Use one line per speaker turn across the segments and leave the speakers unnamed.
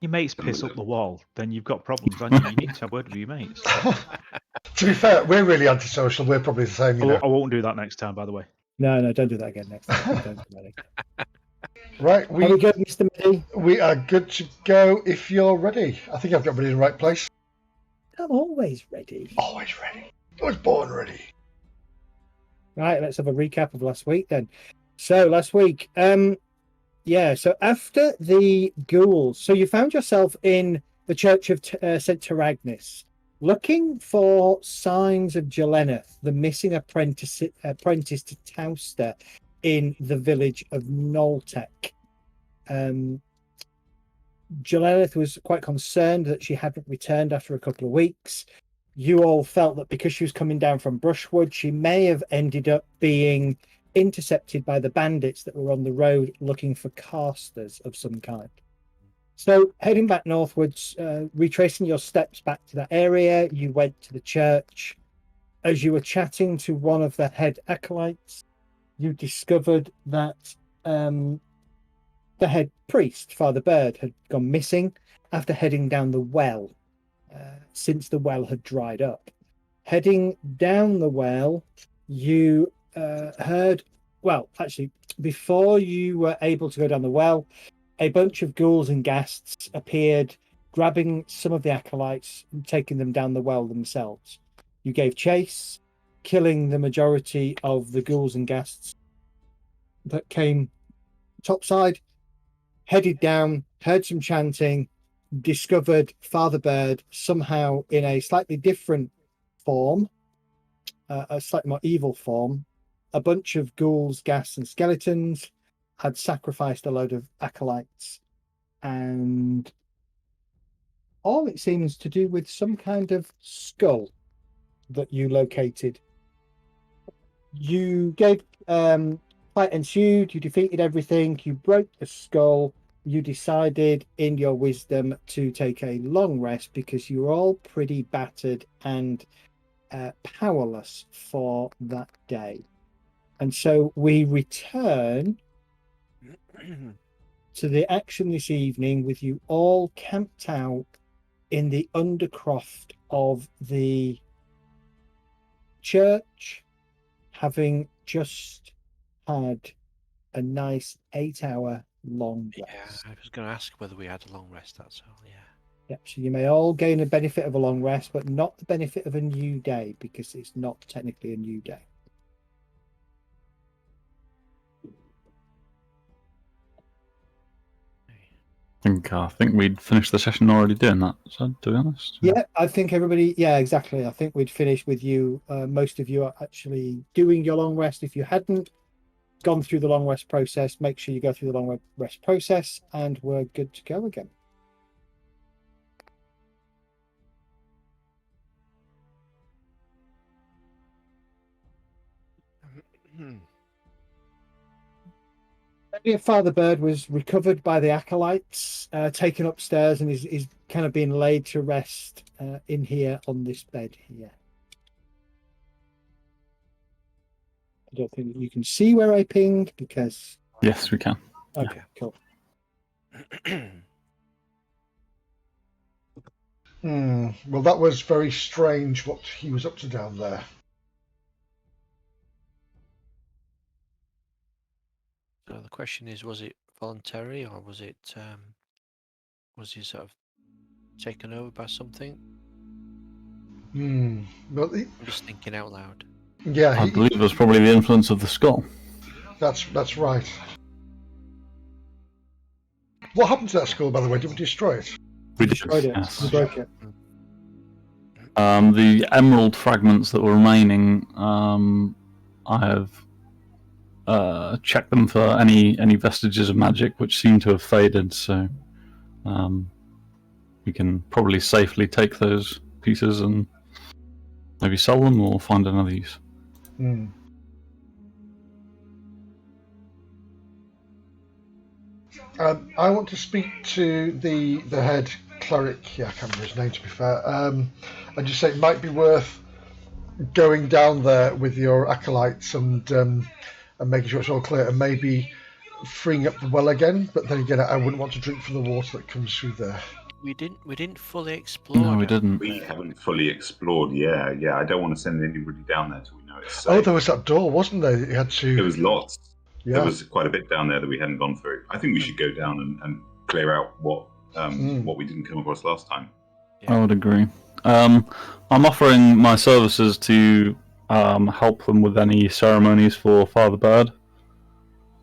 Your mates piss up the wall, then you've got problems, haven't you? You need to have a word with your mates.
To be fair, we're really antisocial. We're probably the same, you know.
I won't do that next time, by the way.
No, don't do that again next time. Don't do that again.
Right,
Are we good, Mr. Middy?
we are good to go if you're ready. I think I've got everybody in the right place.
I'm always ready.
Always ready. I was born ready.
Right, let's have a recap of last week then. So last week, so after the ghouls, so you found yourself in the Church of St. Taragnis, looking for signs of Jeleneth, the missing apprentice to Tauster in the village of Noltek. Jeleneth was quite concerned that she hadn't returned after a couple of weeks. You all felt that because she was coming down from Brushwood, she may have ended up being intercepted by the bandits that were on the road looking for casters of some kind. So heading back northwards, retracing your steps back to that area, you went to the church. As you were chatting to one of the head acolytes, you discovered that the head priest, Father Bird, had gone missing after heading down the well, since the well had dried up. Heading down the well, you heard, well, actually, before you were able to go down the well, a bunch of ghouls and ghasts appeared, grabbing some of the acolytes and taking them down the well themselves. You gave chase, killing the majority of the ghouls and ghasts that came topside, headed down, heard some chanting, discovered Father Bird somehow in a slightly different form, a slightly more evil form. A bunch of ghouls, ghasts, and skeletons had sacrificed a load of acolytes, and all it seems to do with some kind of skull that you located. You gave fight ensued, you defeated everything, you broke the skull. You decided in your wisdom to take a long rest because you were all pretty battered and powerless for that day. And so we return to the action this evening with you all camped out in the undercroft of the church, having just had a nice 8-hour long rest.
Yeah, I was going to ask whether we had a long rest, that's all, yeah.
Yep, so you may all gain the benefit of a long rest, but not the benefit of a new day, because it's not technically a new day.
I think we'd finished the session already doing that, so to be honest.
Yeah, I think everybody, yeah, exactly. I think we'd finish with you. Most of you are actually doing your long rest. If you hadn't gone through the long rest process, make sure you go through the long rest process, and we're good to go again. Father Bird was recovered by the acolytes, taken upstairs, and is kind of being laid to rest in here on this bed here. I don't think that you can see where I pinged because...
Yes, we can.
Okay, cool.
Well, that was very strange what he was up to down there.
So the question is, was it voluntary or was it was he sort of taken over by something?
Well,
I'm just thinking out loud.
Yeah,
I believe it was probably the influence of the skull.
That's right. What happened to that skull, by the way? Did we destroy it?
We did,
Destroyed it.
yes.
We broke it.
The emerald fragments that were remaining, I have checked them for any vestiges of magic which seem to have faded, so we can probably safely take those pieces and maybe sell them or find another use.
I want to speak to the head cleric. Yeah, I can't remember his name, to be fair. And just say it might be worth going down there with your acolytes and making sure it's all clear, and maybe freeing up the well again, but then again, I wouldn't want to drink from the water that comes through there.
We didn't fully explore.
No, we didn't.
We haven't fully explored. Yeah. I don't want to send anybody down there till we know it's safe.
Oh, there was that door, wasn't there? You had to.
There was lots.
Yeah.
There was quite a bit down there that we hadn't gone through. I think we should go down and clear out what we didn't come across last time.
I would agree. I'm offering my services to help them with any ceremonies for Father Bird.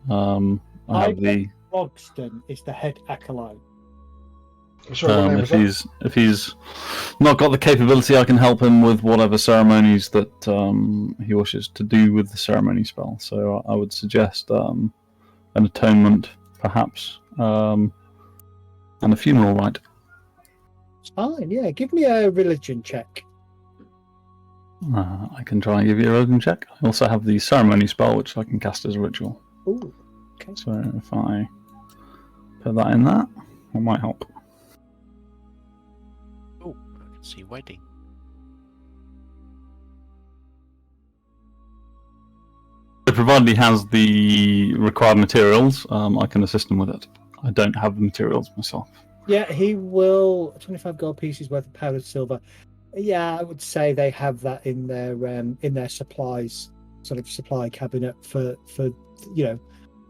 I have the.
Logston is the head acolyte.
Sorry, what name was that?
If he's not got the capability, I can help him with whatever ceremonies that he wishes to do with the ceremony spell. So I would suggest an atonement, perhaps, and a funeral rite.
It's fine, yeah. Give me a religion check.
I can try and give you a religion check. I also have the ceremony spell, which I can cast as a ritual.
Ooh, okay.
So if I put that in there, that might help.
Oh, I can see wedding.
So provided he has the required materials, I can assist him with it. I don't have the materials myself.
Yeah, he will. 25 gold pieces worth of powdered silver. Yeah, I would say they have that in their supplies, sort of supply cabinet for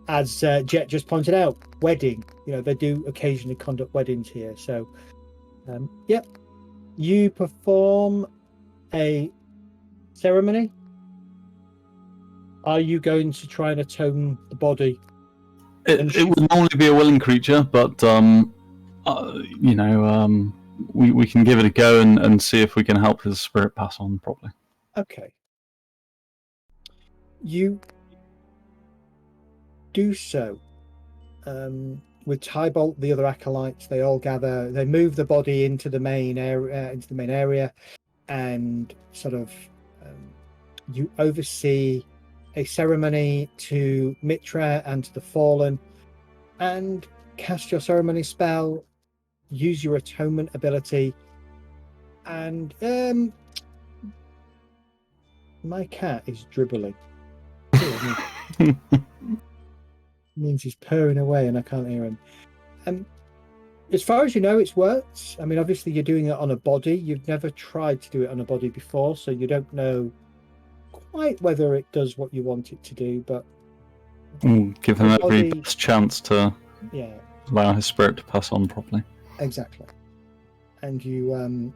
as Jet just pointed out, wedding. They do occasionally conduct weddings here. So, yep, you perform a ceremony. Are you going to try and atone the body?
It would normally be a willing creature, but we can give it a go and see if we can help his spirit pass on properly.
Okay. You do so. With Tybalt, the other acolytes, they all gather. They move the body into the main area, and sort of you oversee a ceremony to Mitra and to the fallen, and cast your ceremony spell. Use your atonement ability, and my cat is dribbling. Means he's purring away and I can't hear him. As far as you know, it's worked. I mean, obviously you're doing it on a body. You've never tried to do it on a body before, so you don't know quite whether it does what you want it to do, but
give him every best chance to allow his spirit to pass on properly.
Exactly. And you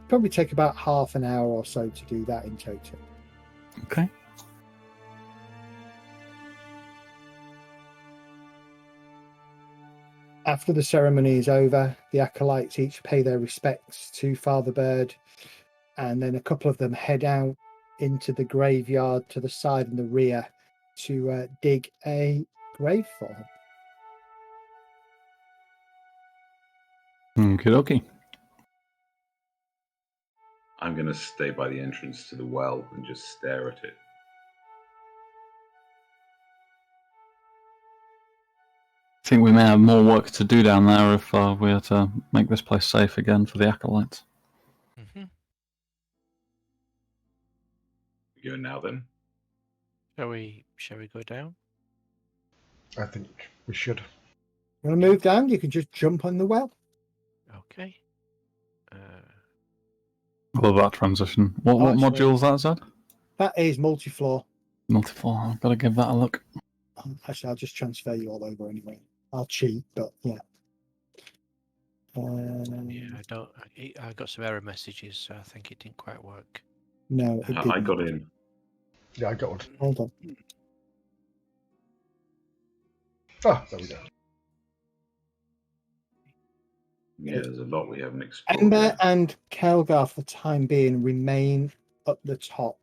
probably take about half an hour or so to do that in total.
Okay.
After the ceremony is over, the acolytes each pay their respects to Father Bird, and then a couple of them head out into the graveyard to the side and the rear to dig a grave for him.
Okie dokie.
I'm going to stay by the entrance to the well and just stare at it.
I think we may have more work to do down there if we are to make this place safe again for the acolytes.
Mm-hmm.
We go now then?
Shall we go down?
I think we should.
You want to move down? You can just jump on the well.
Okay.
I love that transition. What module is that, Zed?
That is multi-floor.
Multi-floor. I've got to give that a look.
Actually, I'll just transfer you all over anyway. I'll cheat, but yeah.
I got some error messages, so I think it didn't quite work.
No, it didn't.
I got in.
Yeah, I got one.
Hold on.
Ah, there we go.
Yeah, there's a lot we haven't explored.
Ember and Kelgar, for the time being, remain up the top,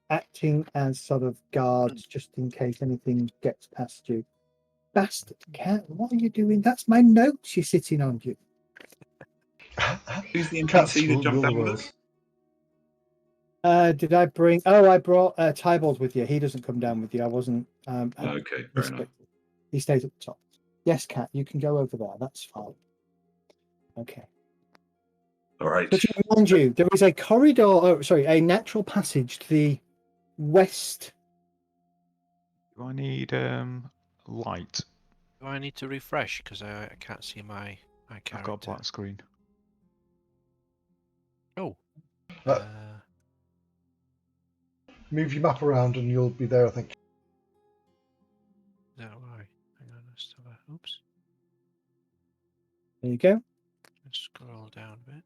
acting as sort of guards just in case anything gets past you. Bastard cat, what are you doing? That's my notes you're sitting on, you.
Who's the
Cats
NPC that
will
jumped
rule
out
the
with
world.
us?
Did I bring... Oh, I brought Tybalt with you. He doesn't come down with you. I wasn't...
Okay, fair enough.
He stays at the top. Yes, Cat, you can go over there. That's fine. Okay.
All right.
But to remind you, there is a corridor... a natural passage to the west.
Do I need light.
Do I need to refresh because I can't see my
I've
character?
got a black screen.
Oh.
Uh, Move your map around and you'll be there, I think.
Is that why? Hang on, let's have a. Oops.
There you go.
Let's scroll down a bit.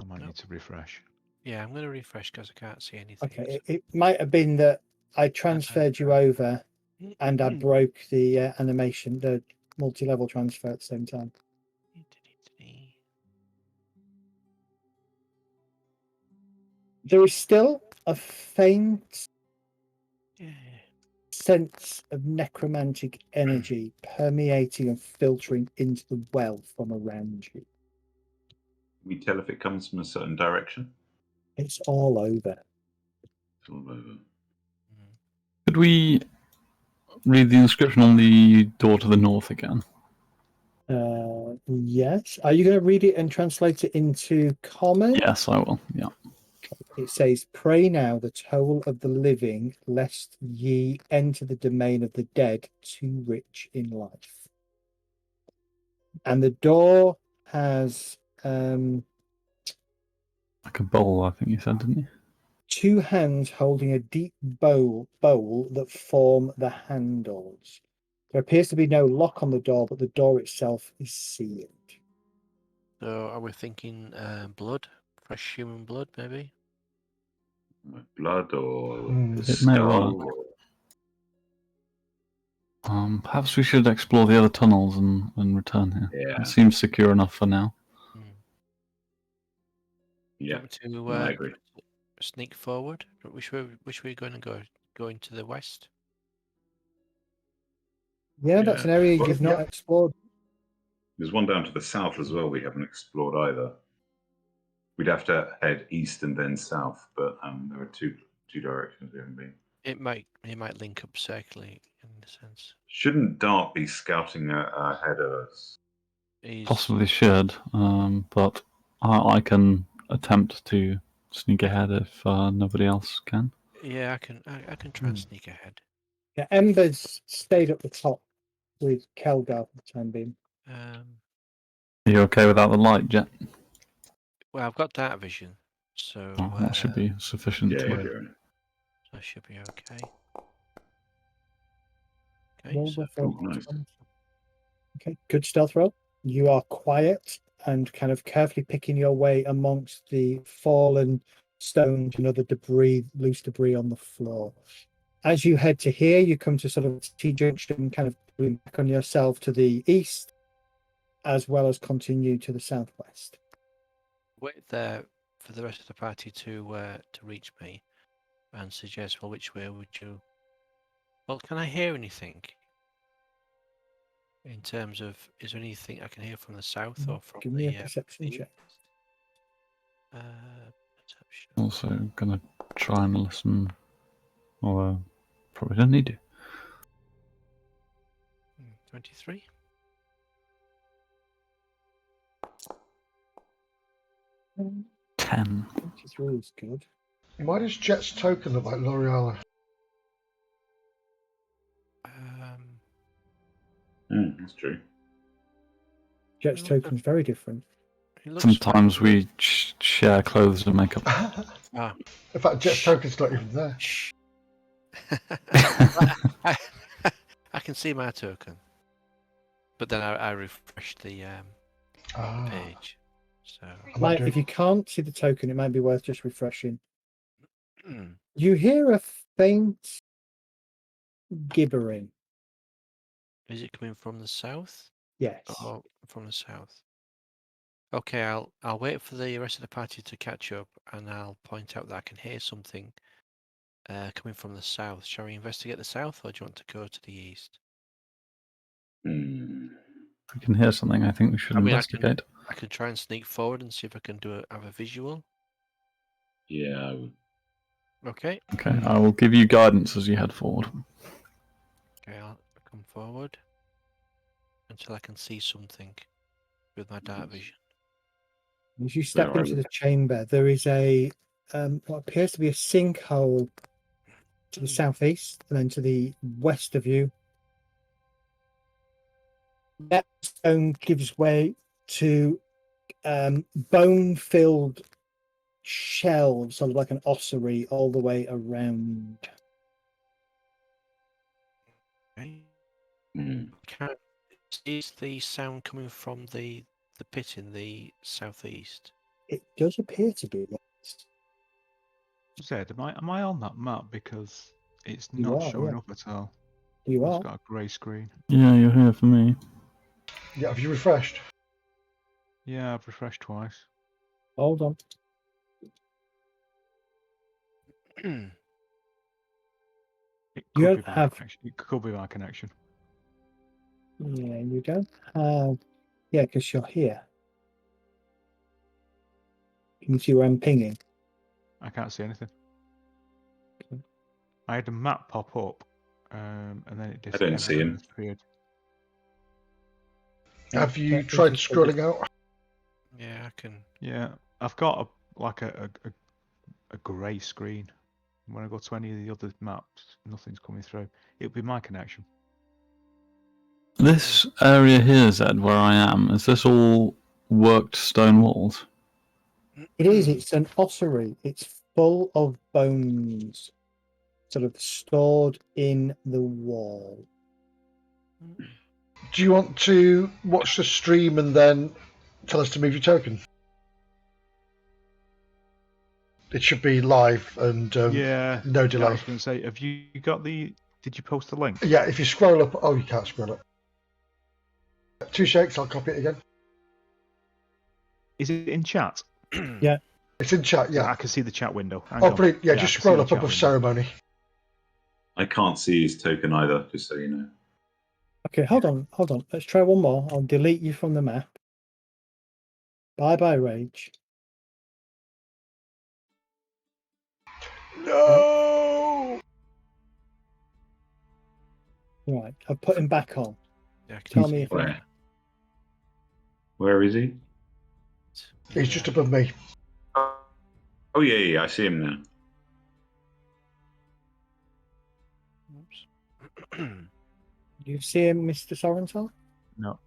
I might
Nope.
need to refresh.
Yeah, I'm going to refresh because I can't see anything.
Okay, it might have been that I transferred you over and I broke the animation, the multi-level transfer at the same time. There is still a faint
Yeah.
sense of necromantic energy permeating and filtering into the well from around you.
We tell if it comes from a certain direction.
It's all over.
It's all over.
Could we read the inscription on the door to the north again?
Yes. Are you going to read it and translate it into common?
Yes, I will. Yeah.
It says, "Pray now the toll of the living, lest ye enter the domain of the dead, too rich in life." And the door has
Like a bowl, I think you said, didn't you?
two hands holding a deep bowl that form the handles. There appears to be no lock on the door, but the door itself is sealed.
So are we thinking blood? Fresh human blood, maybe?
Blood or
Hmm.
the
It may
skull?
work.
Or...
Perhaps we should explore the other tunnels and return here.
Yeah.
It seems secure enough for now.
Yeah.
To
No, I agree.
sneak forward? Which way are we going to go? Going to the west?
Yeah, that's an area
Well,
you've not
yeah.
explored.
There's one down to the south as well we haven't explored either. We'd have to head east and then south, but there are two directions we haven't been.
It might link up circularly in a sense.
Shouldn't Dart be scouting ahead of us?
Possibly should, but I can attempt to sneak ahead if nobody else can.
Yeah, I can try and sneak ahead.
Yeah, Ember's stayed at the top with Kelgar for the time being.
Are you okay without the light, Jet?
Well, I've got dark vision, so
Oh, that should be sufficient.
Yeah,
to...
you'll be all right.
that should be okay.
Roll
Okay, so
for
nice.
Okay, good stealth roll. You are quiet and kind of carefully picking your way amongst the fallen stones and other debris, loose debris on the floor. As you head to here, you come to sort of T-junction, kind of pulling back on yourself to the east, as well as continue to the southwest.
wait there for the rest of the party to reach me and suggest, well, which way would you... Well, can I hear anything? In terms of, is there anything I can hear from the south or from
Give
the...
me a perception
east?
check.
Perception.
Also, gonna try and listen. Although, probably don't need to.
23?
Um,
10.
23 is good.
Why does Jet's token look like L'Oreal?
That's true.
Jet's
Well,
token is very different.
It looks
Sometimes we share clothes and makeup.
Ah.
In fact, Jet's token's not even there.
Shh. I can see my token, but then I refreshed the page. So
Like, if you can't see the token, it might be worth just refreshing. You hear a faint gibbering.
is it coming from the south?
Yes.
Oh, from the south. Okay, I'll wait for the rest of the party to catch up, and I'll point out that I can hear something coming from the south. Shall we investigate the south, or do you want to go to the east?
If we can hear something, I think we should
I mean,
investigate.
I can try and sneak forward and see if I can have a visual.
Yeah, I would.
Okay.
Okay, I will give you guidance as you head forward.
Okay, I'll come forward until I can see something with my dark vision.
As you step
Where are
into
we?
the chamber, there is a what appears to be a sinkhole to the southeast, and then to the west of you, That stone gives way to bone-filled shelves, sort of like an ossuary, all the way around.
Okay.
Hmm.
Is the sound coming from the pit in the southeast?
It does appear to be. Yes.
Zed, am I on that map? Because it's
You
not
are,
showing
yeah.
up at all.
You
It's
are.
got a grey screen.
Yeah, you're here for me.
Yeah, have you refreshed?
Yeah, I've refreshed twice.
Hold on.
It
You
could
don't
be my
have-
connection. It could be my connection.
Yeah, you don't have. Yeah, because you're here. You can see where I'm pinging.
I can't see anything.
Okay.
I had a map pop up, and then it
I don't see him.
disappeared.
Have you
That
tried
is-
scrolling out?
Yeah, I can.
Yeah, I've got a grey screen. When I go to any of the other maps, nothing's coming through. It'll be my connection.
This area here, Zed, where I am, is this all worked stone walls?
It is. It's an ossuary. It's full of bones, sort of stored in the wall.
Do you want to watch the stream and then tell us to move your token? It should be live and
Yeah,
no
I
delay.
was going to say, have you got the? Did you post the link?
Yeah, if you scroll up. Oh, you can't scroll up. 2 shakes, I'll copy it again.
Is it in chat?
Yeah.
It's in chat, yeah.
I can see the chat window. Hang
Oh,
on.
brilliant. Yeah,
I
just
can see
scroll
the
up
chat
above
window.
ceremony.
I can't see his token either, just so you know.
Okay, hold on. Let's try one more. I'll delete you from the map. Bye, Rage.
No!
Right, I've put him back on.
Yeah, I can
Tell
see
me
it
if
now.
Where? Where is he?
He's just above me.
Oh yeah, I see him now.
Oops.
You see him, Mr. Sorensen?
No.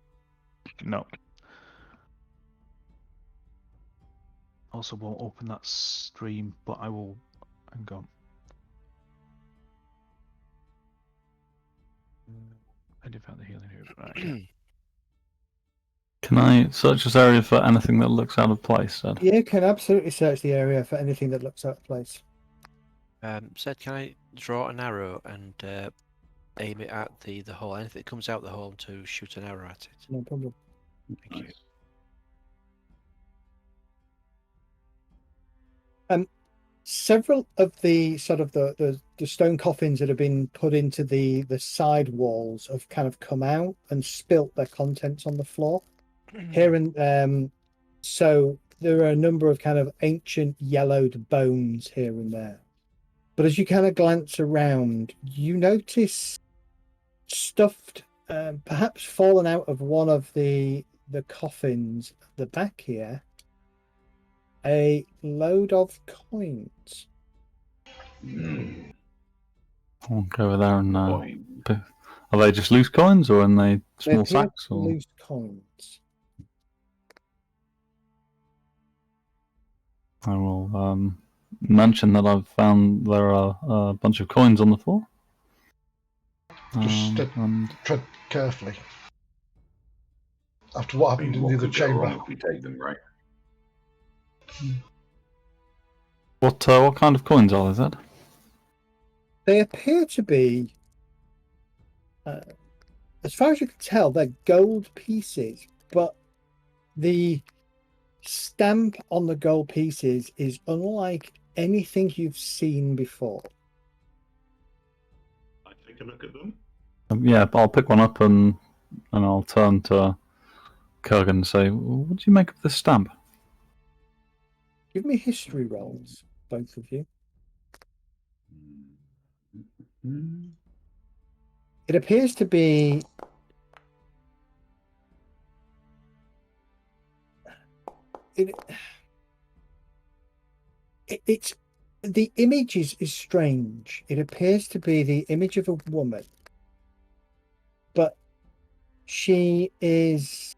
Also, won't open that stream, but I will. Hang on. I did find the healing here. Right. Okay.
Can I search this area for anything that looks out of place, Zed?
Yeah, you can absolutely search the area for anything that looks out of place.
Zed, can I draw an arrow and aim it at the hole? Anything that comes out the hole to shoot an arrow at it.
No problem.
Thank you.
Several of the sort of the stone coffins that have been put into the side walls have kind of come out and spilt their contents on the floor. Here and so there are a number of kind of ancient yellowed bones here and there. But as you kind of glance around, you notice stuffed, perhaps fallen out of one of the coffins at the back here, a load of coins.
I'll go over there and.
Coin.
Are they just loose coins, or are they
They
small
appear
sacks?
to be
Or
loose coins.
I will mention that I've found there are a bunch of coins on the floor.
Just
And
tread carefully. After what
I
happened
mean,
in
what
the other
could go wrong
chamber.
if we take them, right?
what kind of coins are there?
They appear to be, as far as you can tell, they're gold pieces, but the stamp on the gold pieces is unlike anything you've seen before.
I take a look at them.
Yeah, I'll pick one up and I'll turn to Kurgan and say, "What do you make of this stamp?"
Give me history rolls, both of you. It appears to be it's the image is strange. It appears to be the image of a woman, but She is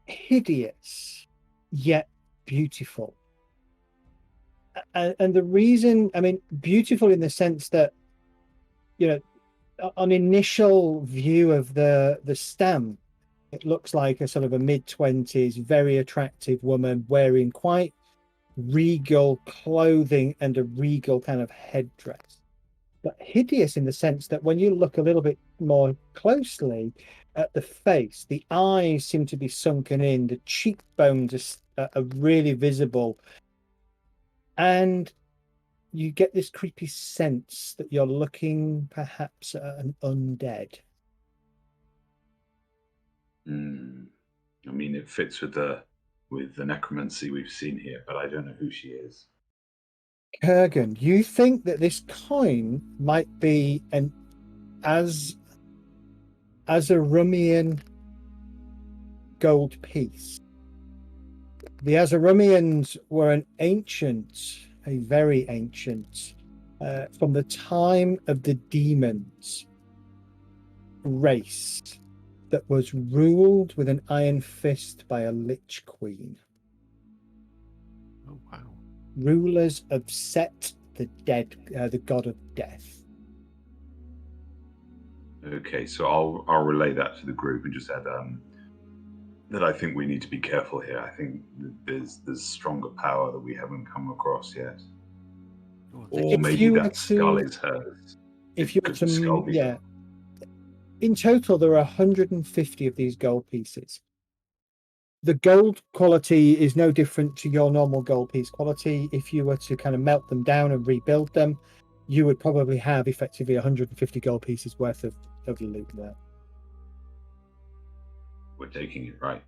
hideous, yet beautiful. And the reason, I mean, beautiful in the sense that, you know, on initial view of the stamp, it looks like a sort of a mid-20s, very attractive woman wearing quite regal clothing and a regal kind of headdress. But hideous in the sense that when you look a little bit more closely at the face, the eyes seem to be sunken in, the cheekbones are really visible, and you get this creepy sense that you're looking perhaps at an undead.
I mean, it fits with the necromancy we've seen here, but I don't know who she is.
Kurgan, you think that this coin might be an Azarumian gold piece. The Azarumians were a very ancient, from the time of the demons, race that was ruled with an iron fist by a lich queen.
Oh wow!
Rulers of Set, the dead, the god of death.
Okay, so I'll relay that to the group and just add that I think we need to be careful here. I think there's stronger power that we haven't come across yet, or maybe that skull is hers.
If you were
Could the skull
to,
be
yeah. In total, there are 150 of these gold pieces. The gold quality is no different to your normal gold piece quality. If you were to kind of melt them down and rebuild them, you would probably have effectively 150 gold pieces worth of loot there.
We're taking it, right?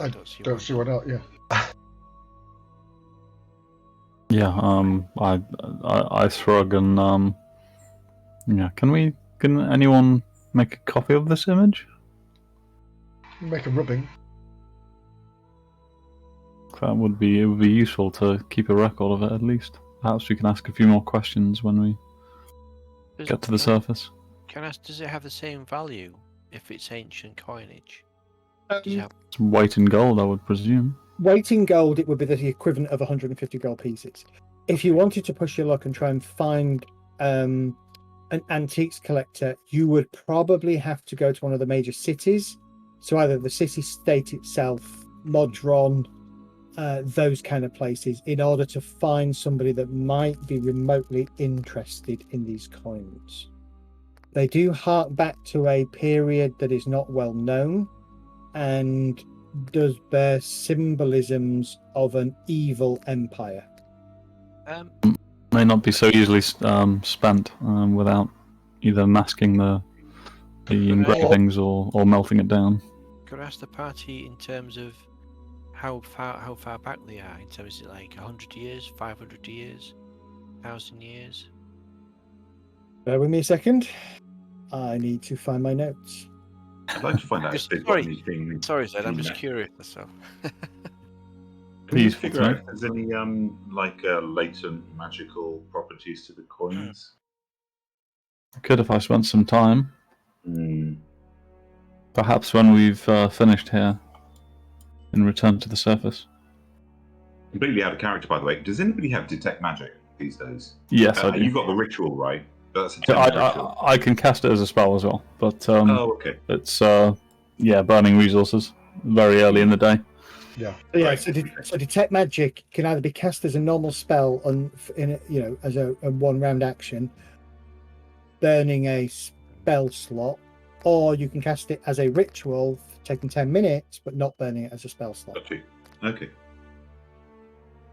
I don't see why not. Yeah.
Yeah. I shrug and yeah. Can anyone make a copy of this image?
Make a rubbing.
It would be useful to keep a record of it at least. Perhaps we can ask a few more questions when we get to the surface.
Can I ask, does it have the same value if it's ancient coinage?
It's weight in gold, I would presume.
Weight in gold, it would be the equivalent of 150 gold pieces. If you wanted to push your luck and try and find an antiques collector, you would probably have to go to one of the major cities. So either the city-state itself, Modron, those kind of places, in order to find somebody that might be remotely interested in these coins. They do hark back to a period that is not well known and does bear symbolisms of an evil empire.
May not be so easily spent without either masking the engravings or melting it down.
Could I ask the party in terms of how far back they are? In terms, is it like 100 years, 500 years, 1,000 years?
Bear with me a second. I need to find my notes.
I'd like to find out if they've got anything.
Sorry, Zed, I'm just curious. So.
Can you figure out if there's any latent magical properties to the coins?
I could if I spent some time.
Mm.
Perhaps when we've finished here and returned to the surface.
Completely out of character, by the way. Does anybody have detect magic these days?
Yes, I do.
You've got the ritual, right? That's a ritual.
I can cast it as a spell as well, but
okay.
It's burning resources very early in the day.
Yeah.
Yeah. So detect magic can either be cast as a normal spell as a one round action, burning a spell slot, or you can cast it as a ritual, taking 10 minutes, but not burning it as a spell slot.
Okay.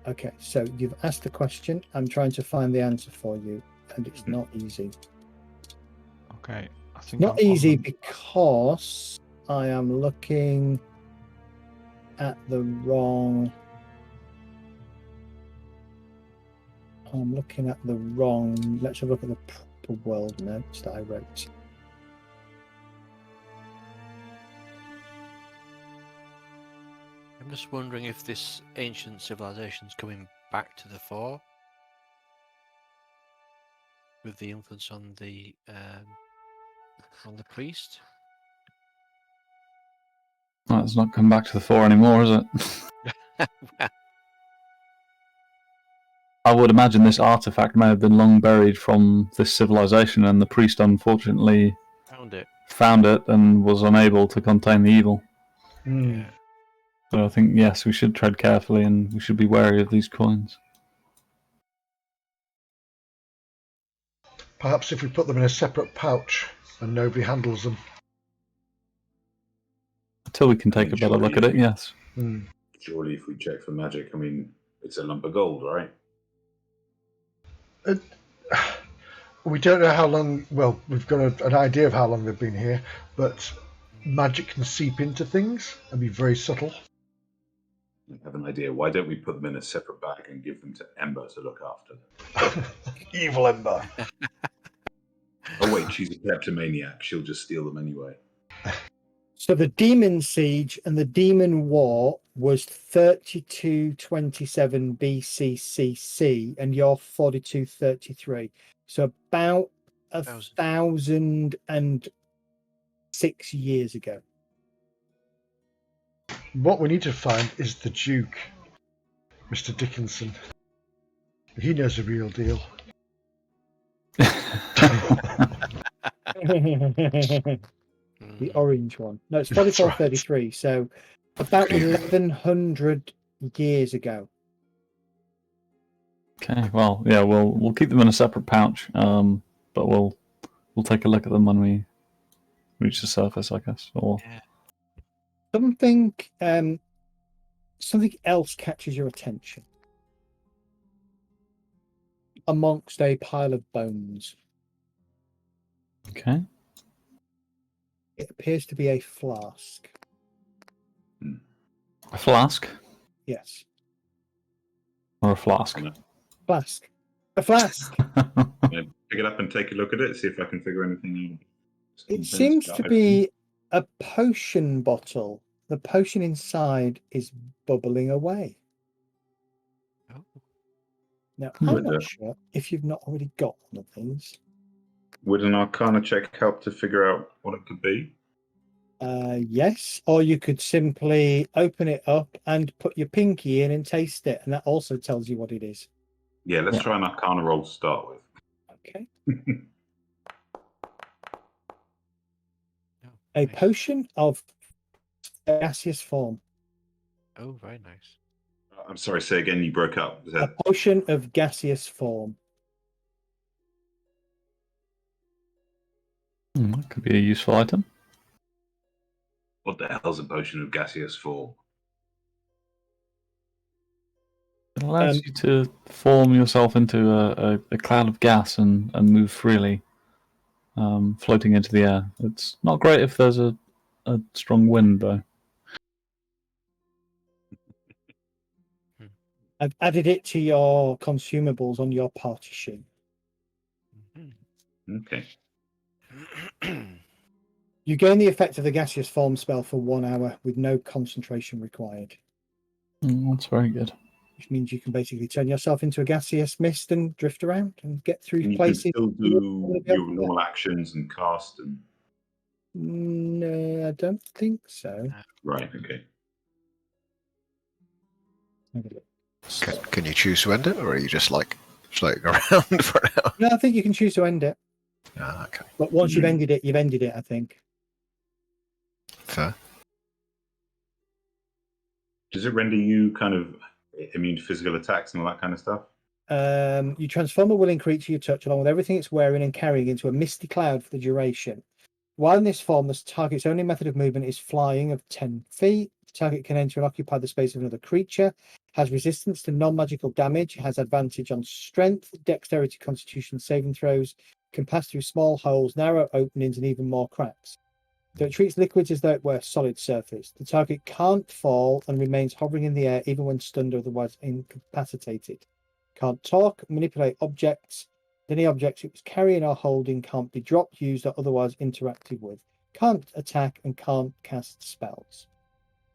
Okay. So you've asked the question. I'm trying to find the answer for you, and it's not easy.
Okay. I think
Not easy because I am looking at the wrong. Let's have a look at the proper world notes that I wrote.
I'm just wondering if this ancient civilization is coming back to the fore with the influence on the on the priest.
Well, it's not come back to the fore anymore, is it? I would imagine this artifact may have been long buried from this civilization, and the priest unfortunately
Found it
and was unable to contain the evil.
Yeah.
So I think, yes, we should tread carefully and we should be wary of these coins.
Perhaps if we put them in a separate pouch and nobody handles them.
Until we can take a better look at it, yes.
Surely if we check for magic, I mean, it's a lump of gold, right?
We don't know how long. Well, we've got an idea of how long they've been here, but magic can seep into things and be very subtle.
I have an idea. Why don't we put them in a separate bag and give them to Ember to look after them?
Evil Ember.
Oh wait, she's a kleptomaniac. She'll just steal them anyway.
So the Demon Siege and the Demon War was 3227 BCCC, and you're 4233. So about 1,006 years ago.
What we need to find is the Duke, Mr. Dickinson. He knows the real deal.
The orange one. No, it's 4433. Right. So about 1,100 years ago.
Okay, well, yeah, we'll keep them in a separate pouch, but we'll take a look at them when we reach the surface, I guess. Or
something else catches your attention amongst a pile of bones.
Okay.
It appears to be a flask.
A flask?
Yes.
Or a flask?
Flask. A flask.
Pick it up and take a look at it, see if I can figure anything out.
It seems to be a potion bottle. The potion inside is bubbling away.
Oh.
Now, I'm not sure if you've not already got one of these.
Would an Arcana check help to figure out what it could be?
Yes, or you could simply open it up and put your pinky in and taste it, and that also tells you what it is.
Yeah, let's try an Arcana roll to start with.
Okay. A potion of gaseous form.
Oh, very nice.
I'm sorry, say again, you broke up.
A potion of gaseous form.
That could be a useful item.
What the hell's a potion of gaseous form?
It allows you to form yourself into a cloud of gas and move freely, floating into the air. It's not great if there's a strong wind, though.
I've added it to your consumables on your party sheet.
Okay.
You gain the effect of the gaseous form spell for 1 hour with no concentration required.
That's very good.
Which means you can basically turn yourself into a gaseous mist and drift around and get through
And
places.
You can still do your normal actions and cast and...
No, I don't think so.
Right, okay.
Can you choose to end it, or are you just like floating around for an hour?
No, I think you can choose to end it.
Ah, okay.
But once you've ended it, I think.
Fair.
Does it render you kind of immune to physical attacks and all that kind of stuff?
You transform a willing creature you touch along with everything it's wearing and carrying into a misty cloud for the duration. While in this form, the target's only method of movement is flying of 10 feet. The target can enter and occupy the space of another creature, has resistance to non-magical damage, has advantage on strength, dexterity, constitution saving throws, can pass through small holes, narrow openings, and even more cracks. So it treats liquids as though it were a solid surface. The target can't fall and remains hovering in the air even when stunned or otherwise incapacitated. Can't talk, manipulate objects. Any objects it was carrying or holding can't be dropped, used, or otherwise interacted with. Can't attack and can't cast spells.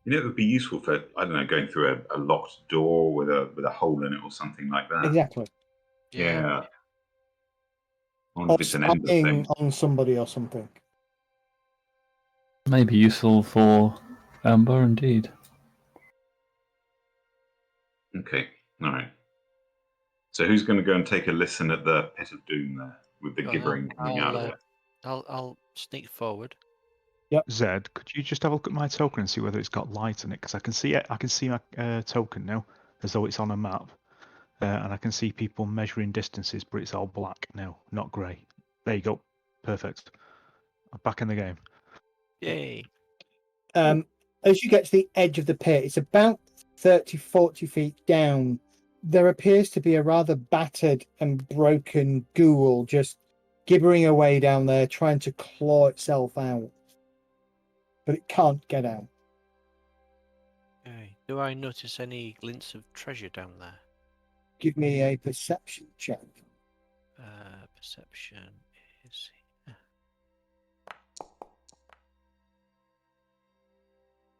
You know, it would be useful for, I don't know, going through a locked door with a hole in it or something like that.
Exactly.
Yeah.
Or spying on somebody or something.
May be useful for Amber, indeed.
Okay, all right. So who's going to go and take a listen at the pit of doom there, with the
Go on,
gibbering coming out of it?
I'll sneak forward.
Zed, could you just have a look at my token and see whether it's got light in it? Because I can see it. I can see my token now, as though it's on a map, and I can see people measuring distances, but it's all black now, not grey. There you go. Perfect. I'm back in the game.
Yay!
As you get to the edge of the pit, it's about 30, 40 feet down. There appears to be a rather battered and broken ghoul just gibbering away down there, trying to claw itself out. But it can't get out.
Okay. Do I notice any glints of treasure down there?
Give me a perception check.
Perception is here.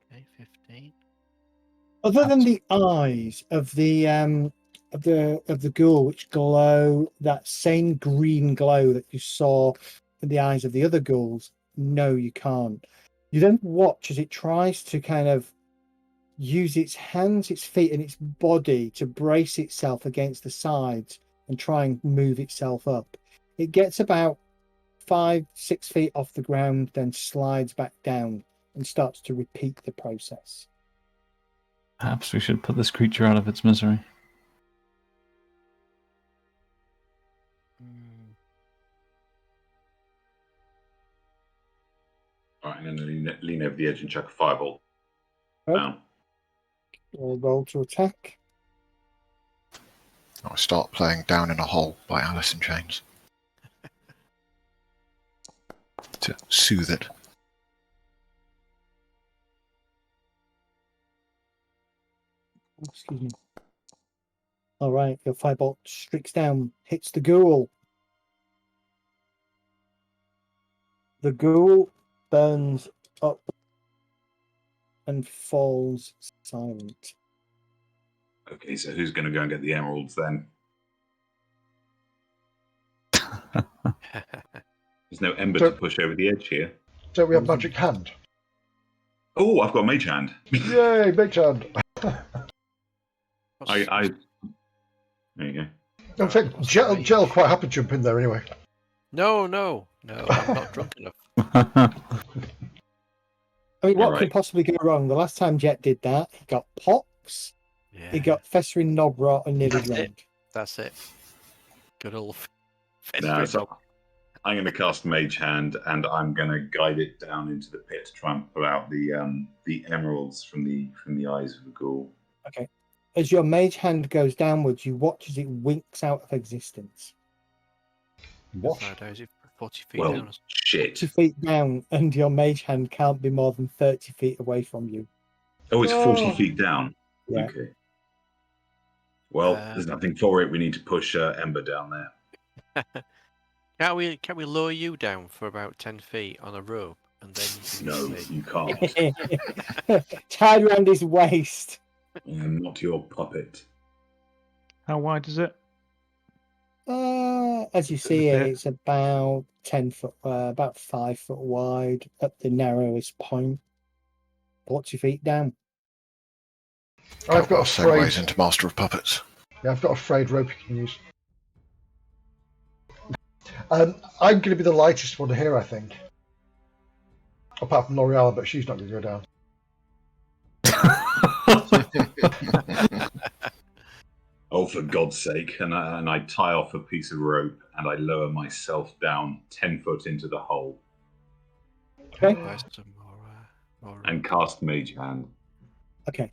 Okay, 15.
Other than the eyes of the ghoul, which glow that same green glow that you saw in the eyes of the other ghouls, no, you can't. You then watch as it tries to kind of use its hands, its feet, and its body to brace itself against the sides and try and move itself up. It gets about 5-6 feet off the ground, then slides back down and starts to repeat the process.
Perhaps we should put this creature out of its misery.
All right, I'm going to lean over the edge and chuck a fireball
Oh.
down.
Or roll to attack.
I'll start playing Down in a Hole by Alice in Chains. To soothe it.
Excuse me. All right, your firebolt streaks down, hits the ghoul. The ghoul burns up and falls silent.
Okay, so who's going to go and get the emeralds then? There's no ember to push over the edge here.
Don't we have magic hand?
Oh, I've got mage hand.
Yay, mage hand!
I there you go.
In fact, Gel quite happy to jump in there anyway.
No, I'm not drunk enough.
I mean, what
Right.
could possibly go wrong? The last time Jet did that, he got pox,
Yeah,
he got festering knob rot, and nearly
That's it.
drowned.
That's it. Good old.
No, so I'm going to cast mage hand, and I'm going to guide it down into the pit to try and pull out the emeralds from the eyes of the ghoul.
Okay. As your mage hand goes downwards, you watch as it winks out of existence.
What?
Is it 40 feet
Well,
down?
shit.
2 feet down, and your mage hand can't be more than 30 feet away from you.
Oh, it's 40
Oh.
feet down.
Yeah.
Okay. Well,
Um,
there's nothing for it. We need to push Ember down there.
Can we lower you down for about 10 feet on a rope and then
No, you can't.
Tied around his waist.
I am not your puppet.
How wide is it?
As you see it,
Okay.
it's about 10 foot, about 5 foot wide at the narrowest point. 40 feet down.
I've got a
segues
frayed.
into Master of Puppets.
Yeah, I've got a frayed rope you can use. I'm going to be the lightest one here, I think. Apart from L'Oreal, but she's not going to go down.
Oh, for God's sake. And I tie off a piece of rope and I lower myself down 10 foot into the hole
Okay.
Buy some more,
and cast Mage Hand.
Okay.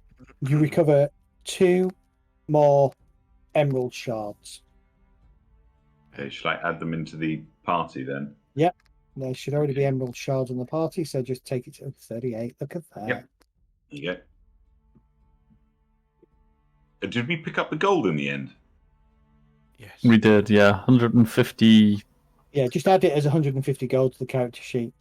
You recover 2 more emerald shards.
Okay, should I add them into the party then?
There should already be emerald shards in the party, so just take it to 38. Look at that.
Yep. There you go. Did we pick up the gold in the end?
Yes.
We did, yeah. 150.
Yeah, just add it as 150 gold to the character sheet.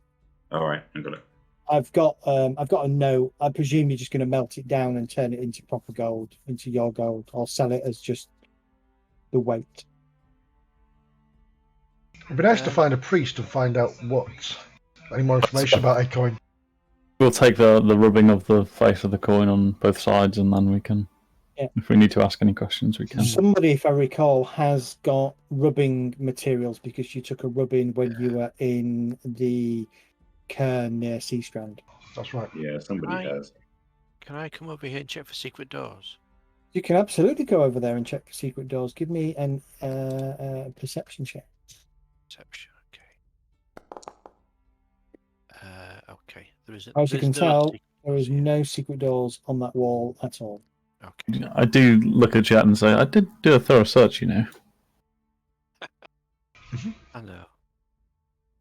All right, I got it.
I've got a note. I presume you're just going to melt it down and turn it into proper gold, into your gold, or sell it as just the weight.
It'd be nice to find a priest and find out any more information about a coin.
We'll take the rubbing of the face of the coin on both sides, and then we can, if we need to ask any questions, we can.
Somebody, if I recall, has got rubbing materials because you took a rubbing when you were in the cairn near Sea Strand.
That's right.
Yeah, somebody has.
Can I come over here and check for secret doors?
You can absolutely go over there and check for secret doors. Give me an perception check.
Perception, okay. Okay.
As you can tell, there is no secret doors on that wall at all.
Okay.
I do look at Jet and say, I did do a thorough search, you know.
I know.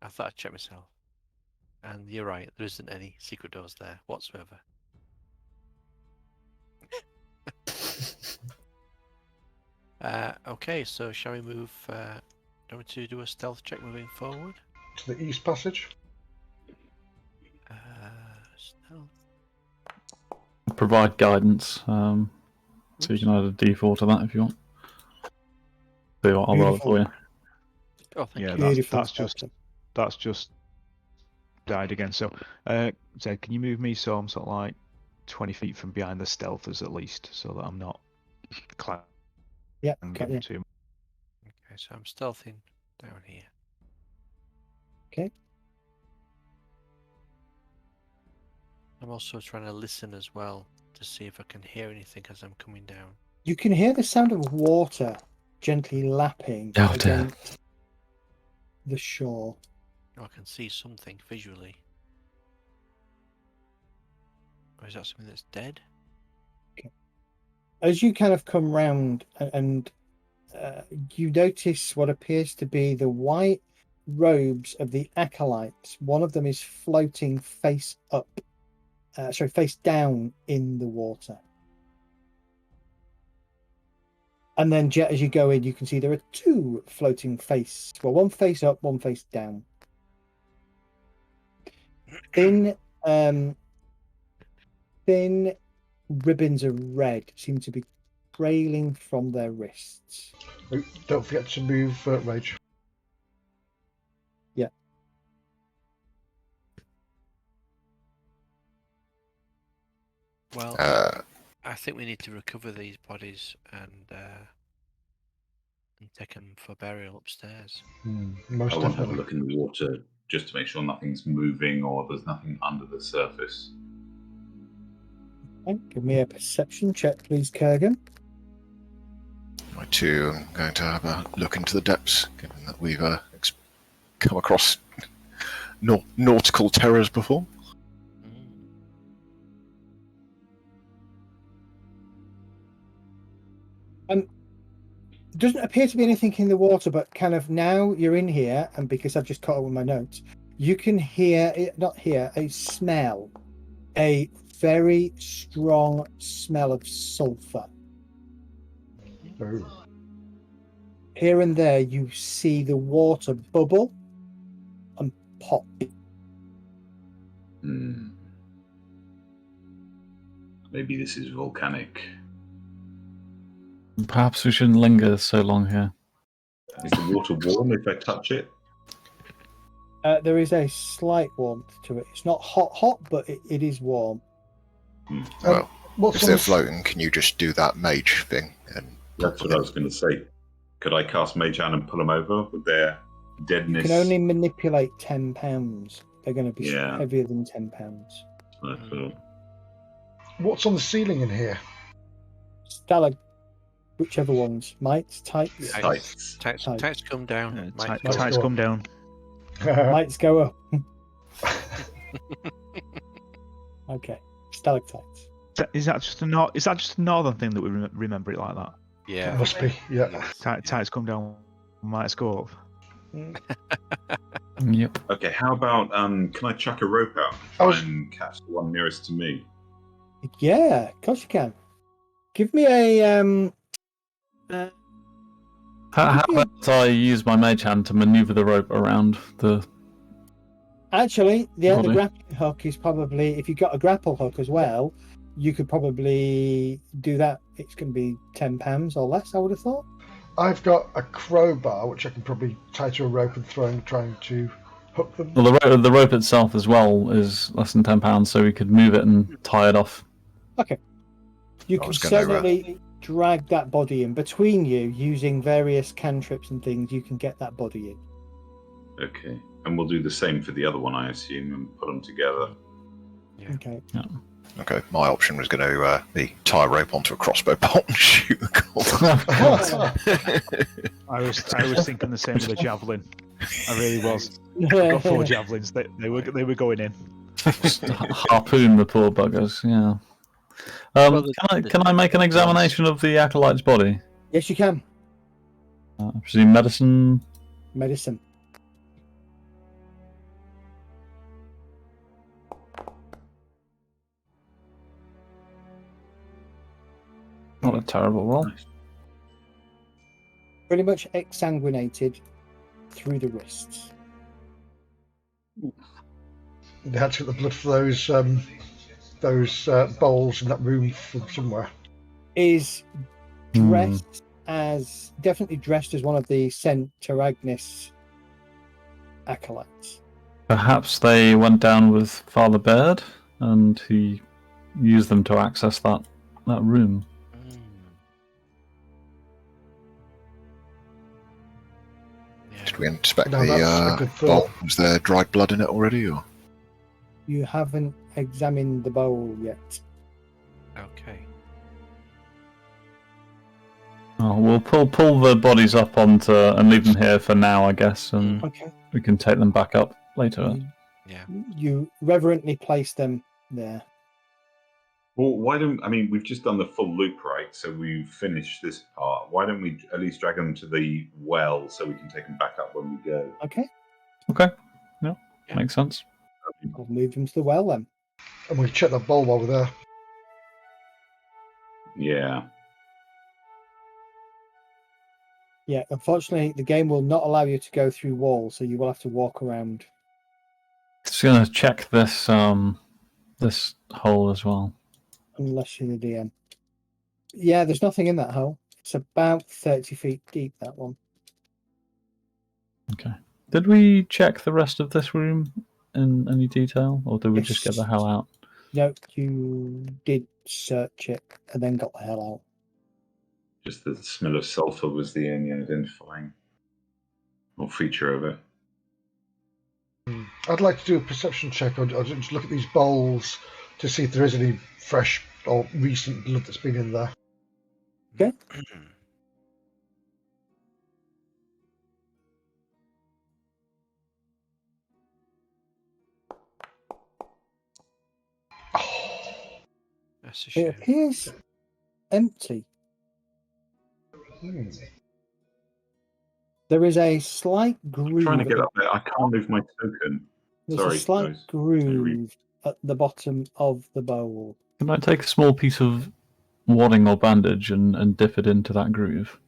I thought I'd check myself. And you're right, there isn't any secret doors there whatsoever. Okay, so shall we move? Do you want me to do a stealth check moving forward?
To the east passage.
Stealth.
Provide guidance, so you can add a D4 to that if you want. So I'll roll it for you.
Oh, thank
Yeah,
you.
that's just died again. So, Zed, can you move me so I'm sort of like 20 feet from behind the stealthers at least, so that I'm not climbing
Okay.
too much?
Okay, so I'm stealthing down here.
Okay.
I'm also trying to listen as well to see if I can hear anything as I'm coming down.
You can hear the sound of water gently lapping
Oh, dear.
against the shore.
Oh, I can see something visually. Or is that something that's dead?
As you kind of come round and you notice what appears to be the white robes of the acolytes. One of them is floating face down in the water. And then, Jet, as you go in, you can see there are two floating one face up, one face down. Thin ribbons of red seem to be trailing from their wrists.
Oh, don't forget to move Rage.
Yeah.
Well, I think we need to recover these bodies and take them for burial upstairs.
Most
I want to have a
definitely.
look in the water just to make sure nothing's moving or there's nothing under the surface.
Okay, give me a perception check, please, Kurgan.
I too am going to have a look into the depths, given that we've come across nautical terrors before.
Doesn't appear to be anything in the water, but kind of now you're in here, and because I've just caught up with my notes, you can smell a very strong smell of sulfur.
Oh.
Here and there, you see the water bubble and pop.
Maybe this is volcanic.
Perhaps we shouldn't linger so long here.
Is the water warm if I touch it?
There is a slight warmth to it. It's not hot, but it is warm.
Well,
What's
if
on
they're
the-
floating, can you just do that mage thing? And
That's what I was going to say. Could I cast Mage Hand and pull them over with their
You
deadness?
can only manipulate 10 pounds. They're going to be
Yeah.
heavier than 10 pounds.
I thought.
What's on the ceiling in here?
Stalag, whichever ones. Mites, tights.
Tights.
Tights come down.
Tights come down.
Mites go up. Okay, stalactites.
Is that just a northern thing that we remember it like that?
Yeah.
Must be, yeah.
Tights come down, might go up.
Yep.
Okay, how about can I chuck a rope out and catch the one nearest to me?
Yeah, of course you can. Give me a
How about I use my mage hand to maneuver the rope around the...
Actually, the
Body.
grappling hook is probably, if you've got a grapple hook as well, you could probably do that. It's going to be £10 or less, I would have thought.
I've got a crowbar which I can probably tie to a rope and trying to hook them?
Well, the rope itself as well is less than £10, so we could move it and tie it off.
You
I
can
was gonna,
certainly drag that body in. Between you, using various cantrips and things, you can get that body in.
Okay. And we'll do the same for the other one, I assume, and put them together.
Yeah.
Okay.
Okay, my option was going to be tie a rope onto a crossbow bolt and shoot the gold.
I was thinking the same with the javelin. I really was. I've got 4 javelins. They were going in.
Harpoon the poor buggers. Yeah. Can I make an examination of the acolyte's body?
Yes, you can.
I presume medicine.
Medicine.
Not a terrible roll.
Pretty much exsanguinated through the wrists.
They had to get the blood for those bowls in that room from somewhere.
Is dressed as definitely dressed as one of the Saint Teragnis acolytes.
Perhaps they went down with Father Baird, and he used them to access that room.
Did we inspect
No, that's a
the
good thought.
bowl? Was there dried blood in it already? Or
You haven't examined the bowl yet.
Okay.
Oh, we'll pull the bodies up onto and leave them here for now, I guess, and
Okay.
we can take them back up later.
Yeah.
You reverently place them there.
Well, we've just done the full loop, right? So we've finished this part. Why don't we at least drag them to the well so we can take them back up when we go?
Okay.
Okay. Yeah. Makes sense.
I'll move them to the well then.
And we check that bowl while we're there.
Yeah.
Yeah, unfortunately, the game will not allow you to go through walls, so you will have to walk around.
Just gonna check this this hole as well.
Unless you're the DM. Yeah, there's nothing in that hole. It's about 30 feet deep, that one.
Okay. Did we check the rest of this room in any detail, or did we just get the hell out?
No, you did search it and then got the hell out.
Just the smell of sulfur was the only identifying feature of it.
I'd like to do a perception check. I'll just look at these bowls to see if there is any fresh or recent blood that's been in there.
Okay.
That's a
It
shame.
appears empty. There is a slight groove.
Trying to get up there. I can't move my token.
There's
Sorry,
a slight
guys.
groove at the bottom of the bowl.
Can I take a small piece of wadding or bandage and dip it into that groove?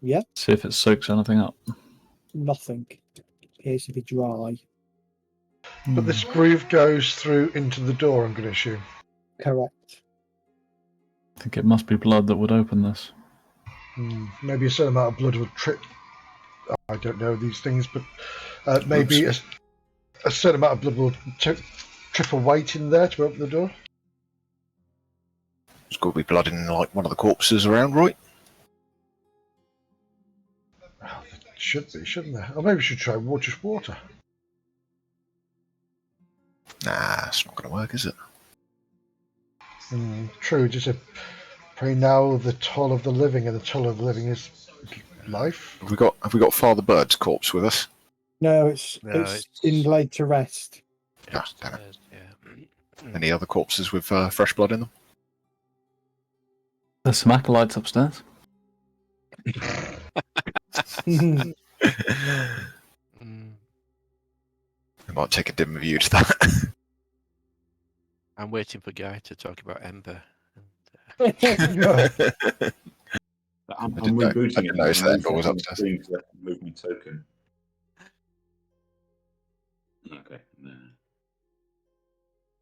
Yeah.
See if it soaks anything up.
Nothing. It appears to be dry.
But this groove goes through into the door, I'm going to assume.
Correct.
I think it must be blood that would open this.
Maybe a certain amount of blood would trip. I don't know these things, but maybe a certain amount of blood will trip a weight in there to open the door.
there's got to be blood in like one of the corpses around, right?
Oh, there should be, shouldn't there? Or maybe we should try just water.
Nah, it's not going to work, is it?
True, just pray now the toll of the living, and the toll of the living is life.
Have we got Father Bird's corpse with us?
No, it's been laid to rest.
Ah, damn it.
Yeah.
Any other corpses with fresh blood in them?
There's some acolytes upstairs.
Mm.
We might take a dim view to that.
I'm waiting for Guy to talk about Ember.
I'm
didn't know-
rebooting
I didn't
it.
notice that Ember was
I'm
upstairs.
going to move my token. Okay. No.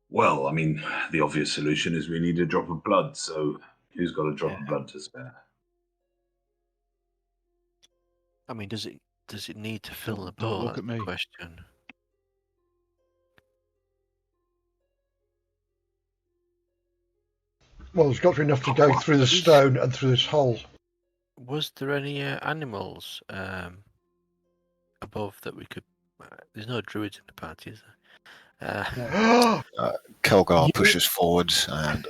Well, I mean, the obvious solution is we need a drop of blood, so who's got a drop of blood to spare?
I mean, does it does it need to fill the
Don't
bowl?
look
That's
at me.
the question.
Well, there's got to be enough to go through the stone and through this hole.
Was there any animals above that we could? There's no druids in the party, is there?
Kelgar
You-
pushes forwards and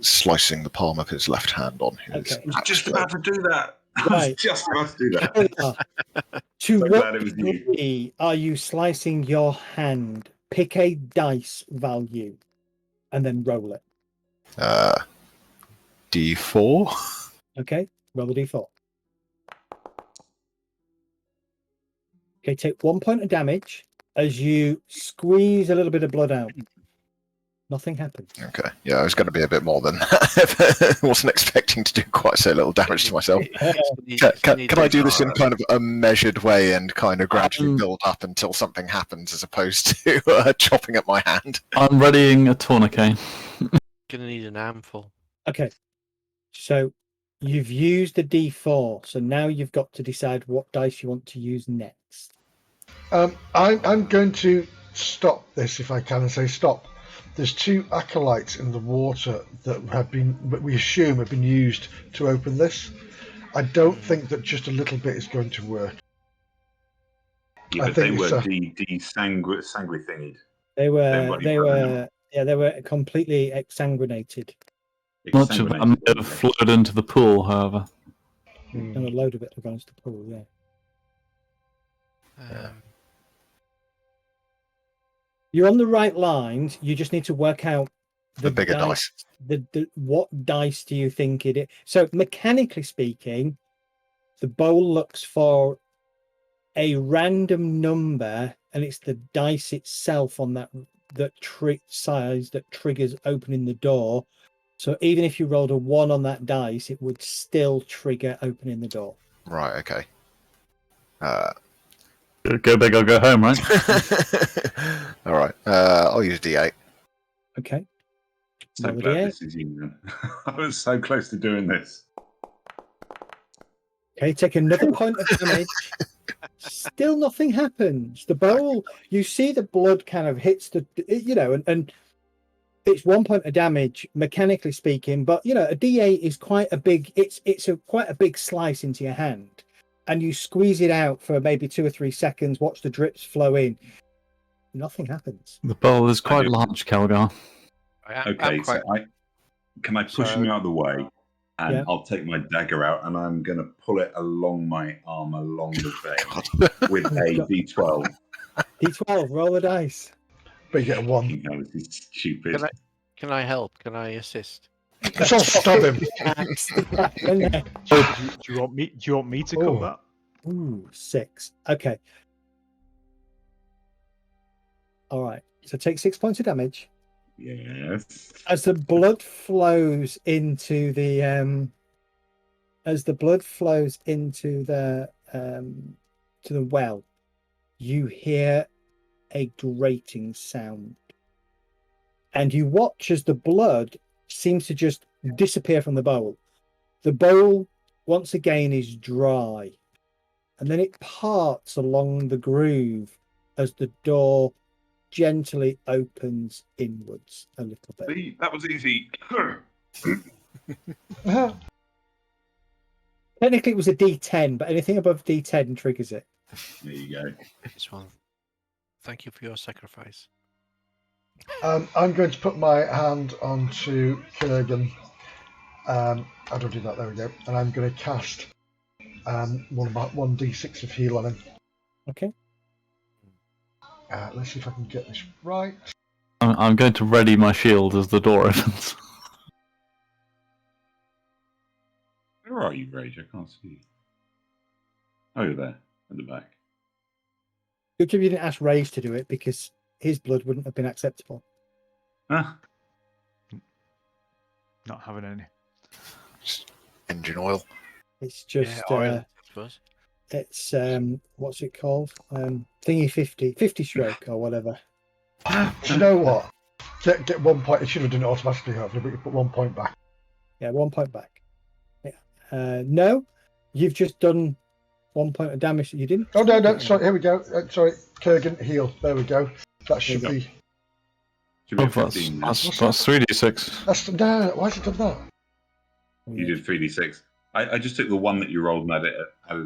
slicing the palm of his left hand on his.
Okay.
I was just about to do that. I was
Right.
just about to do that.
To
So
what
glad it was you.
degree are you slicing your hand? Pick a dice value and then roll it.
D4.
Okay, roll a d4. Okay, take 1 point of damage as you squeeze a little bit of blood out. Nothing happens.
Okay, yeah, it was going to be a bit more than that. Wasn't expecting to do quite so little damage to myself. Can I do this in kind of a measured way and kind of gradually build up until something happens, as opposed to chopping at my hand?
I'm readying a tourniquet.
Gonna need an armful.
Okay, so you've used the d4, so now you've got to decide what dice you want to use next.
I'm going to stop this if I can and say stop. There's 2 acolytes in the water that we assume have been used to open this. I don't think that just a little bit is going to work.
Yeah,
I
but they
think
were
it's,
sangry thingied.
They
Everybody
were completely exsanguinated,
Much of that may have flowed into the pool, however.
and a load of it have gone into the pool. Yeah. You're on the right lines. You just need to work out
The bigger dice.
What dice do you think it is? So mechanically speaking, the bowl looks for a random number, and it's the dice itself on that size that triggers opening the door. So even if you rolled a 1 on that dice, it would still trigger opening the door.
Right. Okay.
Go big or go home, right?
All right. I'll use D8.
Okay.
So
Roll a
glad
D8.
this is you, man. I was so close to doing this.
Okay, take another point of damage. Still nothing happens. The bowl, you see the blood kind of hits and it's 1 point of damage, mechanically speaking, but a D8 is quite a big, it's quite a big slice into your hand. And you squeeze it out for maybe 2 or 3 seconds, watch the drips flow in. Nothing happens.
The bowl is quite large, Kelgar.
Okay, can I push him out of the way? And I'll take my dagger out and I'm going to pull it along my arm, along the vein, with a D12.
D12, roll the dice.
but you get a 1.
You know, this is stupid.
Can I help? Can I assist?
Let's all stab him.
Do you want me to cut that?
Ooh, 6. Okay. All right. So take 6 points of damage.
Yes.
As the blood flows into the to the well, you hear a grating sound, and you watch as the blood seems to just disappear from the bowl. The bowl once again is dry, and then it parts along the groove as the door gently opens inwards a little bit.
See, that was easy.
Technically, it was a D10, but anything above D10 triggers it.
There you go.
This one. Thank you for your sacrifice.
I'm going to put my hand onto Kurgan. How do I do that? There we go. And I'm going to cast 1d6 of heal on him.
Okay.
Let's see if I can get this right.
I'm going to ready my shield as the door opens.
Where are you, Rage? I can't see you. Oh, you're there, at the back.
Good job you didn't ask Rage to do it, because his blood wouldn't have been acceptable.
Huh?
Not having any.
Engine oil.
It's just
oil, I suppose.
it's what's it called? Thingy 50 stroke or whatever.
Do you know what? Get 1 point. It should have done it automatically, hopefully, but you put 1 point back.
Yeah, 1 point back. Yeah. No, you've just done 1 point of damage. You didn't.
Oh no, sorry. Here we go. Sorry, Kurgan, heal. There we go. That should
There
be.
Should be
Oh,
a 15.
that's 3d6.
That's no. Why has it done that?
You did 3d6. I just took the one that you rolled and added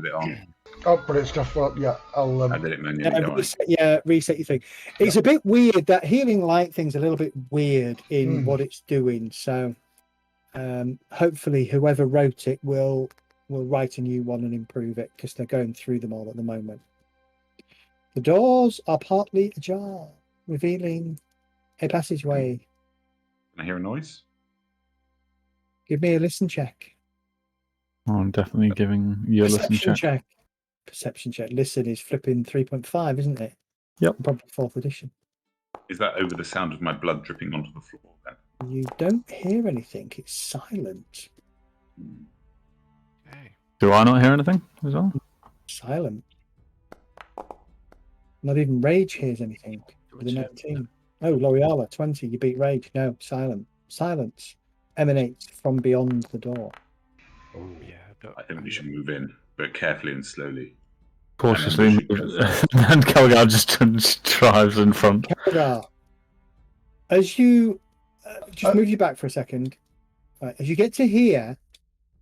it on.
Oh, brilliant stuff. Well, yeah, I'll.
I did it manually. Don't worry.
Reset your thing. It's a bit weird. That healing light thing's a little bit weird in what it's doing. So, hopefully, whoever wrote it will write a new one and improve it, because they're going through them all at the moment. The doors are partly ajar, revealing a passageway.
Can I hear a noise?
Give me a listen check.
Oh, I'm definitely giving you a listen check.
Perception check. Listen is flipping 3.5, isn't it?
Yep.
Probably 4th edition.
Is that over the sound of my blood dripping onto the floor then?
You don't hear anything. It's silent.
Okay.
Do I not hear anything as well?
Silent. Not even Rage hears anything. With a
What's
19. Oh, L'Oreala, 20. You beat Rage. No, silent. Silence emanates from beyond the door.
Oh,
yeah.
I think we should move in, but carefully and slowly.
Cautiously, and Kelgar just drives in front.
Kelgar, as you just move you back for a second, right, as you get to here,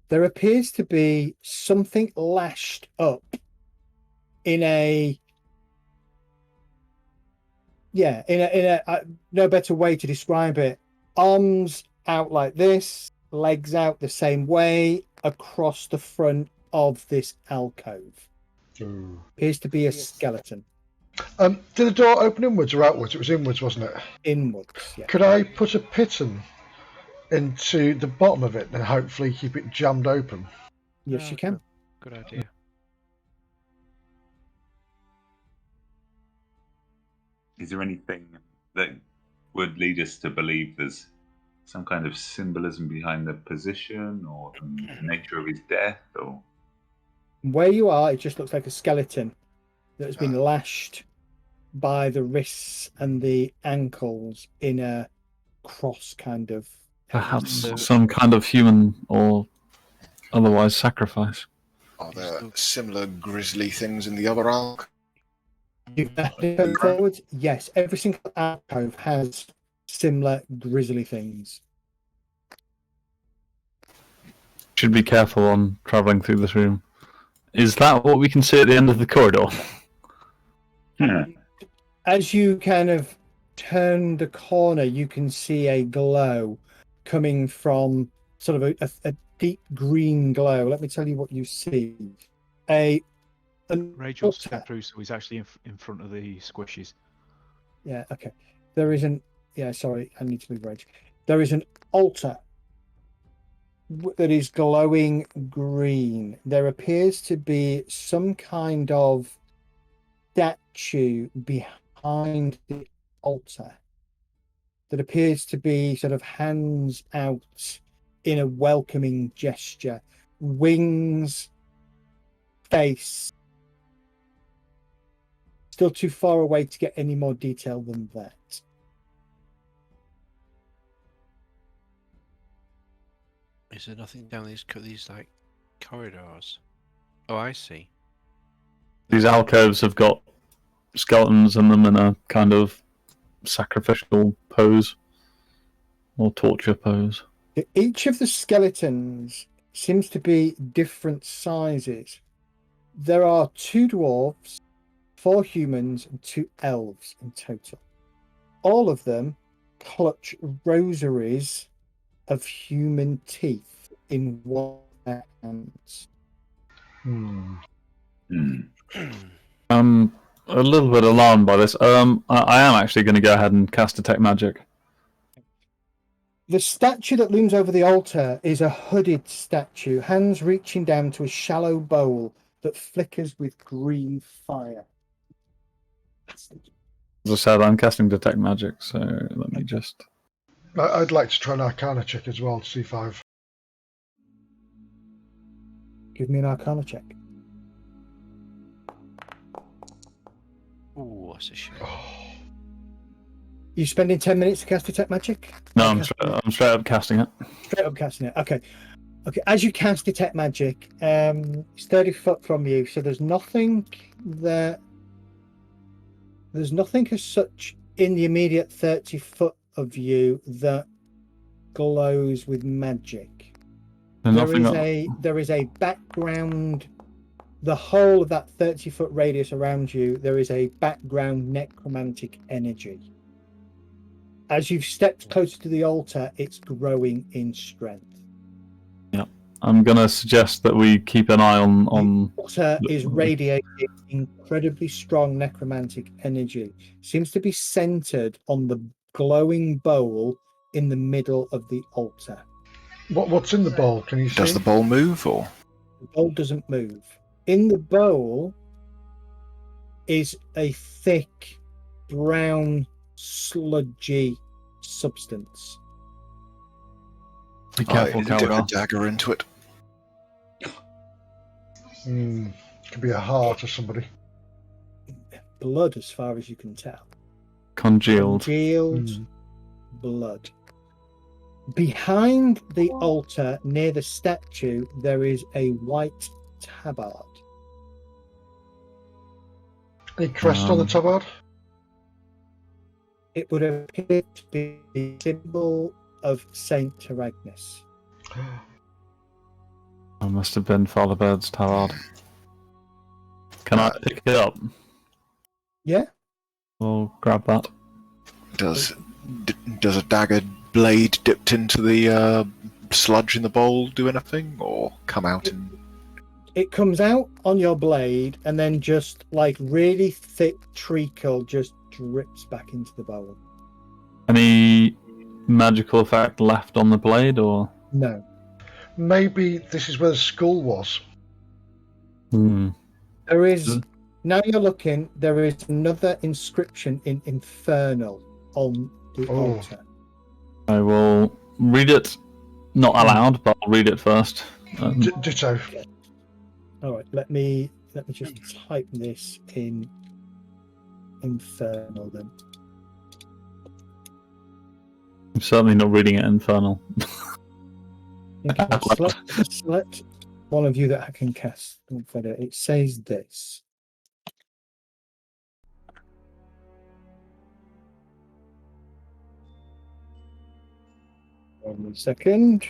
there appears to be something lashed up in a no better way to describe it. Arms out like this, legs out the same way across the front of this alcove. Appears to be a skeleton.
Did the door open inwards or outwards? It was inwards, wasn't it?
Inwards, yeah.
Could I put a piton into the bottom of it and hopefully keep it jammed open?
Yes, you can.
Good idea.
Is there anything that would lead us to believe there's some kind of symbolism behind the position or the nature of his death? Or
Where you are, it just looks like a skeleton that has been lashed by the wrists and the ankles in a cross kind of.
Perhaps some kind of human or otherwise sacrifice.
Are there similar grisly things in the other alcove?
Going forward, yes, every single alcove has similar grisly things.
Should be careful on travelling through this room. Is that what we can see at the end of the corridor?
As you kind of turn the corner, you can see a glow coming from sort of a deep green glow. Let me tell you what you see.
Rachel stepped through, so he's actually in front of the squishies.
Yeah, okay. There is an... Yeah, sorry, I need to move Rage. There is an altar that is glowing green. There appears to be some kind of statue behind the altar that appears to be sort of hands out in a welcoming gesture. Wings, face. Still too far away to get any more detail than that.
Is there nothing down these like corridors? Oh, I see.
These alcoves have got skeletons in them in a kind of sacrificial pose or torture pose.
Each of the skeletons seems to be different sizes. There are 2 dwarves, 4 humans, and 2 elves in total. All of them clutch rosaries of human teeth in one of their hands.
I'm a little bit alarmed by this. I am actually going to go ahead and cast Detect Magic.
The statue that looms over the altar is a hooded statue, hands reaching down to a shallow bowl that flickers with green fire.
As I said, I'm casting Detect Magic, so let me just...
I'd like to try an Arcana check as well to see if I've...
Give me an Arcana check.
Ooh, that's a shame.
You spending 10 minutes to cast Detect Magic?
No, I'm straight up casting it.
Straight up casting it. Okay. Okay, as you cast Detect Magic, it's 30 foot from you, so there's nothing there. There's nothing as such in the immediate 30 foot of you that glows with magic. There is a background. The whole of that 30-foot radius around you, there is a background necromantic energy. As you've stepped closer to the altar, it's growing in strength.
Yeah, I'm going to suggest that we keep an eye on.
The altar is radiating incredibly strong necromantic energy. Seems to be centered on the glowing bowl in the middle of the altar.
What's in the bowl? Can you see?
Does the bowl move, or?
The bowl doesn't move. In the bowl is a thick, brown, sludgy substance.
Be careful,
Dip a
Calgar.
dagger into it.
Could be a heart or somebody.
Blood, as far as you can tell.
Congealed.
Blood. Behind the altar, near the statue, there is a white tabard.
Any crest on the tabard?
It would appear to be the symbol of Saint Teragnis.
I must have been Father Bird's tabard. Can I pick it up?
Yeah.
We'll grab that.
Does a dagger blade dipped into the sludge in the bowl do anything, or come out and?
It comes out on your blade, and then just like really thick treacle just drips back into the bowl.
Any magical effect left on the blade, or?
No.
Maybe this is where the skull was.
There is, now you're looking, there is another inscription in Infernal on the altar.
I will read it, not aloud, but I'll read it first.
Ditto.
All right, let me just type this in Infernal then.
I'm certainly not reading it Infernal.
Okay, select one of you that I can cast Infernal. It says this. One second.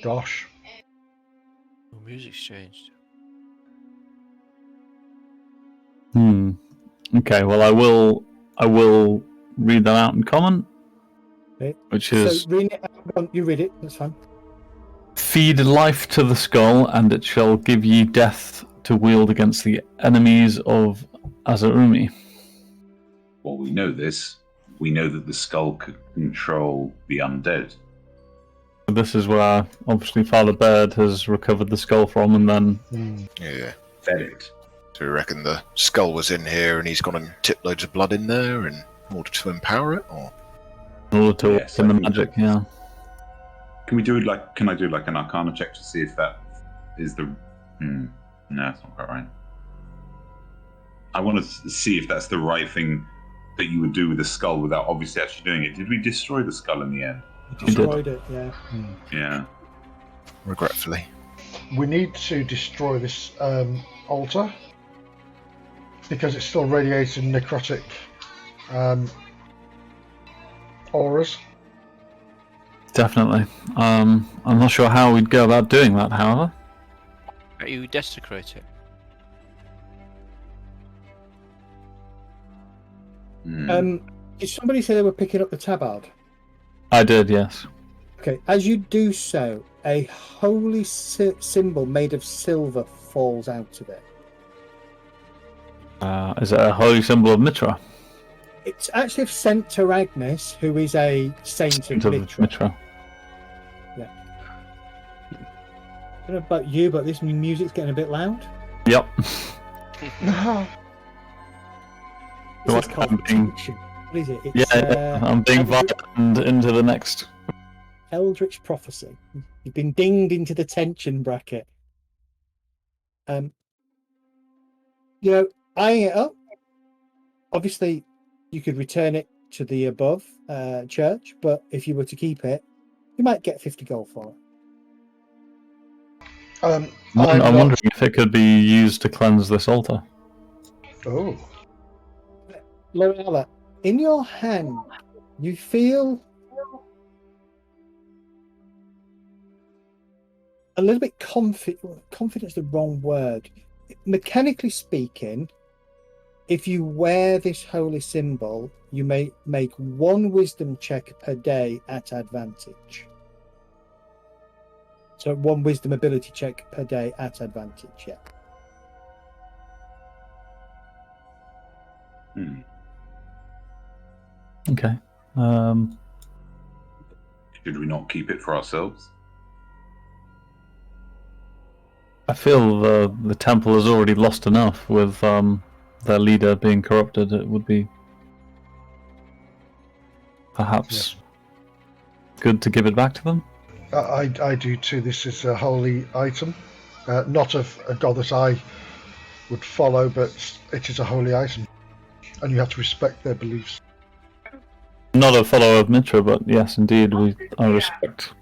Gosh.
Oh, music's changed.
Okay, well I will read that out in common.
Okay.
Which is,
so read it, you read it, that's fine.
feed life to the skull, and it shall give you death to wield against the enemies of Azarumi.
Well, we know this. We know that the skull could control the undead.
This is where obviously Father Bird has recovered the skull from, and then
Yeah.
Fed it.
So we reckon the skull was in here, and he's gone and tipped loads of blood in there in order to empower it, or?
in order to
Yes,
work in
I
the
think-
magic, yeah.
Can I do like an Arcana check to see if that is the? No, that's not quite right. I want to see if that's the right thing that you would do with the skull without obviously actually doing it. Did we destroy the skull in the end?
Destroyed it, yeah.
Yeah.
Regretfully.
We need to destroy this altar because it's still radiating necrotic auras.
Definitely. I'm not sure how we'd go about doing that, however.
You desecrate it.
Did somebody say they were picking up the tabard?
I did, yes.
Okay, as you do so, a holy symbol made of silver falls out of it.
Is it a holy symbol of Mitra?
It's actually of Saint Teragnis, who is a saint of Mitra. I don't know about you, but this music's getting a bit loud.
Yep.
This is
I'm
called
being-
tension. What is it? It's,
I'm being violent into the next.
Eldritch Prophecy. You've been dinged into the tension bracket. Obviously you could return it to the above church, but if you were to keep it, you might get 50 gold for it.
I'm
not-
wondering if it could be used to cleanse this altar.
Oh,
Lorella, in your hand, you feel a little bit confident's the wrong word. Mechanically speaking, if you wear this holy symbol, you may make 1 wisdom check per day at advantage. So 1 wisdom ability check per day at advantage, yeah.
Okay.
Should we not keep it for ourselves?
I feel the temple has already lost enough with their leader being corrupted. It would be perhaps good to give it back to them.
I do too. This is a holy item, not of a god that I would follow, but it is a holy item, and you have to respect their beliefs.
Not a follower of Mitra, but yes, indeed, I respect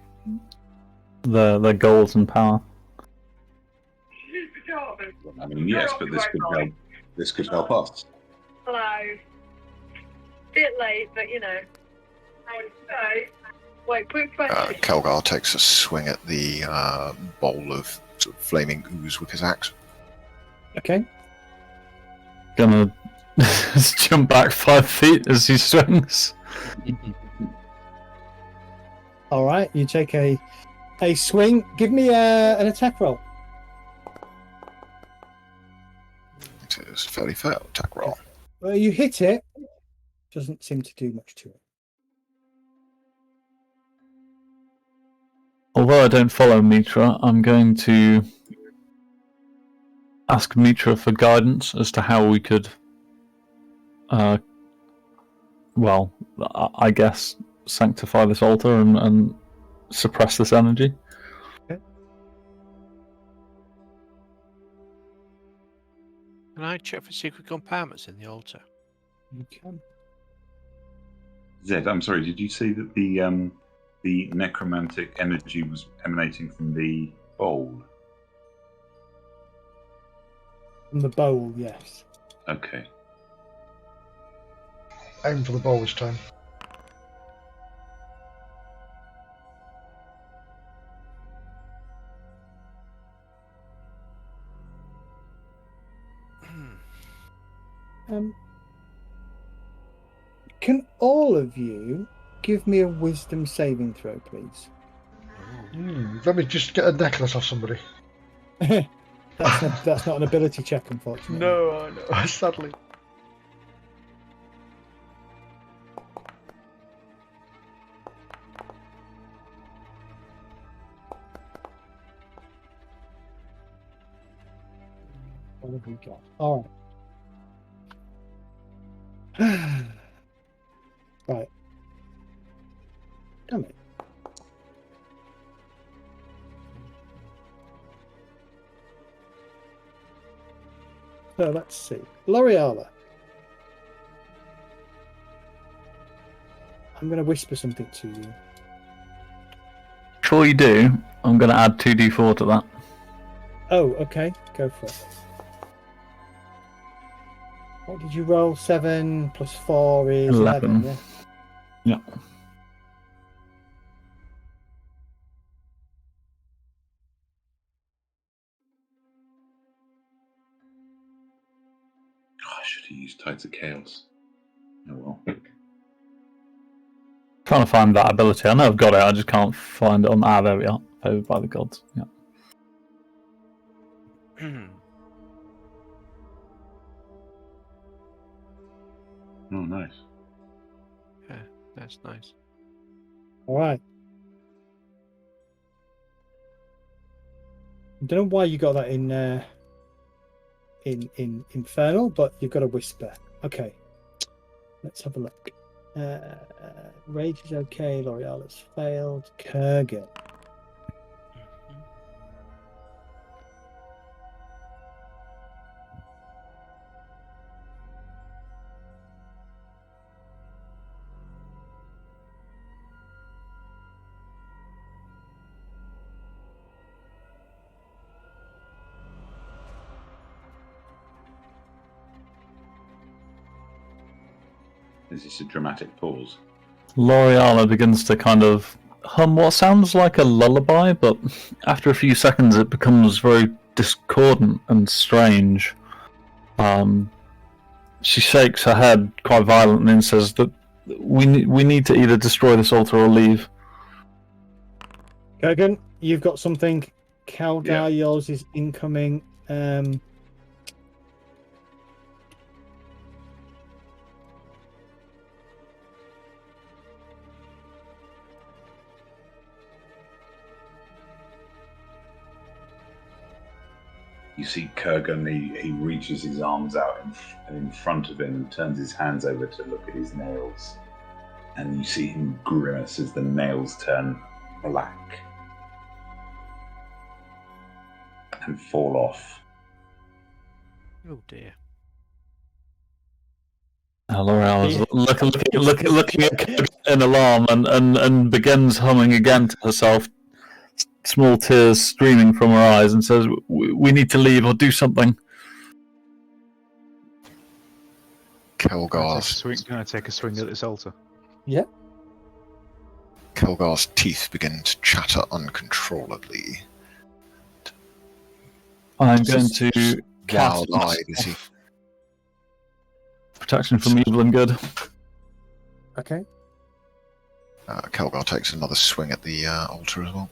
their goals and power.
I mean, yes, but this could help us.
Hello. Bit late, but you know. Wait, quick question.
Kelgar takes a swing at the bowl of sort of flaming ooze with his axe.
Okay.
Gonna jump back 5 feet as he swings.
All right, you take a swing. Give me an attack roll.
It is a fairly fair attack roll.
Well, you hit it. Doesn't seem to do much to it.
Although I don't follow Mitra, I'm going to ask Mitra for guidance as to how we could, I guess, sanctify this altar and suppress this energy.
Okay.
Can I check for secret compartments in the altar?
You can.
Zed, I'm sorry, did you say that the necromantic energy was emanating from the bowl?
From the bowl, yes.
Okay.
Aim for the bowl this time.
Can all of you give me a wisdom saving throw, please?
Let me just get a necklace off somebody.
That's not an ability check, unfortunately.
No, sadly.
What have we got? All right. Right. Damn it. So let's see. L'Oreala. I'm going to whisper something to you.
Before you do, I'm going to add 2d4 to that.
Oh, okay. Go for it. What did you roll? 7 plus 4 is 11, yeah?
Yeah.
I should have used Tides of Chaos. Oh well.
Trying to find that ability. I know I've got it, I just can't find it on... Ah, there we are. Favored by the gods. Yeah.
Oh, nice.
Yeah, that's nice.
All right. I don't know why you got that in in Infernal, but you've got a whisper. Okay, let's have a look. Rage is okay. L'Oreal has failed. Kurgan.
Is this a dramatic pause?
L'Oreal begins to kind of hum what sounds like a lullaby, but after a few seconds it becomes very discordant and strange. She shakes her head quite violently and says that we need to either destroy this altar or leave.
Kurgan, you've got something. Kaldar, yours is incoming.
You see Kurgan, he reaches his arms out in front of him and turns his hands over to look at his nails. And you see him grimace as the nails turn black and fall off.
Oh dear.
L'Oreal is looking at Kirk in alarm and begins humming again to herself, small tears streaming from her eyes, and says, "We need to leave or do something."
Can I take a swing at this altar?
Yeah.
Kelgar's teeth begin to chatter uncontrollably.
I'm going to cast
Wild-eyed as he
protection from evil and good.
Okay.
Kelgar takes another swing at the altar as well.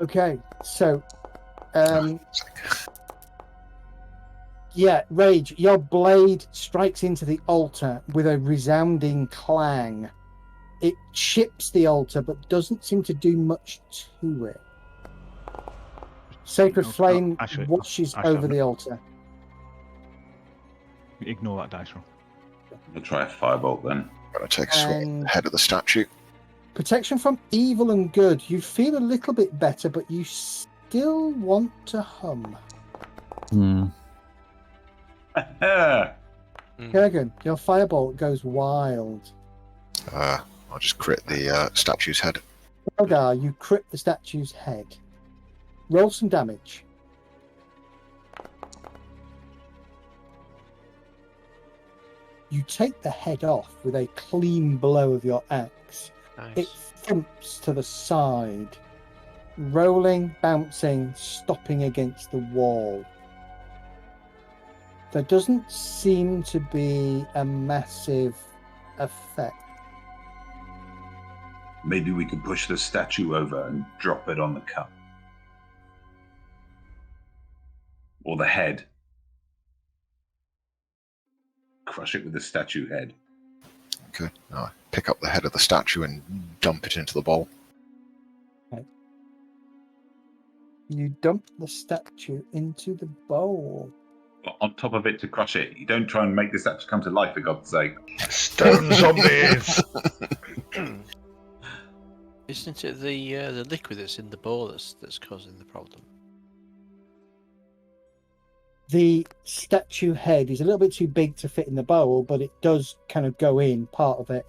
Okay, so, yeah, Rage, your blade strikes into the altar with a resounding clang. It chips the altar, but doesn't seem to do much to it. Sacred Flame washes over the altar.
Ignore that dice roll.
I'll try a firebolt then.
I'm going to take a swing at the head of the statue.
Protection from evil and good. You feel a little bit better, but you still want to hum. Kurgan, your firebolt goes wild.
I'll just crit the statue's head.
Elgar, you crit the statue's head. Roll some damage. You take the head off with a clean blow of your axe.
Nice.
It thumps to the side, rolling, bouncing, stopping against the wall. There doesn't seem to be a massive effect.
Maybe we could push the statue over and drop it on the cup. Or the head. Crush it with the statue head.
Okay. I pick up the head of the statue and dump it into the bowl.
Okay. You dump the statue into the bowl.
On top of it to crush it. You don't try and make the statue come to life, for God's sake.
Stone zombies!
Isn't it the liquid that's in the bowl that's causing the problem?
The statue head is a little bit too big to fit in the bowl, but it does kind of go in, part of it,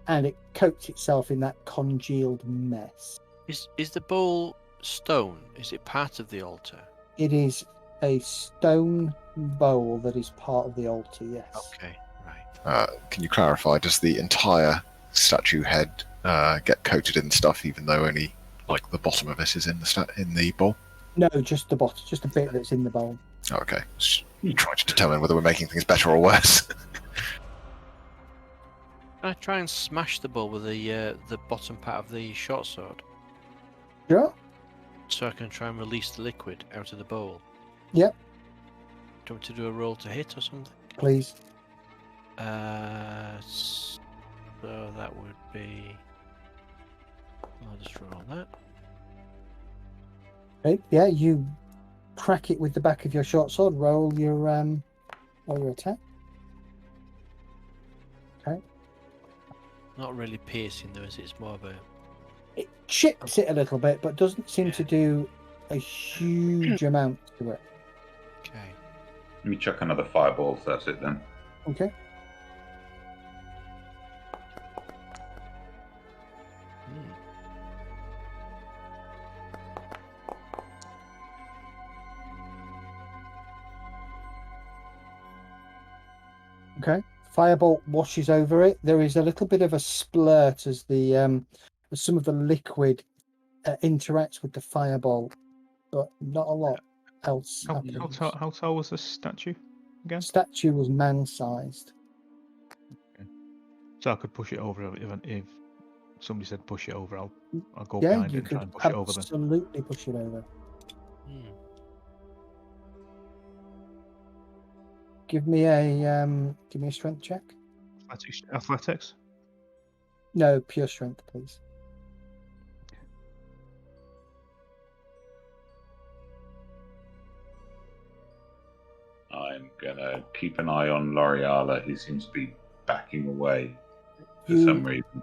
and it coats itself in that congealed mess.
Is the bowl stone? Is it part of the altar?
It is a stone bowl that is part of the altar, yes.
Okay, right.
Can you clarify, does the entire statue head get coated in stuff, even though only like the bottom of it is in the bowl?
No, just the bottom, just a bit that's in the bowl.
Okay. Just trying to determine whether we're making things better or worse.
Can I try and smash the bowl with the bottom part of the short sword?
Sure.
So I can try and release the liquid out of the bowl?
Yep.
Do you want me to do a roll to hit or something?
Please.
So that would be. I'll just roll that.
Okay, yeah, you crack it with the back of your short sword. Roll your attack. Okay.
Not really piercing though, is it? It's more of a.
It chips it a little bit, but doesn't seem
Yeah.
to do a huge amount to it.
Okay.
Let me chuck another fireball, so that's it then.
Okay.
Hmm.
Okay. Firebolt washes over it. There is a little bit of a splurt as the as some of the liquid interacts with the fireball, but not a lot else happens.
How tall was this statue again?
Statue was man-sized.
So I could push it over if somebody said push it over. I'll go
Yeah,
behind
you
it and try
could
and push it over then.
absolutely push it over.
Hmm.
Give me a strength check.
Athletics.
No, pure strength, please.
I'm gonna keep an eye on L'Oreala. He seems to be backing away for some reason.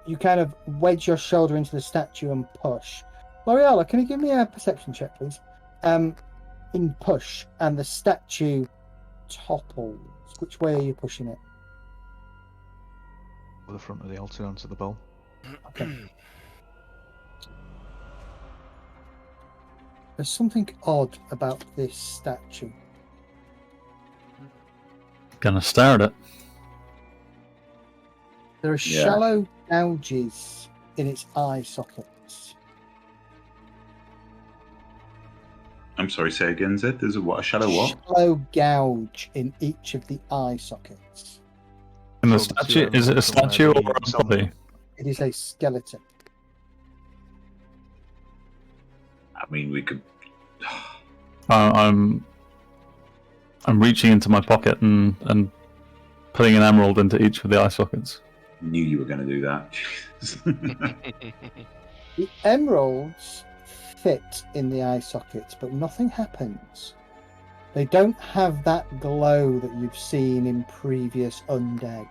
You kind of wedge your shoulder into the statue and push. L'Oreala, can you give me a perception check, please? In push, and the statue topples. Which way are you pushing it?
The front of the altar onto the bowl.
Okay. There's something odd about this statue.
Gonna stare at it.
There are shallow gouges in its eye sockets.
I'm sorry, say again, Zed. There's a shallow what?
Shallow gouge in each of the eye sockets.
And the
So the
statue,
two
is it a
elements from where
statue or
the
a
sun-
body?
It is a skeleton.
I mean, we could.
I'm reaching into my pocket and putting an emerald into each of the eye sockets.
Knew you were going to do that.
The emeralds fit in the eye sockets, but nothing happens. They don't have that glow that you've seen in previous undead.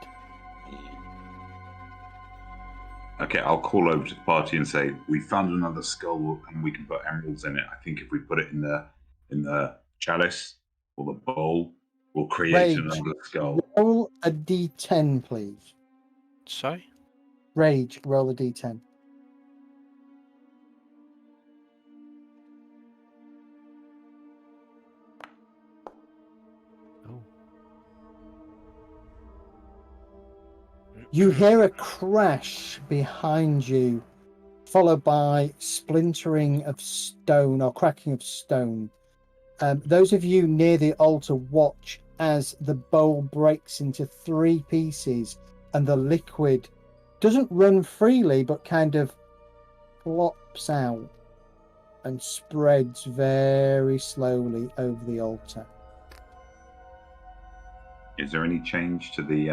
Okay, I'll call over to the party and say we found another skull and we can put emeralds in it. I think if we put it in the chalice or the bowl, we'll create
Rage.
another skull.
Roll a d10, please.
Sorry?
Rage, roll a d10.
Oh.
You hear a crash behind you, followed by splintering of stone or cracking of stone. Those of you near the altar watch as the bowl breaks into 3 pieces and the liquid doesn't run freely but kind of flops out and spreads very slowly over the altar.
Is there any change to the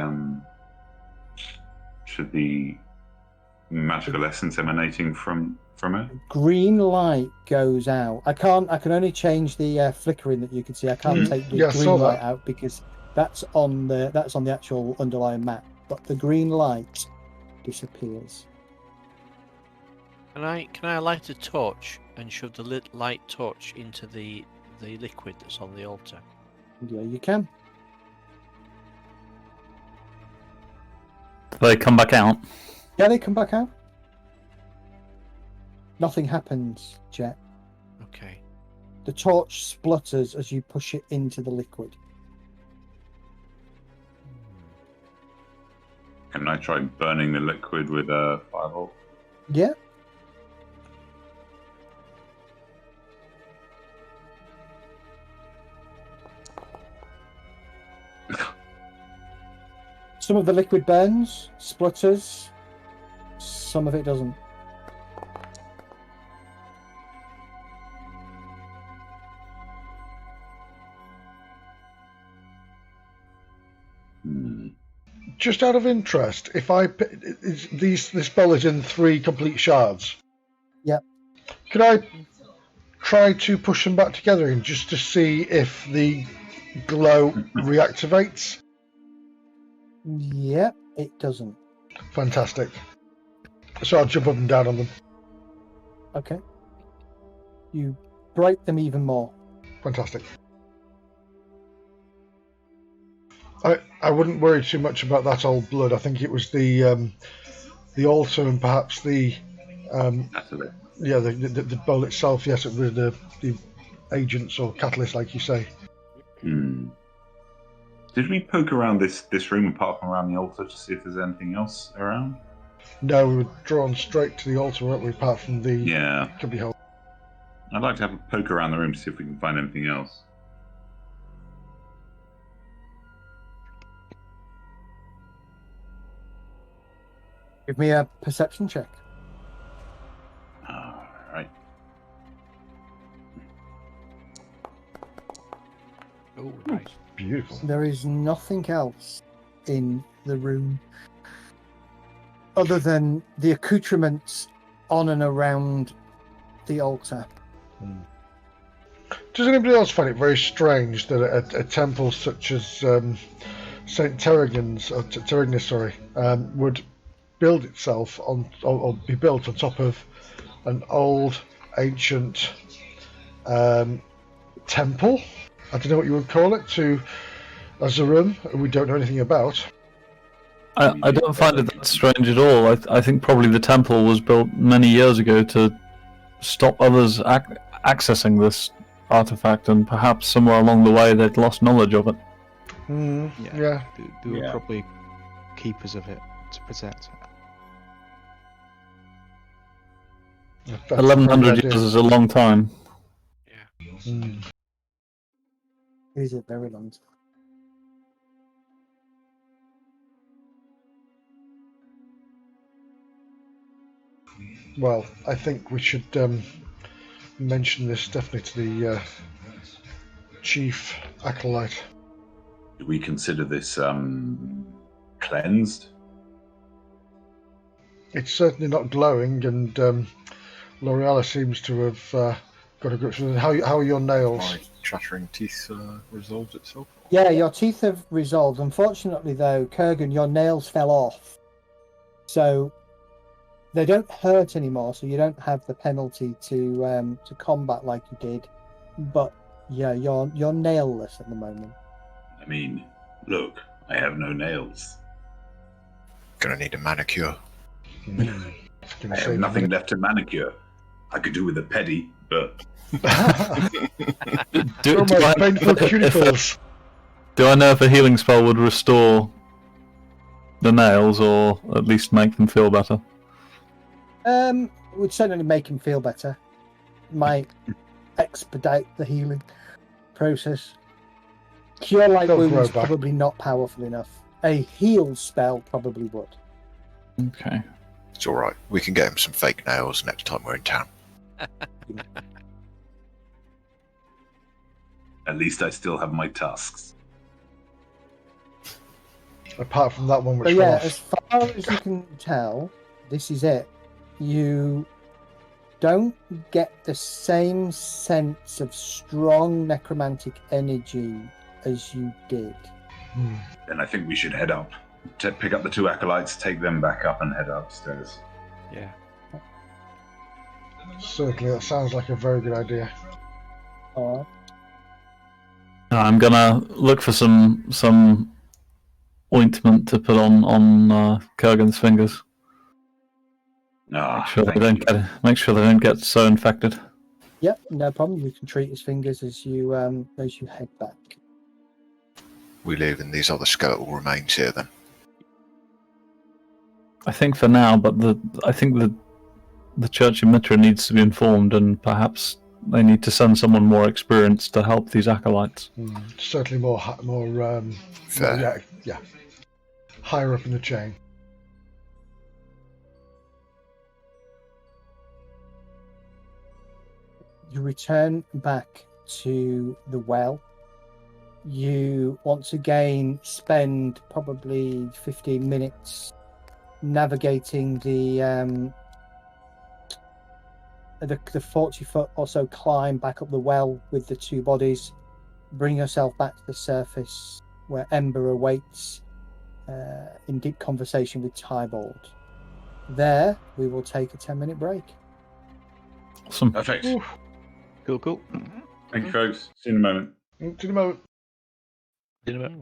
magical essence emanating from it?
Green light goes out. I can only change the flickering that you can see. I can't take the
Yeah, I saw
green light
that.
out because that's on the actual underlying map. But the green light disappears.
Can I light a torch and shove the light torch into the liquid that's on the altar?
Yeah, you can.
They come back out.
Yeah, they come back out. Nothing happens, Jet.
Okay.
The torch splutters as you push it into the liquid.
Can I try burning the liquid with a fireball?
Yeah. Some of the liquid burns, splutters. Some of it doesn't.
Just out of interest, if this bell is in 3 complete shards.
Yep.
Could I try to push them back together and just to see if the glow reactivates?
Yep, it doesn't.
Fantastic. So I'll jump up and down on them.
Okay. You break them even more.
Fantastic. I wouldn't worry too much about that old blood. I think it was the altar and perhaps the the bowl itself. Yes, it was the agents or catalyst, like you say.
Did we poke around this room apart from around the altar to see if there's anything else around?
No, we were drawn straight to the altar, weren't we? Apart from the cubby hole.
I'd like to have a poke around the room to see if we can find anything else.
Give me a perception check.
All right.
Oh, nice.
Beautiful.
There is nothing else in the room other than the accoutrements on and around the altar.
Does anybody else find it very strange that a temple such as Saint Terragnus, would build itself on or be built on top of an old ancient temple? I don't know what you would call it, as a room we don't know anything about.
I don't find it that strange at all. I think probably the temple was built many years ago to stop others accessing this artifact, and perhaps somewhere along the way they'd lost knowledge of it.
Yeah.
They were probably keepers of it to protect it.
1100 years is a long time.
Yeah.
It is a very long time.
Well, I think we should mention this definitely to the chief acolyte.
Do we consider this cleansed?
It's certainly not glowing, and L'Oreal seems to have got a grip with it. How are your nails?
My chattering teeth resolved itself.
Yeah, your teeth have resolved. Unfortunately, though, Kurgan, your nails fell off. So they don't hurt anymore, so you don't have the penalty to combat like you did. But yeah, you're nailless at the moment.
I mean, look, I have no nails.
Gonna need a manicure.
I have nothing left to manicure. I could do with a pedi, but...
Do my painful cuticles.
Do I know if a healing spell would restore the nails, or at least make them feel better?
It would certainly make him feel better. Might expedite the healing process. Cure Light
They'll
Wounds
grow back.
probably not powerful enough. A heal spell probably would.
Okay.
It's alright. We can get him some fake nails next time we're in town.
At least I still have my tusks.
Apart from that one which
But
fell
yeah,
off.
as far as you can tell, this is it. You don't get the same sense of strong necromantic energy as you did.
Then I think we should head up. To pick up the 2 acolytes, take them back up and head upstairs.
Yeah.
Certainly, that sounds like a very good idea.
Alright.
I'm gonna look for some ointment to put on Kurgan's fingers.
Ah,
Make sure they don't get so infected.
Yep, no problem. You can treat his fingers as you head back.
We leave in these other skeletal remains here then.
I think for now, but I think the Church of Mitra needs to be informed, and perhaps they need to send someone more experienced to help these acolytes.
Certainly more
Fair.
yeah, higher up in the chain.
You return back to the well. You once again spend probably 15 minutes navigating the 40-foot or so climb back up the well with the two bodies. Bring yourself back to the surface where Ember awaits in deep conversation with Tybalt. There, we will take a 10-minute break.
Awesome.
Perfect.
Oof.
Cool.
Thank you, folks. See you in a moment.
To the moment.
In a bit.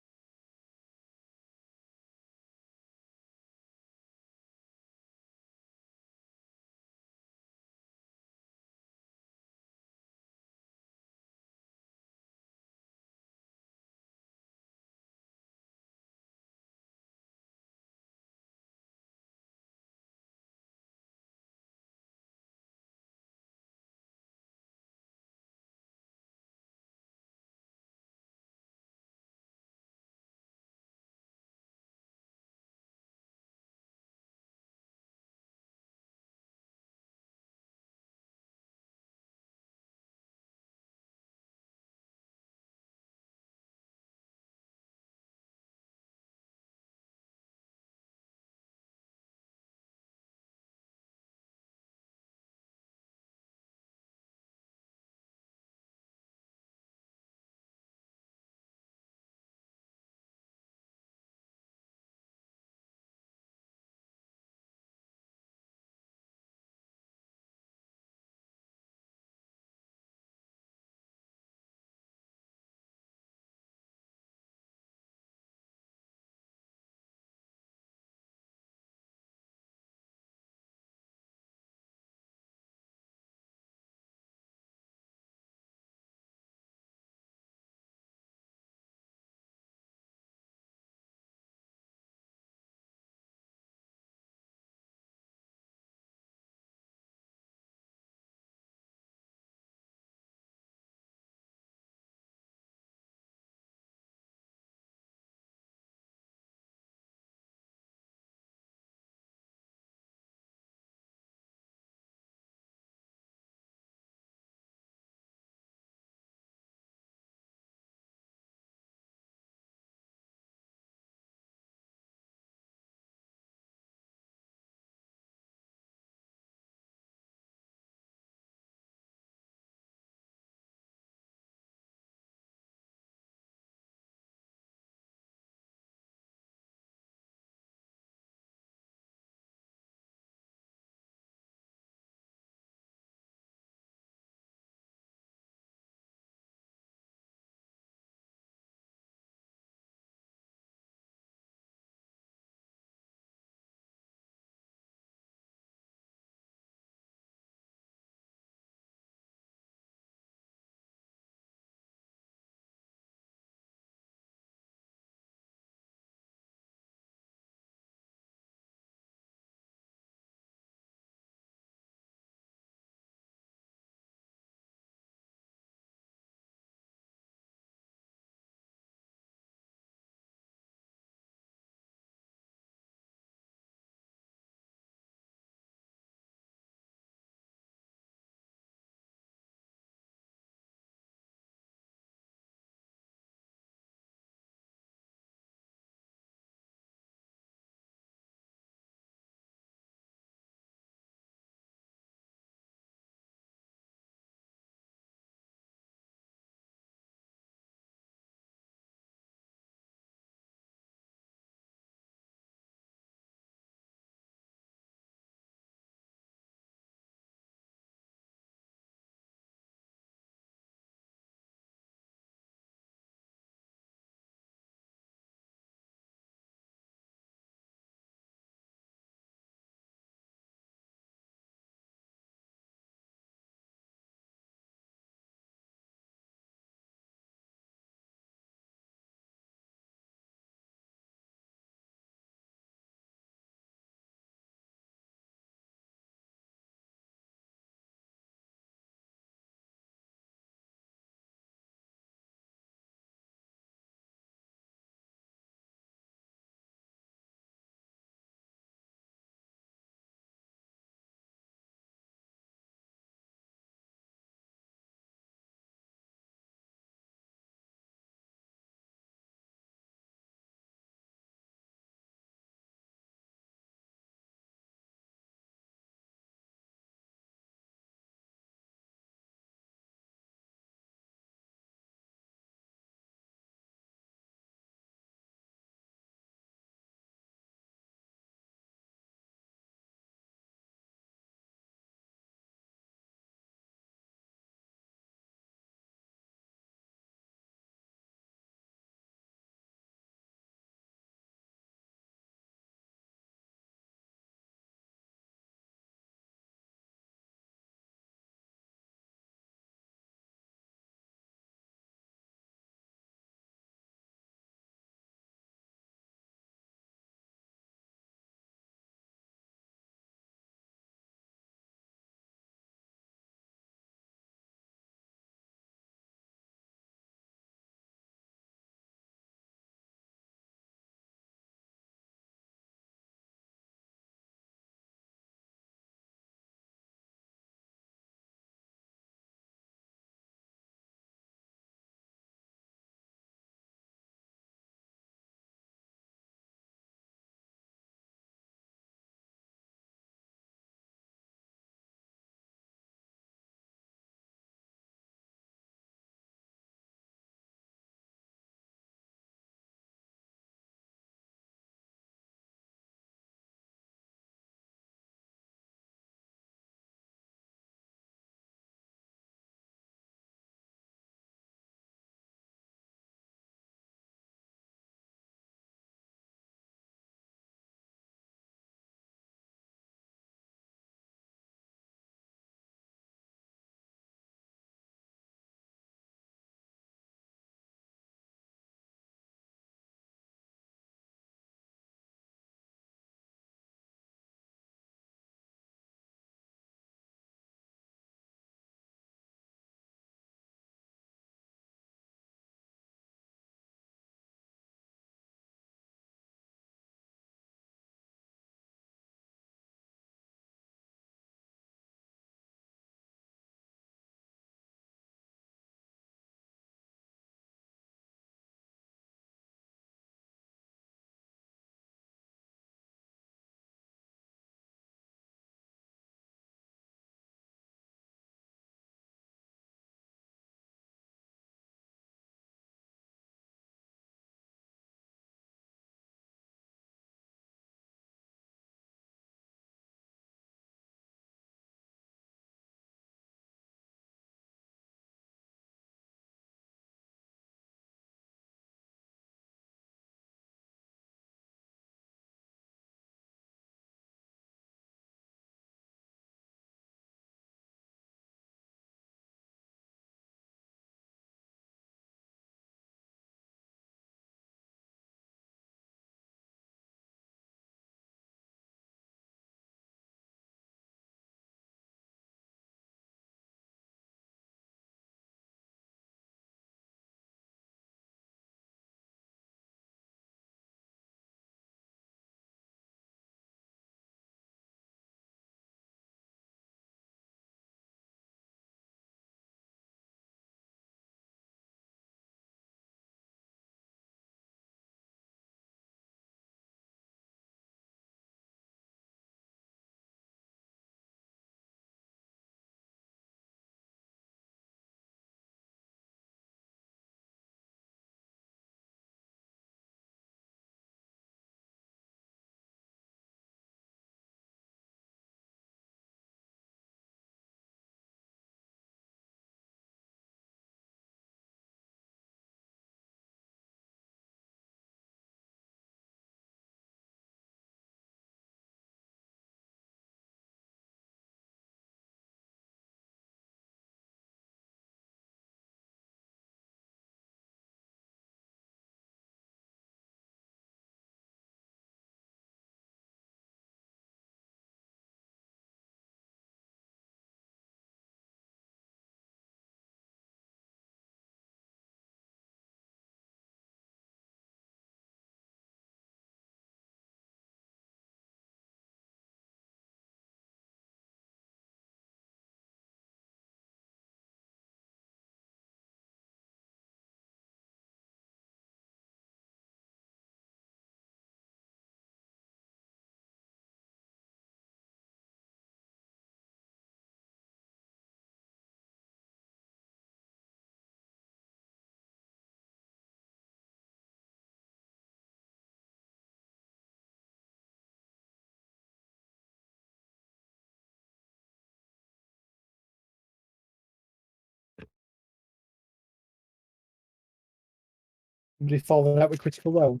Somebody fallen out with Critical Role.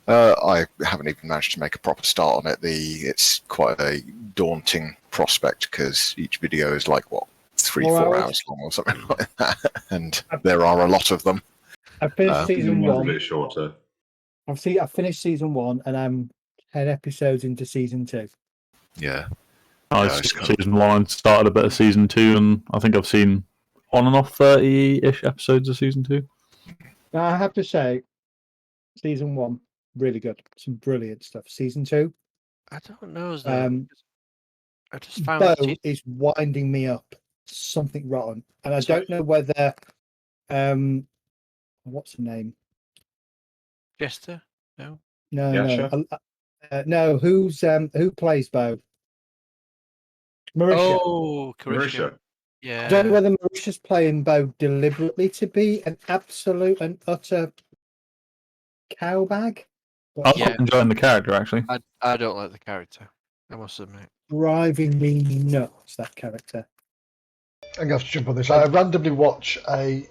I haven't even managed to make a proper start on it. It's quite a daunting prospect because each video is like, what, 4 hours long or something like that. And there are a lot of them.
I finished season
One's a
1.
bit shorter.
I finished season 1 and I'm 10 episodes into season 2.
Yeah.
I skipped season 1 and started a bit of season 2, and I think I've seen on and off 30-ish episodes of season 2.
Now, I have to say, season 1, really good. Some brilliant stuff. Season 2,
I don't know. Though. I just found
Bo is winding me up. Something rotten. And I don't know whether... what's her name?
Jester? No.
No. No, who plays Bo? Marisha.
Oh, Carisha. Yeah.
I don't know whether Marisha's playing Bo deliberately to be an absolute and utter cowbag.
I'm enjoying the character, actually.
I don't like the character, I must admit.
Driving me nuts, that character.
I'm going to have to jump on this. I randomly watch an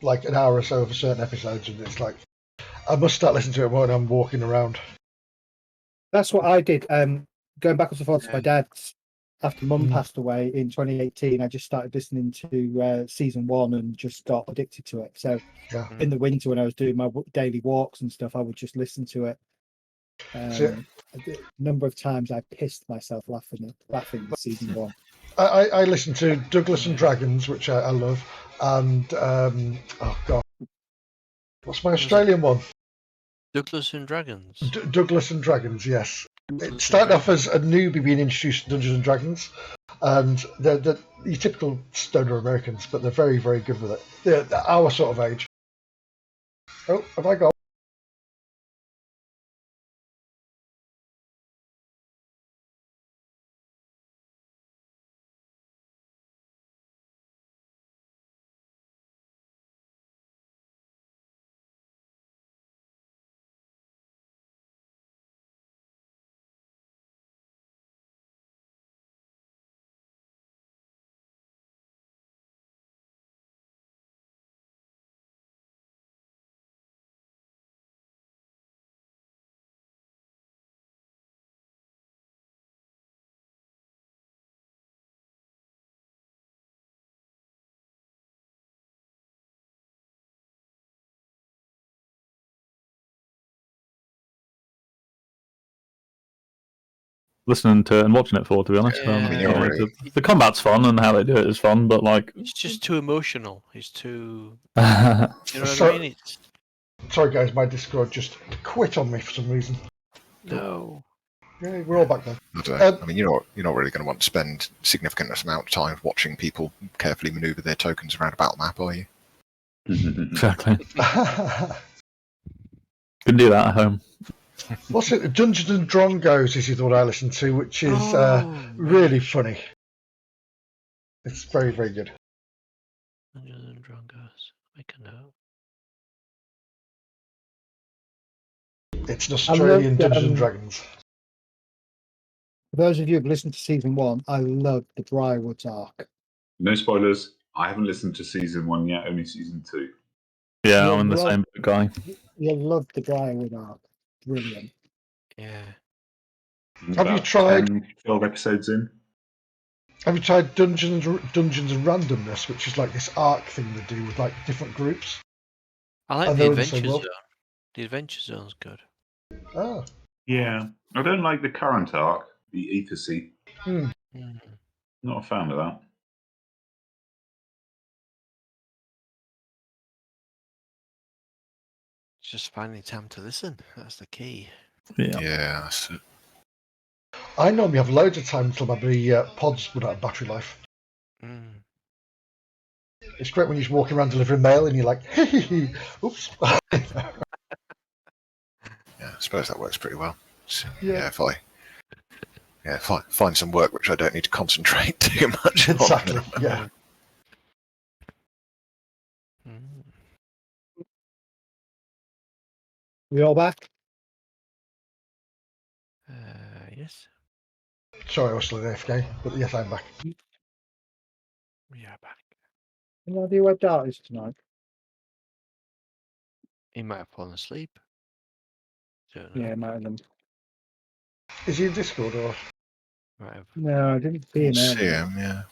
hour or so of certain episodes, and it's like, I must start listening to it when I'm walking around.
That's what I did. Going backwards and forwards to my dad's, after Mum passed away in 2018, I just started listening to season 1 and just got addicted to it. So in the winter, when I was doing my daily walks and stuff, I would just listen to it. A number of times I pissed myself laughing at season 1.
I listen to Douglas and Dragons, which I love, and oh god, what's my Australian one?
Douglas and Dragons.
Douglas and Dragons, yes. It started off as a newbie being introduced to Dungeons and Dragons, and they're your typical stoner Americans, but they're very, very good with it. They're our sort of age. Oh, have I got?
Listening to it and watching it for, to be honest. The combat's fun and how they do it is fun, but
it's just too emotional. It's too. You know what I mean?
Sorry, guys, my Discord just quit on me for some reason.
No.
Yeah, we're all back now.
I mean, you're not really going to want to spend significant amount of time watching people carefully manoeuvre their tokens around a battle map, are you?
Exactly. Can do that at home.
What's it? Dungeons and Drongos is what I listen to, which is really funny. It's very, very good.
Dungeons and Drongos. Make a note.
It's an Australian Dungeons and Dragons.
For those of you who've listened to season 1, I love the Drywood's arc.
No spoilers. I haven't listened to season 1 yet, only season 2.
Yeah, I'm the same guy.
You'll love the Drywood arc. Brilliant.
Yeah.
Have you tried
12 episodes in?
Have you tried Dungeons and Randomness, which is like this arc thing they do with like different groups?
I like the Adventure Zone. The Adventure Zone's good.
Oh.
Yeah. I don't like the current arc, the Ether Seat. Not a fan of that.
It's just finding time to listen. That's the key.
Yeah, that's it.
I normally have loads of time until my pods run out of battery life. It's great when you're just walking around delivering mail and you're like, hey, oops.
Yeah, I suppose that works pretty well. So, if I find some work which I don't need to concentrate too much on.
Exactly, yeah.
We all back?
Yes.
Sorry, I was still in AFK, but yes, I'm back.
We are back.
Any idea where Dart is tonight?
He might have fallen asleep. Don't know.
Yeah, might have done.
Is he in Discord or?
Might have.
No, I didn't see him.
See
earlier.
him, yeah.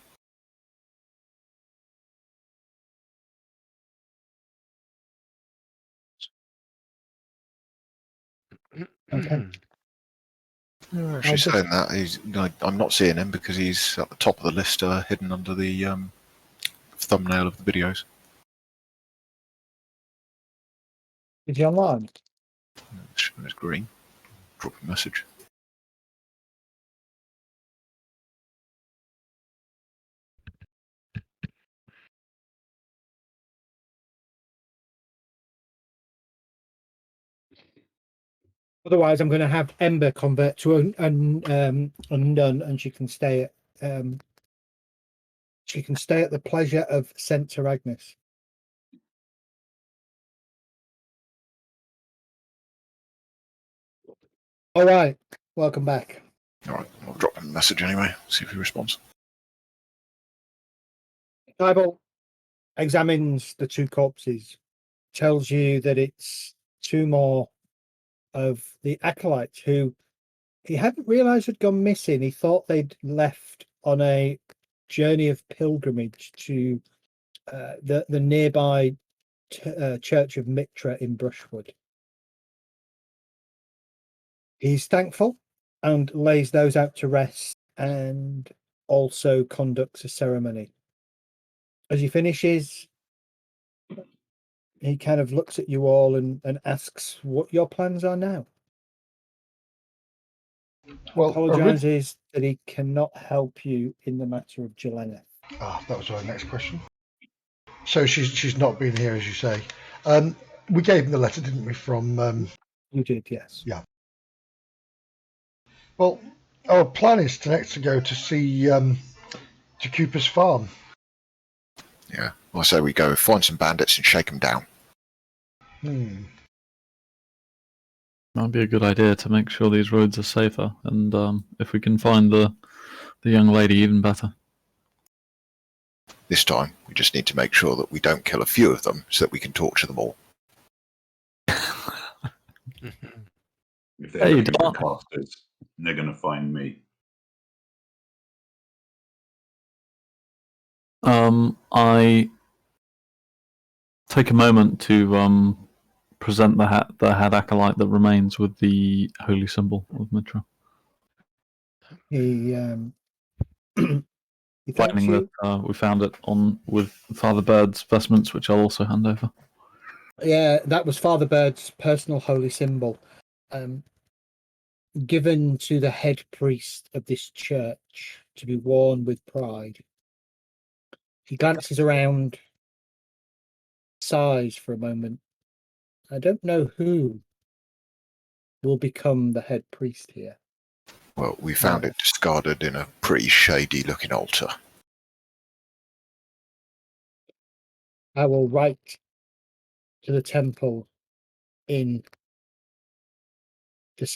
Okay.
Yeah,
I'll
actually
just-
saying that, I'm not seeing him because he's at the top of the list, hidden under the thumbnail of the videos.
Is he online?
It's green. Drop a message.
Otherwise, I'm going to have Ember convert to a nun, and she can stay at the pleasure of Center Agnes. All right, welcome back.
All right, I'll drop him a message anyway. See if he responds.
Bible examines the two corpses, tells you that it's two more of the acolytes who he hadn't realized had gone missing. He thought they'd left on a journey of pilgrimage to the nearby Church of Mitra in Brushwood. He's thankful and lays those out to rest and also conducts a ceremony. As he finishes, he kind of looks at you all and asks what your plans are now.
Well,
Apologizes that he cannot help you in the matter of Jelena.
that was our next question. So she's not been here, as you say. We gave him the letter, didn't we? From
You did, yes.
Yeah. Well, our plan is to go to see to Cooper's farm.
Yeah, I say we go find some bandits and shake them down.
Might be a good idea to make sure these roads are safer, and if we can find the young lady, even better.
This time, we just need to make sure that we don't kill a few of them so that we can torture them all.
If they're
Hey,
looking for
Doc.
casters, they're going to find me.
I take a moment to present the head acolyte that remains with the holy symbol of Mitra.
He thanks
Finding
you.
that we found it with Father Bird's vestments, which I'll also hand over.
Yeah, that was Father Bird's personal holy symbol, given to the head priest of this church to be worn with pride. He glances around, sighs for a moment. I don't know who will become the head priest here.
Well, we found it discarded in a pretty shady-looking altar.
I will write to the temple in the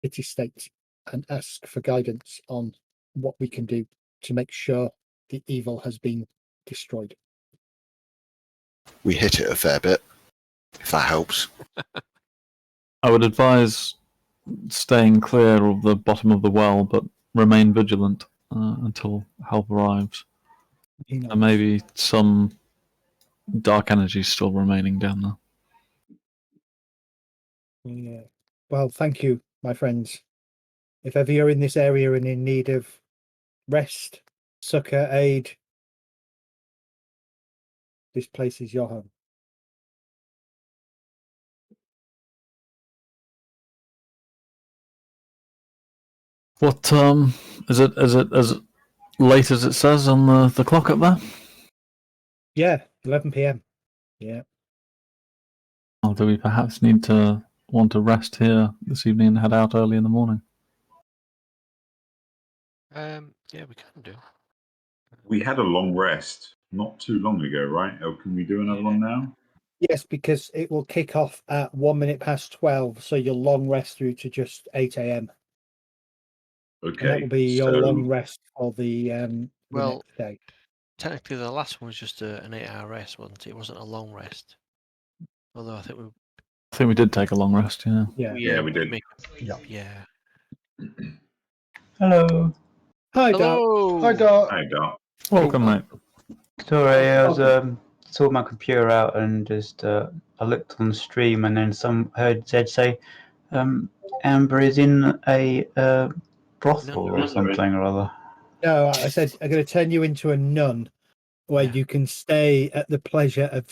city-state and ask for guidance on what we can do to make sure the evil has been destroyed.
We hit it a fair bit, if that helps.
I would advise staying clear of the bottom of the well, but remain vigilant until help arrives. And maybe some dark energy still remaining down there.
Yeah. Well, thank you, my friends. If ever you're in this area and in need of rest, succor, aid, this place is your home.
What is it as late as it says on the clock up there?
Yeah, 11 p.m. Yeah.
Or do we perhaps want to rest here this evening and head out early in the morning?
Yeah, we can do.
We had a long rest not too long ago, right? Oh, can we do another one now?
Yes, because it will kick off at 1 minute past 12, so your long rest through to just 8 a.m.
Okay.
And that will be your long rest for the
Well,
next day.
Technically, the last one was just an 8-hour rest, wasn't it? It wasn't a long rest. Although I think
we did take a long rest. Yeah.
Yeah, we did.
Yeah.
Hello.
Hi, Doc.
Hello.
Hi, Dart.
Hi, Doc.
Welcome, mate.
Sorry, I was sorted my computer out and just I looked on the stream and then heard Zed say, Amber is in a brothel or something or other.
No, I said I'm going to turn you into a nun, where you can stay at the pleasure of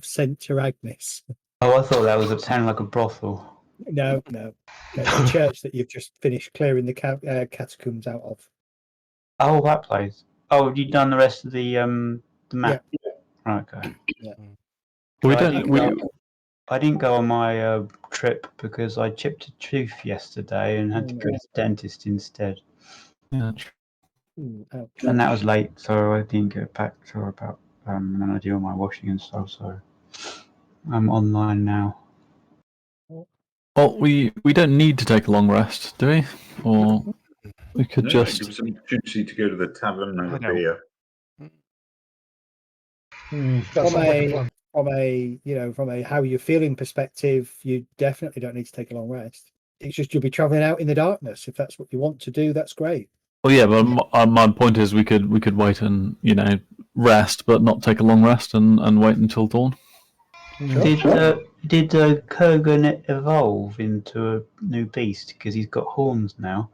Saint Agnes.
Oh, I thought that was sounded like a brothel.
No, it's a church that you've just finished clearing the catacombs out of.
Oh, that place. Oh, have you done the rest of the map?
Yeah.
Right, okay.
Yeah.
We
So
don't.
I didn't go on my trip because I chipped a tooth yesterday and had to go to the dentist instead.
Yeah.
And that was late, so I didn't get back till about and then I do all my washing and stuff. So I'm online now.
Well, we don't need to take a long rest, do we? Or we could
No,
just.
give us an opportunity to go to the tavern and have a beer.
That sounds like a plan.
From a how you're feeling perspective, you definitely don't need to take a long rest. It's just you'll be traveling out in the darkness. If that's what you want to do, that's great.
Well, yeah, but my point is we could wait and rest, but not take a long rest and wait until dawn.
Sure.
Did Kurgan evolve into a new beast because he's got horns now?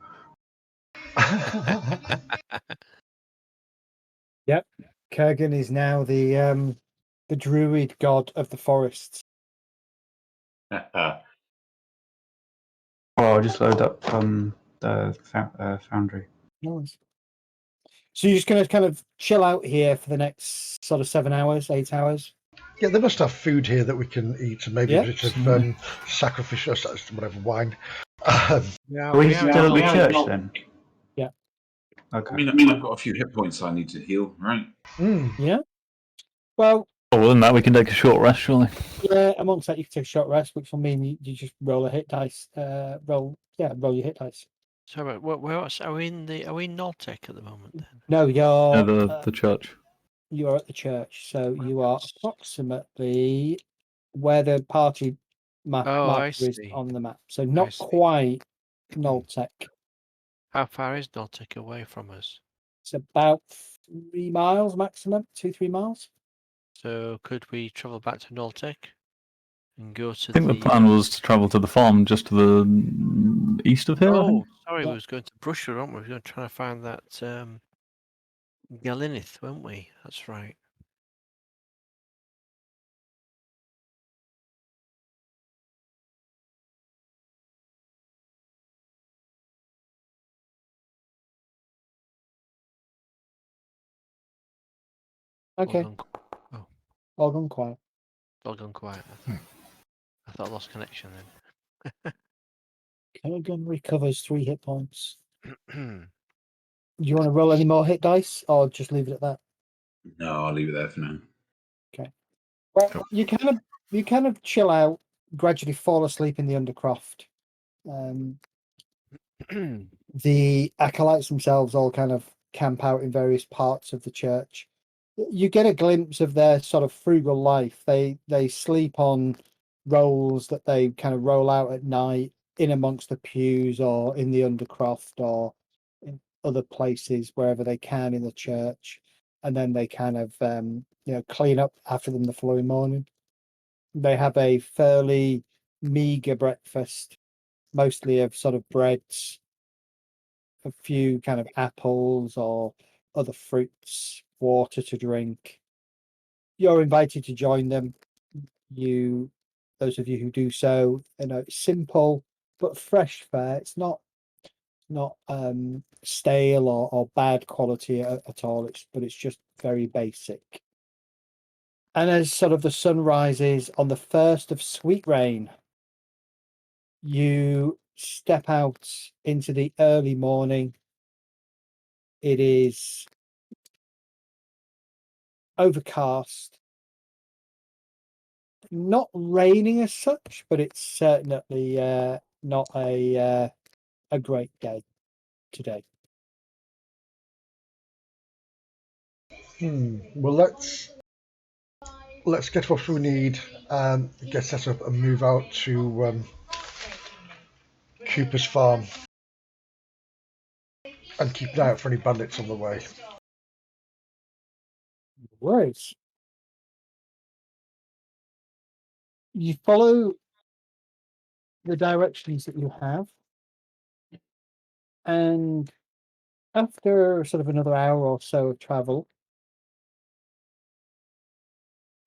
Yep, Kurgan is now the druid god of the forests.
Oh, I'll just load up the Foundry.
Nice. So you're just going to kind of chill out here for the next sort of 7 hours, 8 hours?
Yeah, they must have food here that we can eat, and maybe a bit of sacrificial, whatever, wine.
Are we still at the church then?
Yeah.
Okay.
I mean, I've got a few hit points I need to heal, right?
Yeah. Well,
Other than that, we can take a short rest, surely.
yeah, amongst that, you can take a short rest, which will mean you just roll a hit dice. Roll your hit dice.
So, where else? Are we in Noltec at the moment then?
No, you're
The church.
You're at the church, so you are approximately where the party marker is on the map. So not quite Noltec.
How far is Noltec away from us?
It's about 3 miles maximum, 2-3 miles.
So could we travel back to Noltec and go to?
I think the plan was to travel to the farm just to the east of here.
Oh, sorry, we was going to Brushwood, weren't we? We were trying to find that Galinith, weren't we? That's right.
Okay. All gone quiet.
All gone quiet. I thought I lost connection then.
Kurgan recovers 3 hit points. Do you want to roll any more hit dice, or just leave it at that?
No, I'll leave it there for now.
Okay. Well, you kind of chill out, gradually fall asleep in the Undercroft. The acolytes themselves all kind of camp out in various parts of the church. You get a glimpse of their sort of frugal life. They sleep on rolls that they kind of roll out at night in amongst the pews or in the Undercroft or in other places wherever they can in the church, and then they kind of clean up after them the following morning. They have a fairly meager breakfast, mostly of sort of breads, a few kind of apples or other fruits, water to drink. You're invited to join them. Those of you who do so, it's simple but fresh fare. It's not stale or bad quality at all. But it's just very basic. And as sort of the sun rises on the first of sweet rain, you step out into the early morning. It is overcast, not raining as such, but it's certainly not a great day today.
Well, let's get what we need, get set up, and move out to Cooper's farm, and keep an eye out for any bandits on the way.
Right. You follow the directions that you have, and after sort of another hour or so of travel,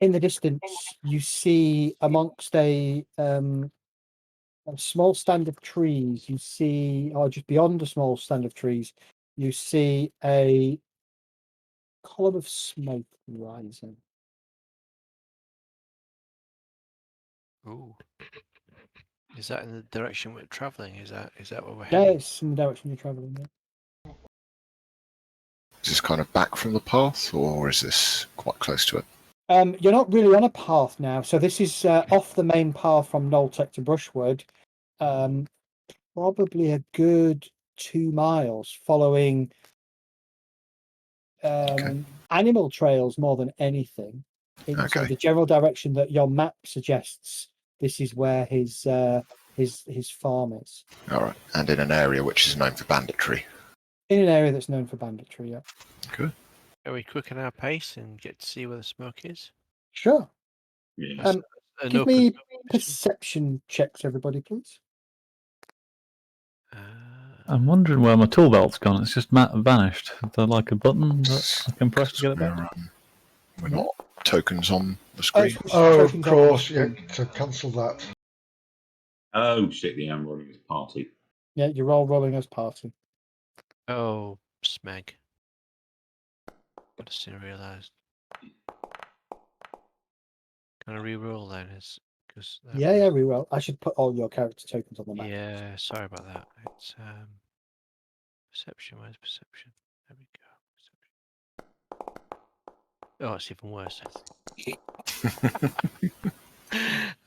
in the distance, you see amongst a small stand of trees, you see, or just beyond a small stand of trees, you see a column of smoke rising.
Ooh. Is that in the direction we're travelling? Is that where we're
Yeah,
heading?
it's in the direction you're traveling in.
Is this kind of back from the path, or is this quite close to it?
You're not really on a path now, so this is off the main path from Knowltech to Brushwood. Probably a good 2 miles, following animal trails more than anything. In sort of the general direction that your map suggests, this is where his farm is.
All right, and in an area which is known for banditry.
In an area that's known for banditry, yeah.
Good.
Are we quicken our pace and get to see where the smoke is?
Sure.
Yeah.
Give me perception checks, everybody, please.
I'm wondering where my tool belt's gone. It's just vanished. Is there like a button that I can press to get it back?
We're not tokens on the screen.
Oh, of course, yeah, to cancel that.
Oh shit, the I'm rolling his party.
Yeah, you're all rolling as party.
Oh, smeg. I just didn't realise. Can I re-roll then?
Yeah, reroll. I should put all your character tokens on the map.
Yeah, sorry about that. It's perception. Where's perception? There we go. Oh, it's even worse.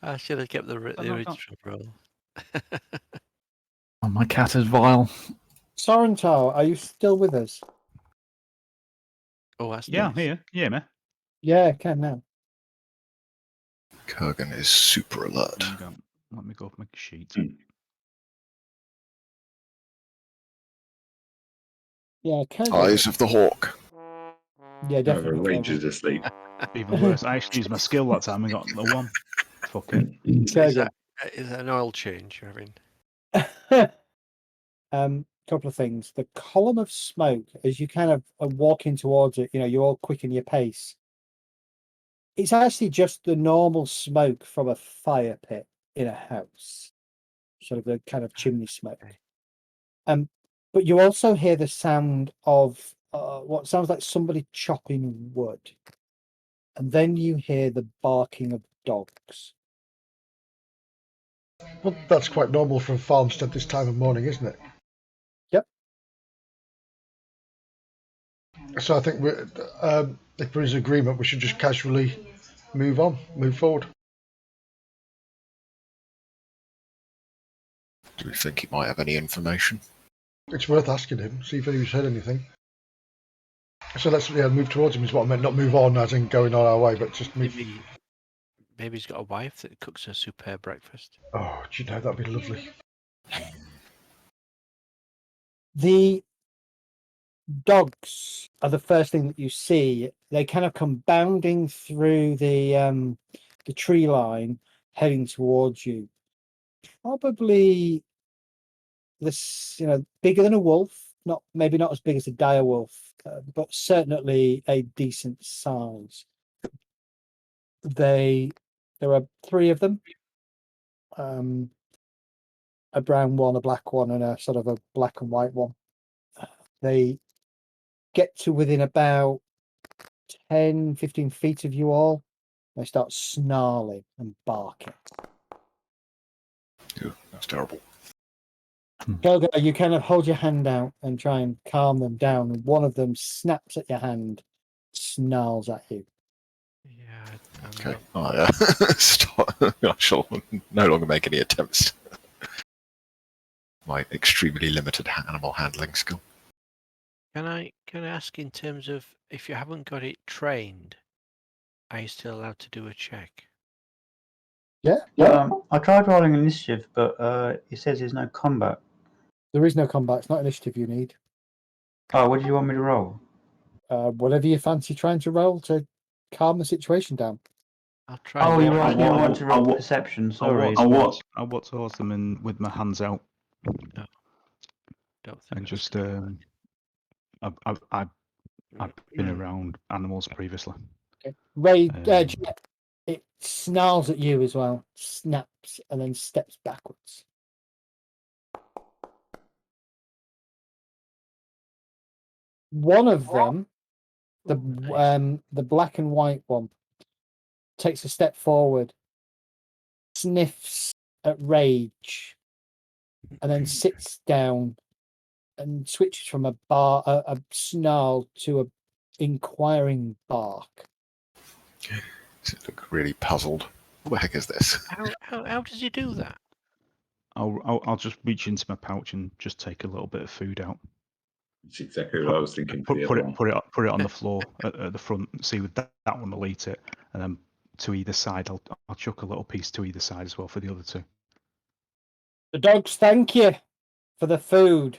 I should have kept the original roll.
Oh, my cat is vile.
Sorrentau, are you still with us?
Oh, that's
Yeah,
nice.
here. Yeah, man.
Yeah, I can now.
Kurgan is super alert.
Let me go up my sheet.
Yeah,
Eyes of the hawk.
Yeah,
The
definitely.
Ranger's asleep.
Even worse, I actually used my skill that time and got the one. Fuck it.
Is that an oil change you're having?
Couple of things. The column of smoke, as you kind of are walking towards it, you all quicken your pace. It's actually just the normal smoke from a fire pit in a house, sort of the kind of chimney smoke. But you also hear the sound of what sounds like somebody chopping wood, and then you hear the barking of dogs.
Well, that's quite normal for a farmstead this time of morning, isn't it?
Yep.
So I think if there is agreement, we should just casually move forward.
Do we think he might have any information?
It's worth asking him, see if he's heard anything. So let's move towards him is what I meant, not move on as in going on our way, but just move.
Maybe he's got a wife that cooks a superb breakfast.
Oh, do you know, that'd be lovely.
The dogs are the first thing that you see. They kind of come bounding through the tree line, heading towards you. Probably this, bigger than a wolf. Maybe not as big as a dire wolf, but certainly a decent size. There are 3 of them. A brown one, a black one, and a sort of a black and white one. They get to within about 10, 15 feet of you all. They start snarling and barking.
Ew, that's terrible.
Gogo, you kind of hold your hand out and try and calm them down. And one of them snaps at your hand, snarls at you.
Yeah.
Okay. Stop. I shall no longer make any attempts. My extremely limited animal handling skill.
Can I ask in terms of if you haven't got it trained, are you still allowed to do a check?
I tried rolling initiative, but it says there's no combat.
There is no combat. It's not initiative you need.
Oh, what do you want me to roll?
Whatever you fancy trying to roll to calm the situation down.
I'll try.
Oh,
and
you
watch-
want to roll perception? Sorry.
I walk towards them and with my hands out
Don't think
and
that's
just
gonna
I've been around animals previously.
Okay. Ray,
Um,
it snarls at you as well, snaps, and then steps backwards. One of them, the black and white one, takes a step forward, sniffs at Rage, and then sits down and switches from a snarl to a inquiring bark.
Does it look really puzzled? What the heck is this?
How does he do that?
I'll just reach into my pouch and just take a little bit of food out.
That's exactly what I was thinking.
Put it on the floor at the front. See, with that one will eat it, and then to either side, I'll chuck a little piece to either side as well for the other two.
The dogs thank you for the food.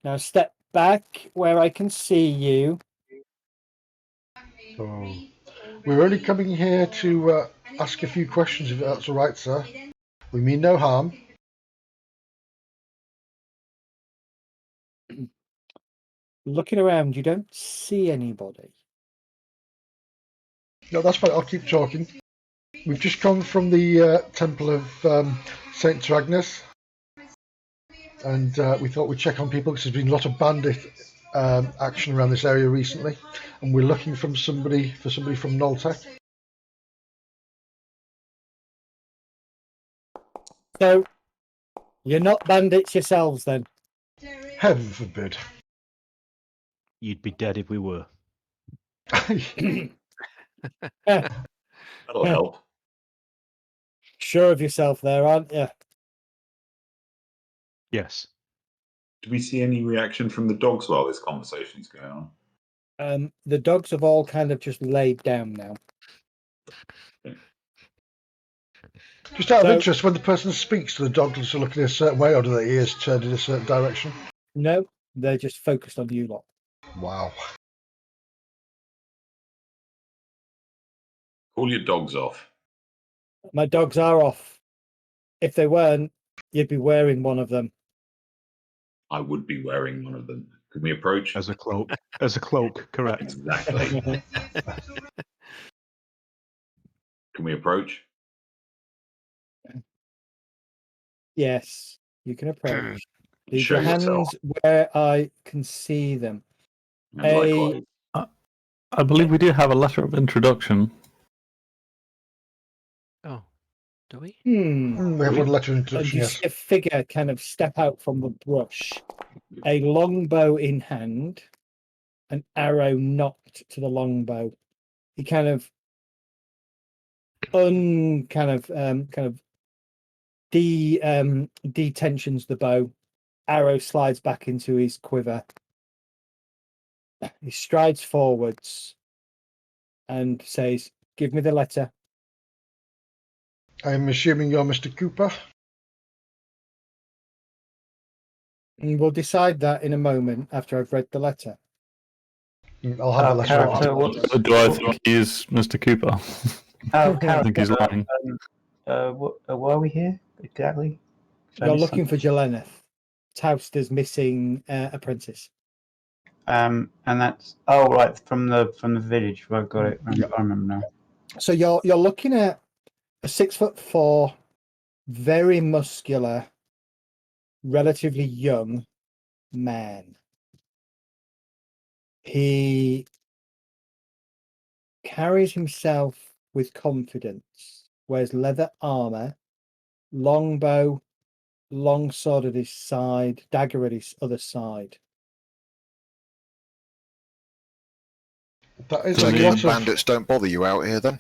Now step back where I can see you.
So, we're only coming here to ask a few questions, if that's all right, sir. We mean no harm.
Looking around, you don't see anybody.
No, that's fine. I'll keep talking. We've just come from the Temple of Saint Agnes, and we thought we'd check on people because there's been a lot of bandit action around this area recently, and we're looking for somebody from Noltec.
So, you're not bandits yourselves, then?
Heaven forbid.
You'd be dead if we were.
That'll help.
Sure of yourself there, aren't you?
Yes.
Do we see any reaction from the dogs while this conversation is going on?
The dogs have all kind of just laid down now.
Just out of interest, when the person speaks, do the dogs look in a certain way, or do their ears turned in a certain direction?
No, they're just focused on you lot.
Wow.
Call your dogs off.
My dogs are off. If they weren't, you'd be wearing one of them.
I would be wearing one of them. Can we approach?
As a cloak. As a cloak, correct.
Exactly. Can we approach?
Yes, you can approach. Leave
Show
your hands
yourself.
where I can see them.
And likewise.
I believe we do have a letter of introduction.
Oh, do we?
We have one letter of
And
introduction,
you
yes.
see a figure kind of step out from the brush, a longbow in hand, an arrow knocked to the longbow. He kind of detensions the bow. Arrow slides back into his quiver. He strides forwards and says, "Give me the letter."
I'm assuming you're Mr. Cooper.
And we'll decide that in a moment after I've read the letter.
I'll have the letter.
Character,
Do I think he is Mr. Cooper? I think he's lying.
Why are we here exactly?
You're looking for Jeleneth, Tauster's missing apprentice.
And that's right from the village. I got it. I remember now.
So you're looking at a 6'4", very muscular, relatively young man. He carries himself with confidence, wears leather armor, longbow, long sword at his side, dagger at his other side.
That is
So
a
the
lot of...
bandits don't bother you out here then?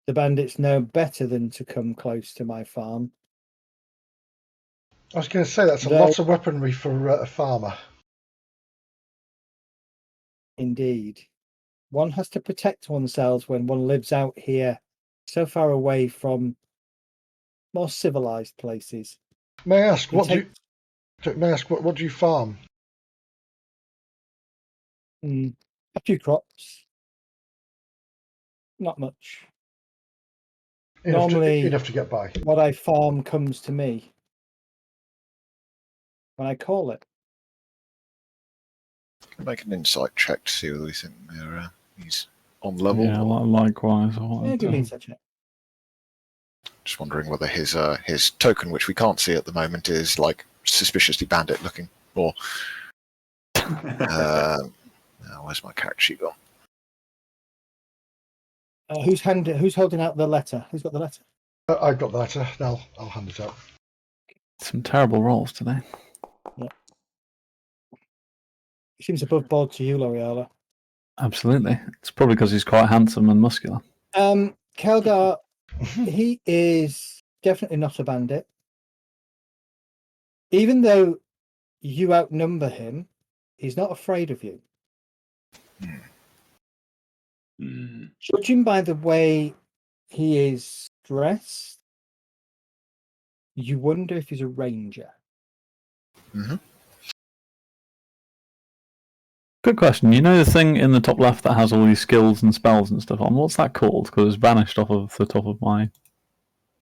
The bandits know better than to come close to my farm.
I was going to say, that's a lot of weaponry for a farmer.
Indeed. One has to protect oneself when one lives out here so far away from more civilized places.
May I ask,
It
what
takes-
do you farm?
a few crops. Not much. Normally,
enough to get by.
what I farm comes to me when I call it.
Make an insight check to see whether we think he's on level.
Yeah, likewise.
Yeah, give me a check.
Just wondering whether his token, which we can't see at the moment, is like suspiciously bandit looking, or where's my character sheet gone?
Who's holding out the letter? Who's got the letter?
I've got the letter. Now I'll hand it out.
Some terrible rolls today.
He seems above board to you, L'Oreala.
Absolutely. It's probably because he's quite handsome and muscular.
Kelgar, he is definitely not a bandit. Even though you outnumber him, he's not afraid of you. Judging by the way he is dressed, you wonder if he's a ranger.
Mm-hmm.
Good question. You know the thing in the top left that has all these skills and spells and stuff on? What's that called? Because it's vanished off of the top of my...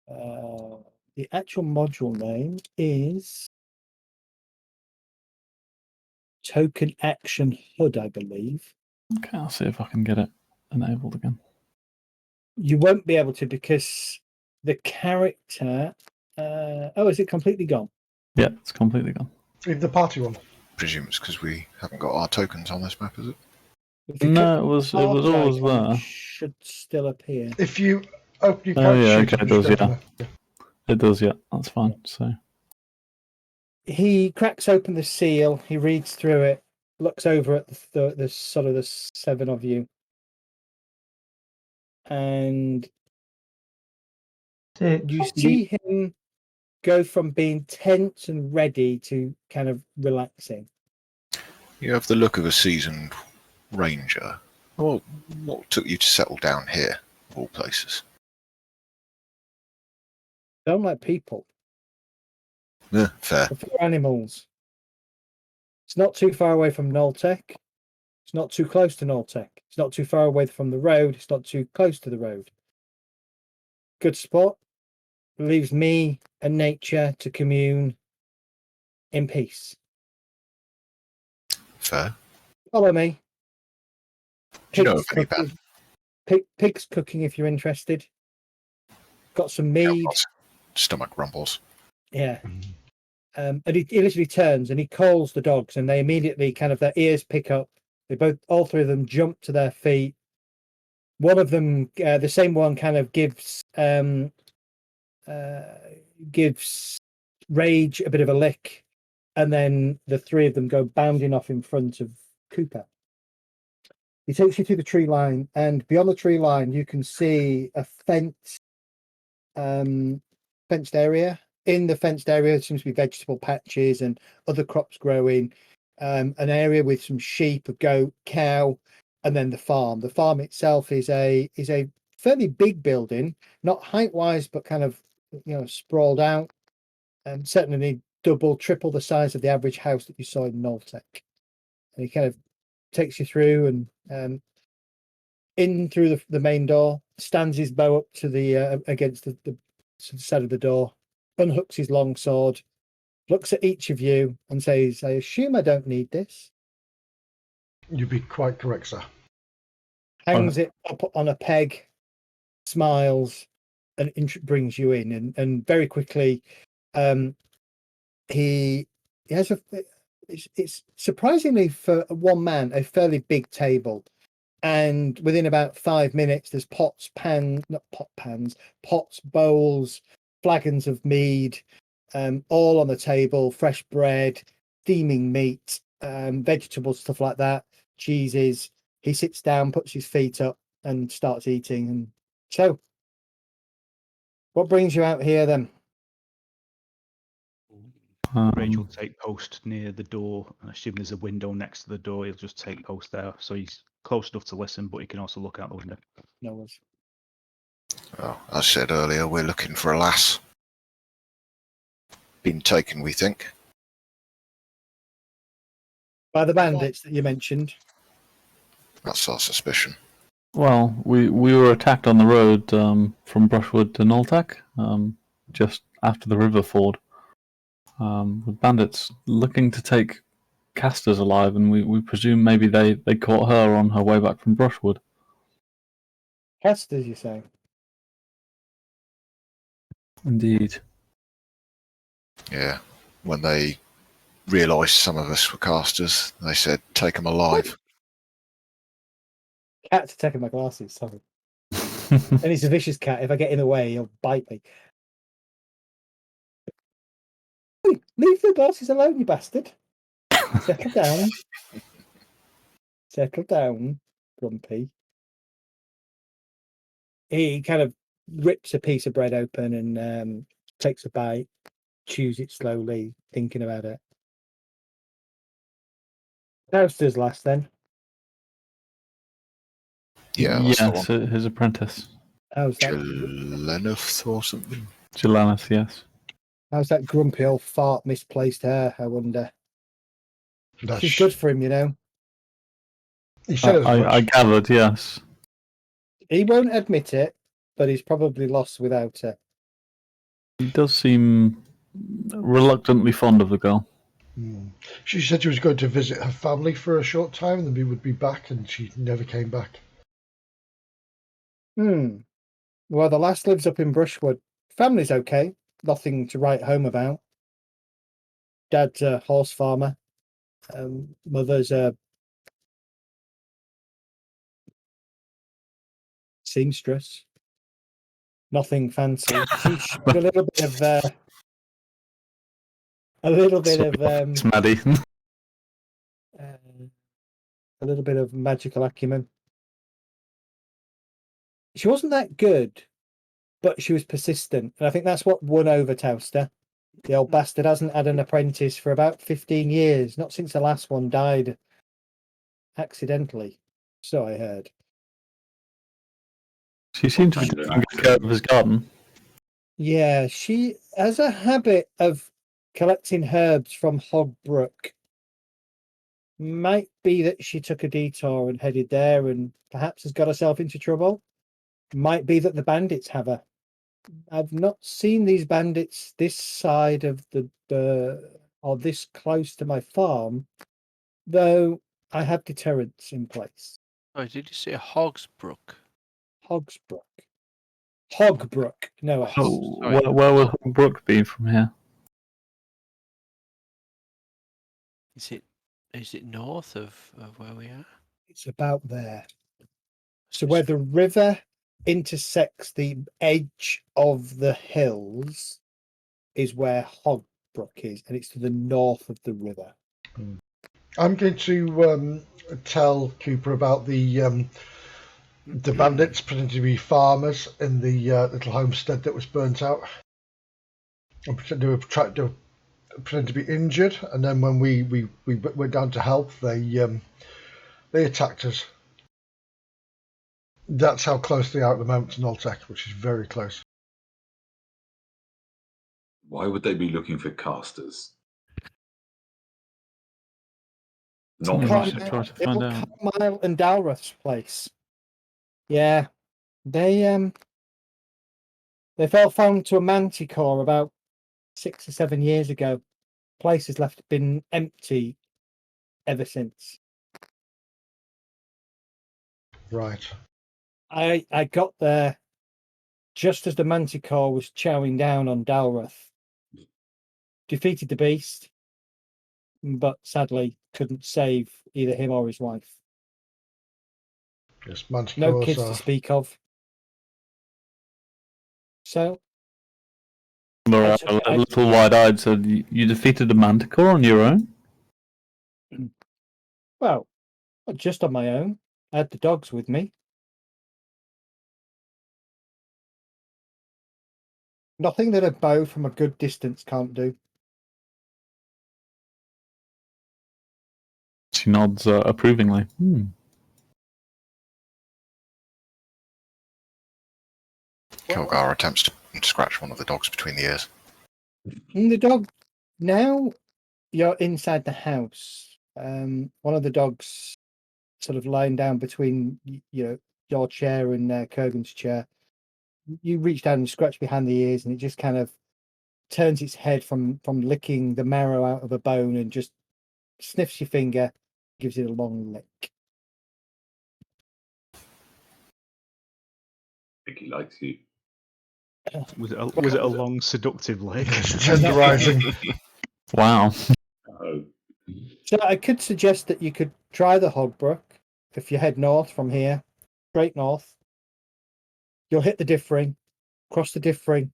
The actual module name is Token Action HUD, I believe.
Okay, I'll see if I can get it enabled again.
You won't be able to because the character... is it completely gone?
Yeah, it's completely gone.
Even the party one.
Presume it's because we haven't got our tokens on this map, is it?
No, it was always
icon
there.
should still appear.
If you open your
Oh, yeah,
character sheet,
okay, it does,
should go
yeah.
from there.
It does, yeah. That's fine. So
He cracks open the seal. He reads through it, looks over at the sort of the seven of you, and you see him go from being tense and ready to kind of relaxing.
You have the look of a seasoned ranger. What took you to settle down here, of all places?
Don't like people.
Yeah, fair.
Prefer animals. It's not too far away from Noltec. It's not too close to Noltec. It's not too far away from the road. It's not too close to the road. Good spot. Leaves me and nature to commune in peace.
Fair.
Follow me.
Do you know of any band?
Pig's cooking if you're interested. Got some mead.
Stomach rumbles.
Yeah. And he literally turns and he calls the dogs, and they immediately kind of their ears pick up. All three of them jump to their feet. One of them, the same one, kind of gives Rage a bit of a lick, and then the three of them go bounding off in front of Cooper. He takes you through the tree line, and beyond the tree line, you can see a fenced area. In the fenced area, there seems to be vegetable patches and other crops growing. An area with some sheep, a goat, cow, and then the farm. The farm itself is a fairly big building, not height-wise, but kind of sprawled out, and certainly double, triple the size of the average house that you saw in Noltec. And he kind of takes you through and in through the main door, stands his bow up to the against the side of the door, unhooks his long sword, looks at each of you and says, "I assume I don't need this."
You'd be quite correct, sir.
Hangs it up on a peg, smiles, and brings you in. And very quickly, he has it's surprisingly for one man a fairly big table. And within about 5 minutes, there's pots, bowls, flagons of mead, all on the table, fresh bread, steaming meat, vegetables, stuff like that, cheeses. He sits down, puts his feet up, and starts eating. And so, what brings you out here then?
Rage will take post near the door, and I assume there's a window next to the door. He'll just take post there, so he's close enough to listen, but he can also look out the window.
No worries.
Well, as I said earlier, we're looking for a lass. Been taken, we think.
By the bandits that you mentioned.
That's our suspicion.
Well, we were attacked on the road from Brushwood to Noltek, just after the river ford, with bandits looking to take casters alive, and we presume maybe they caught her on her way back from Brushwood.
Casters, you say?
Indeed.
Yeah. When they realised some of us were casters, they said, take them alive.
Cat's attacking my glasses, sorry. And he's a vicious cat. If I get in the way, he'll bite me. Hey, leave the glasses alone, you bastard. Settle down. Settle down, Grumpy. He kind of rips a piece of bread open and takes a bite, chews it slowly, thinking about it. Toaster's last then.
Yeah, that's
yes,
the one.
his apprentice.
How's that?
Jelenith or something.
Jelanith, yes.
How's that grumpy old fart misplaced hair, I wonder?
That's,
She's good for him, you know.
he said as much.
I gathered, yes.
He won't admit it, but he's probably lost without her.
He does seem reluctantly fond of the girl.
She said she was going to visit her family for a short time and then we would be back, and she never came back.
Well, the last lives up in Brushwood. Family's okay. Nothing to write home about. Dad's a horse farmer. Mother's a seamstress. Nothing fancy. She's got a little bit of
It's Maddie.
a little bit of magical acumen. She wasn't that good, but she was persistent, and I think that's what won over Towster. The old bastard hasn't had an apprentice for about 15 years, not since the last one died accidentally, so I heard.
She seemed to be taking good care of his garden.
Yeah, she has a habit of collecting herbs from Hogbrook. Might be that she took a detour and headed there and perhaps has got herself into trouble. Might be that the bandits have her. I've not seen these bandits this side of or this close to my farm, though I have deterrents in place.
Oh, did you say Hogsbrook?
Hogsbrook. Hogbrook. No,
Oh,
sorry.
where would Brook be from here?
Is it north of where we are?
it's about there. So where the river intersects the edge of the hills is where Hogbrook is, and it's to the north of the river.
I'm going to tell Cooper about the bandits pretending to be farmers in the little homestead that was burnt out. And pretend to be injured, and then when we went down to help, they attacked us. That's how close they are at the moment to Noltek, which is very close.
Why would they be looking for casters? Not
Carmyle and Dalrath's place. Yeah, they fell found to a manticore about 6 or 7 years ago. Place has been empty ever since.
Right.
I got there just as the manticore was chowing down on Dalrath. Defeated the beast, but sadly couldn't save either him or his wife.
Yes, manticores
No kids to speak of. So,
Laura, a little wide-eyed, said, "You defeated a manticore on your own?"
Well, not just on my own. I had the dogs with me. Nothing that a bow from a good distance can't do.
She nods approvingly.
Kilgar attempts to scratch one of the dogs between the ears.
And the dog, now you're inside the house. One of the dogs sort of lying down between your chair and Kurgan's chair. You reach down and scratch behind the ears, and it just kind of turns its head from licking the marrow out of a bone and just sniffs your finger, gives it a long lick.
I think he likes you.
Was it a long seductive lick?
Tenderizing.
Wow.
Oh,
So I could suggest that you could try the Hogbrook if you head north from here, straight north. You'll hit the Diffring, cross the Diffring.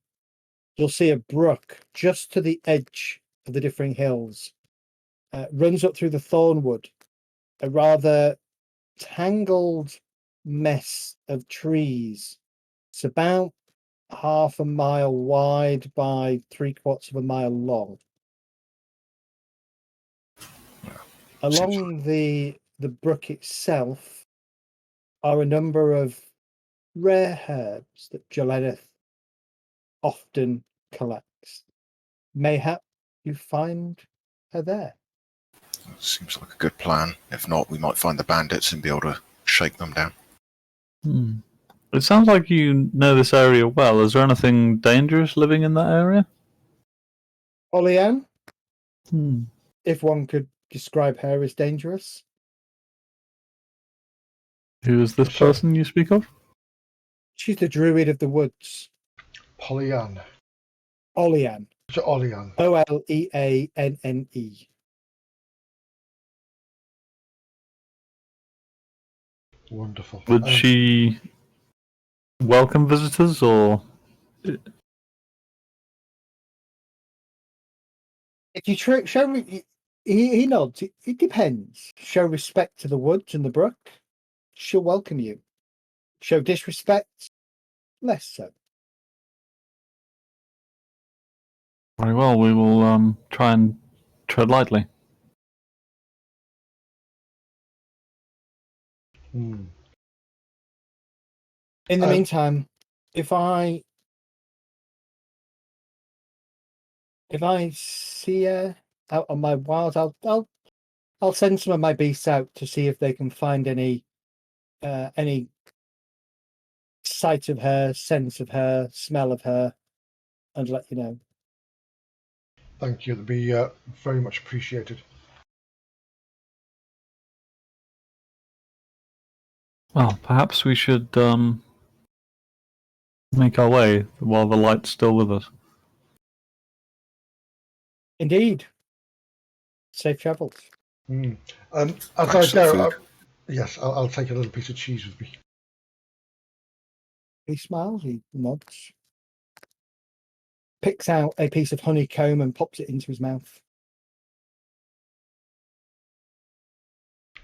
You'll see a brook just to the edge of the Diffring Hills. Runs up through the Thornwood, a rather tangled mess of trees. It's about half a mile wide by 3/4 of a mile long. Along the brook itself are a number of rare herbs that Joleneth often collects. Mayhap you find her there.
Seems like a good plan. If not, we might find the bandits and be able to shake them down.
It sounds like you know this area well. Is there anything dangerous living in that area?
Olianne, if one could describe her as dangerous.
Who is this person you speak of?
She's the druid of the woods.
Pollyann.
Olianne.
So Olianne.
Oleanne.
Wonderful.
Would she welcome visitors, or?
If you show he nods. It depends. Show respect to the woods and the brook, she'll welcome you. Show disrespect, less so.
Very well. We will try and tread lightly.
In the meantime, if I see her out on my wilds, I'll send some of my beasts out to see if they can find any sight of her, sense of her, smell of her, and let you know.
Thank you. That'd be very much appreciated.
Well, perhaps we should make our way while the light's still with us.
Indeed. Safe travels.
As I go, yes, I'll take a little piece of cheese with me.
He smiles, he nods, picks out a piece of honeycomb and pops it into his mouth.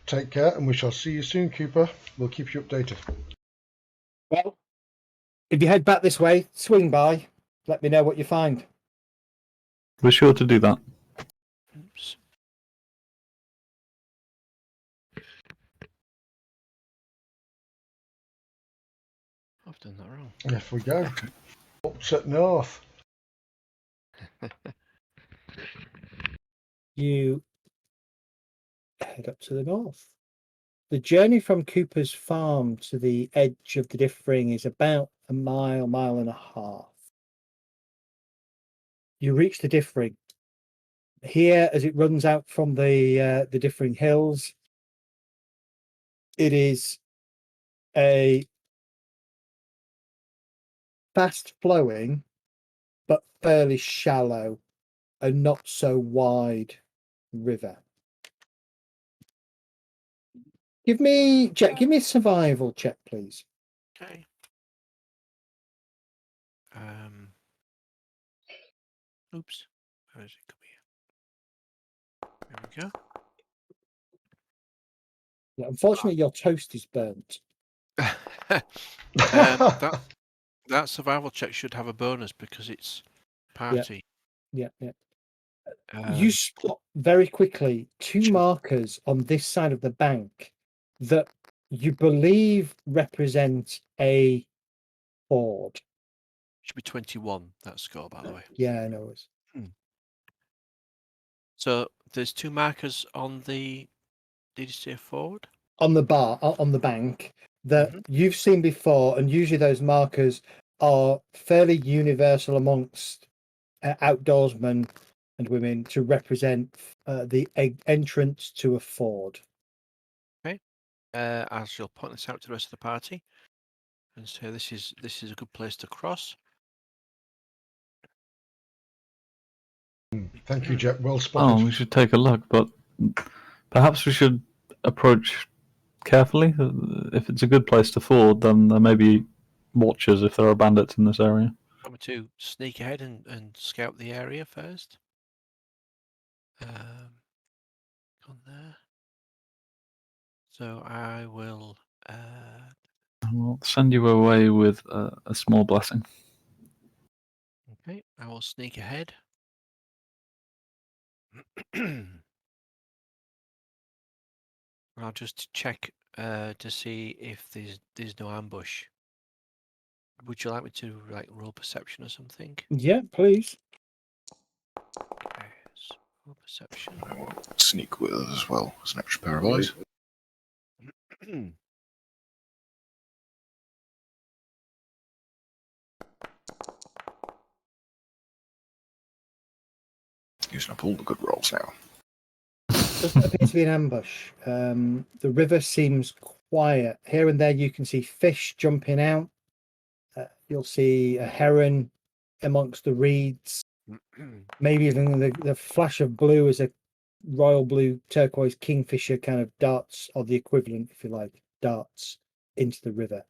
Take care, and we shall see you soon, Cooper. We'll keep you updated.
Well, if you head back this way, swing by, let me know what you find.
We're sure to do that.
Oops. I've done that wrong.
Off we go. Up to north.
You head up to the north. The journey from Cooper's farm to the edge of the Diffring is about a mile and a half. You reach the Diffring. Here, as it runs out from the Diffring Hills, it is a fast-flowing but fairly shallow and not so wide river. Give me a survival check, please.
Okay. Oops. Where is it? Come here. There we go.
Yeah, unfortunately, your toast is burnt.
That survival check should have a bonus because it's party.
Yeah. You spot very quickly two markers on this side of the bank that you believe represent a ford.
Should be 21, that score, by the way.
Yeah, I know.
So there's two markers on the, did you say forward?
On the bank that you've seen before, and usually those markers are fairly universal amongst outdoorsmen and women to represent the entrance to a ford.
Okay. I shall point this out to the rest of the party and say this is a good place to cross.
Thank you, Jet. Well spotted.
Oh, we should take a look, but perhaps we should approach carefully. If it's a good place to ford, then there may be watchers if there are bandits in this area.
Want me to sneak ahead and scout the area first? On there. So I will.
I'll send you away with a small blessing.
Okay, I will sneak ahead. I'll just check to see if there's no ambush. Would you like me to like roll perception or something?
Yeah, please.
Okay, so roll perception.
I will sneak with us as well as an extra pair of eyes. Using up all the good rolls now.
Doesn't appear to be an ambush. The river seems quiet. Here and there you can see fish jumping out. You'll see a heron amongst the reeds. Maybe even the flash of blue as a royal blue turquoise kingfisher kind of darts, or the equivalent, if you like, darts into the river.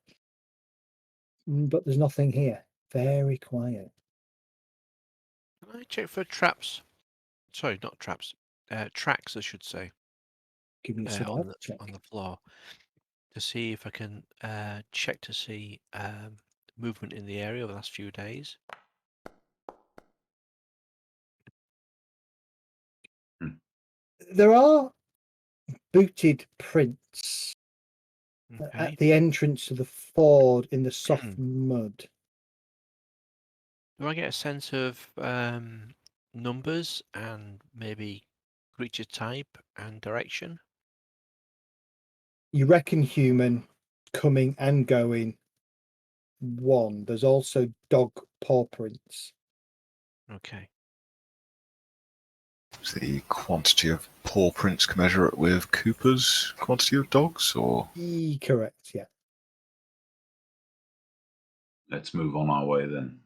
But there's nothing here. Very quiet.
Can I check for traps? Sorry, not traps. Tracks, I should say.
Give me a survival check.
On the floor to see if I can check to see movement in the area over the last few days.
There are booted prints
Okay.
at the entrance to the ford in the soft mud.
Do I get a sense of numbers and maybe creature type and direction?
You reckon human coming and going. One. There's also dog paw prints.
Okay.
Is the quantity of paw prints commensurate with Cooper's quantity of dogs, or?
Correct, yeah.
Let's move on our way then.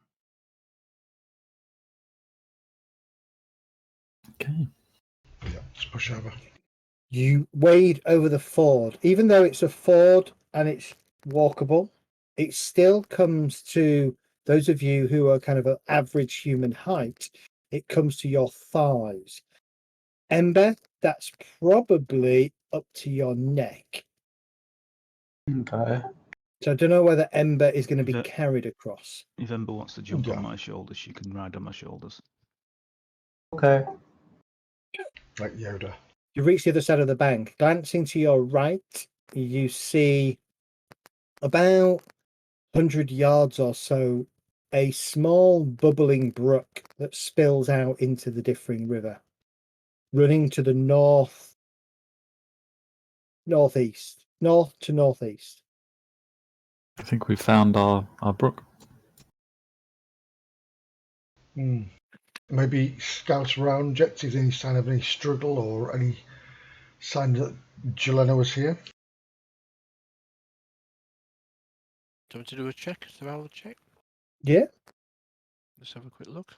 Okay.
Yeah, let's push over.
You wade over the ford. Even though it's a ford and it's walkable, it still comes to those of you who are kind of an average human height, it comes to your thighs. Ember, that's probably up to your neck.
Okay.
So I don't know whether Ember is going to be carried across.
If Ember wants to jump on my shoulders, she can ride on my shoulders.
Okay.
Like Yoda.
You reach the other side of the bank. Glancing to your right, you see about 100 yards or so a small bubbling brook that spills out into the Differing River, running to the north to northeast.
I think we found our brook.
Maybe scout around, Jet, see if there's any sign of any struggle or any sign that Jelena was here.
Do you want to do a check? Survival check?
Yeah.
Let's have a quick look.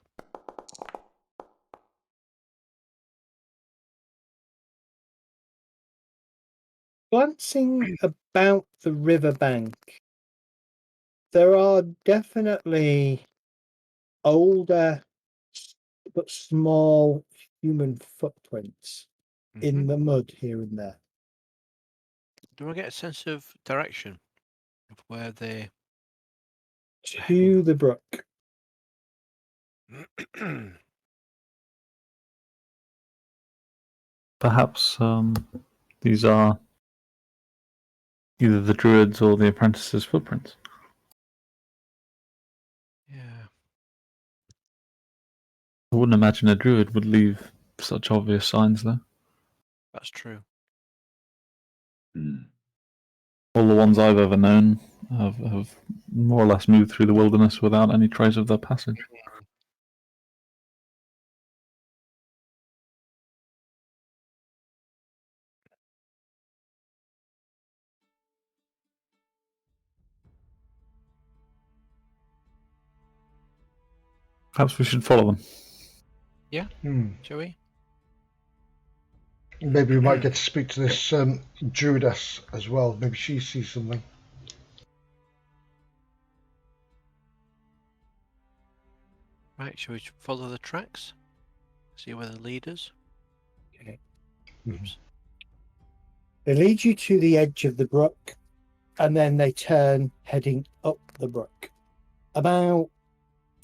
Glancing about the riverbank, there are definitely older but small human footprints in the mud here and there.
Do I get a sense of direction of where they
to the brook?
Perhaps these are either the druids or the apprentices' footprints.
Yeah.
I wouldn't imagine a druid would leave such obvious signs there.
That's true.
All the ones I've ever known have more or less moved through the wilderness without any trace of their passage. Perhaps we should follow them.
Yeah. Shall we?
Maybe we might get to speak to this druidess as well. Maybe she sees something.
Right, shall we follow the tracks? See where the leaders?
Okay.
Oops.
They lead you to the edge of the brook, and then they turn heading up the brook. About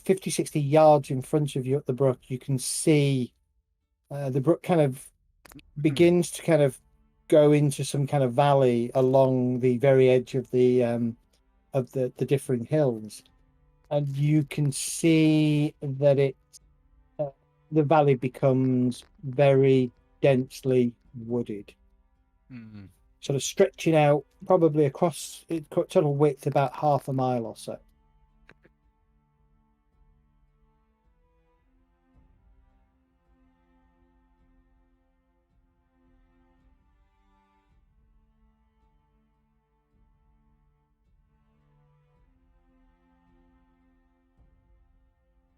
50, 60 yards in front of you up the brook, you can see the brook kind of begins to kind of go into some kind of valley along the very edge of the differing hills, and you can see that the valley becomes very densely wooded, sort of stretching out probably across total width about half a mile or so.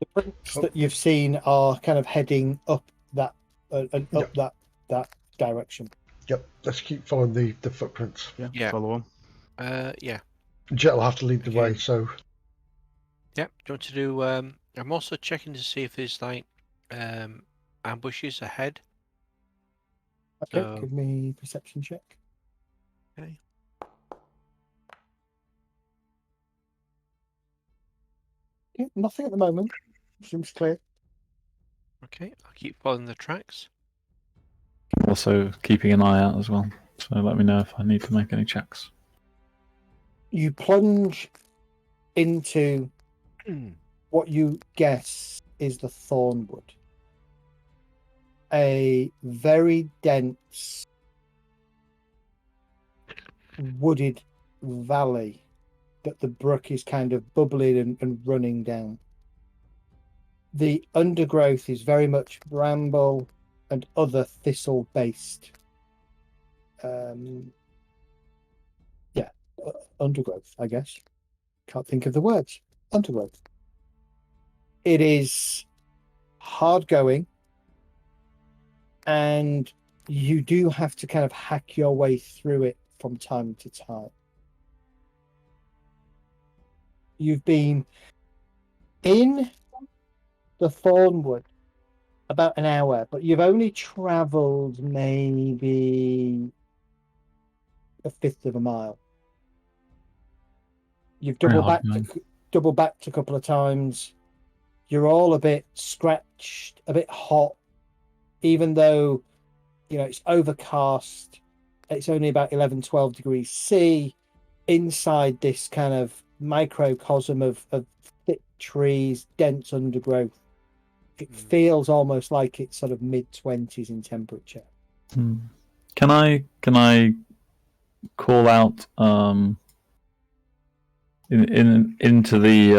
The prints that you've seen are kind of heading up that that direction.
Yep, let's keep following the footprints.
Yeah. Follow them.
Yeah.
Jet will have to lead the way, so...
Yeah, do you want to do... I'm also checking to see if there's, like, ambushes ahead.
Okay,
So...
give me a perception check.
Okay.
Yeah, nothing at the moment. Seems clear.
Okay, I'll keep following the tracks.
Also keeping an eye out as well. So let me know if I need to make any checks.
You plunge into what you guess is the Thornwood. A very dense wooded valley that the brook is kind of bubbling and running down. The undergrowth is very much bramble and other thistle based. Undergrowth, I guess. Can't think of the words. Undergrowth. It is hard going, and you do have to kind of hack your way through it from time to time. You've been in the Thornwood about an hour, but you've only travelled maybe a fifth of a mile. You've double backed a couple of times. You're all a bit scratched, a bit hot, even though it's overcast. It's only about 11, 12 degrees C inside this kind of microcosm of thick trees, dense undergrowth. It feels almost like it's sort of mid-20s in temperature.
Can I call out into the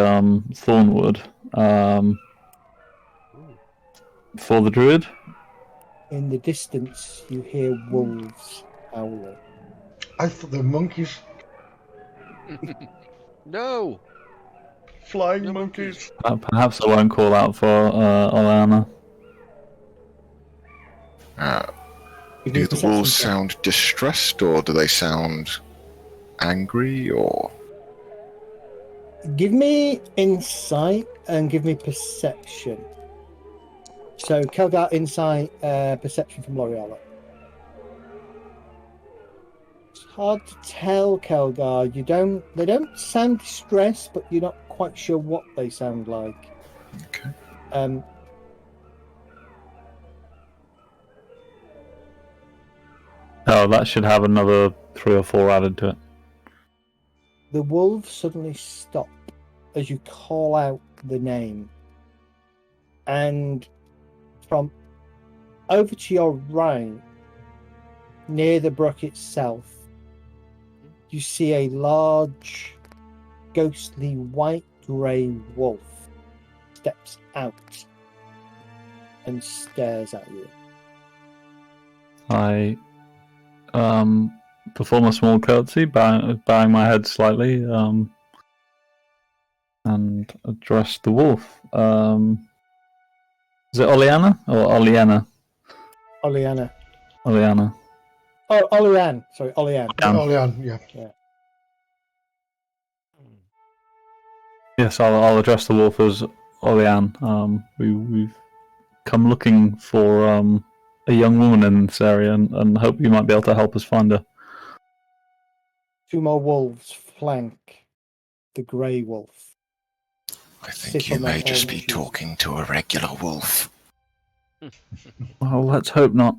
Thornwood for the druid?
In the distance, you hear wolves howling.
I thought they were monkeys.
No!
Flying monkeys.
Perhaps I won't call out for Alana.
Do the wolves sound distressed, or do they sound angry, or...
Give me insight and give me perception. So, Kelgar, insight, perception from L'Oreal. It's hard to tell, Kelgar. They don't sound distressed, but you're not quite sure what they sound like.
Okay.
Oh, that should have another 3 or 4 added to it.
The wolves suddenly stop as you call out the name. And from over to your right, near the brook itself, you see a large, ghostly white-grey wolf steps out and stares at you.
I perform a small curtsy, bowing my head slightly, and address the wolf. Is it Oleana or Oleana?
Oleana.
Oleana.
Oh, Olean. Sorry, Olean.
Olean, yeah.
Yes, I'll address the wolf as Olean. We've come looking for a young woman in this area and hope you might be able to help us find her.
2 more wolves flank the grey wolf.
I think you may just be talking to a regular wolf.
Well, let's hope not.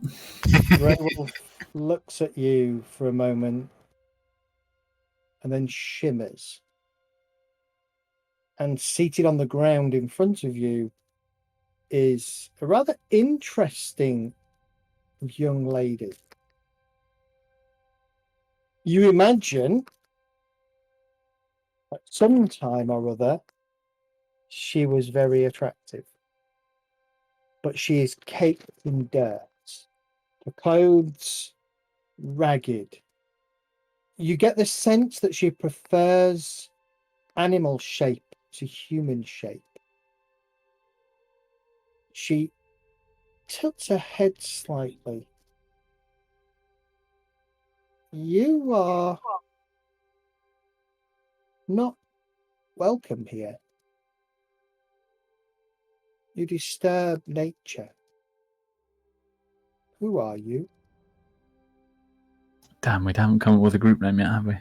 Grey wolf looks at you for a moment and then shimmers. And seated on the ground in front of you is a rather interesting young lady. You imagine at some time or other she was very attractive. But she is caked in dirt. Her clothes ragged. You get the sense that she prefers animal shape to human shape. She tilts her head slightly. You are not welcome here. You disturb nature. Who are you?
Damn, we haven't come up with a group name yet, have we?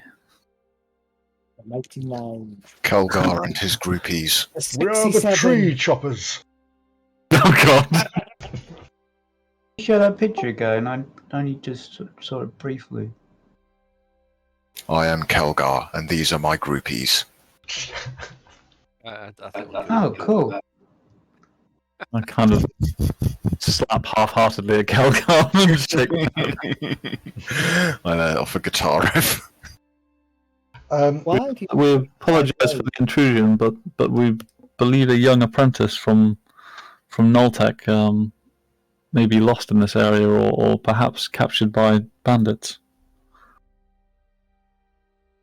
The Mighty Nine.
Kelgar and his groupies.
We are the tree choppers.
Oh God!
Show that picture again. I only just saw it briefly.
I am Kelgar, and these are my groupies.
I think we'll
Oh, cool.
I kind of slap half-heartedly at Kelgar and shake my hand.
I know, off a guitar riff.
Why do you...
We apologise for the intrusion, but we believe a young apprentice from Noltec may be lost in this area, or perhaps captured by bandits.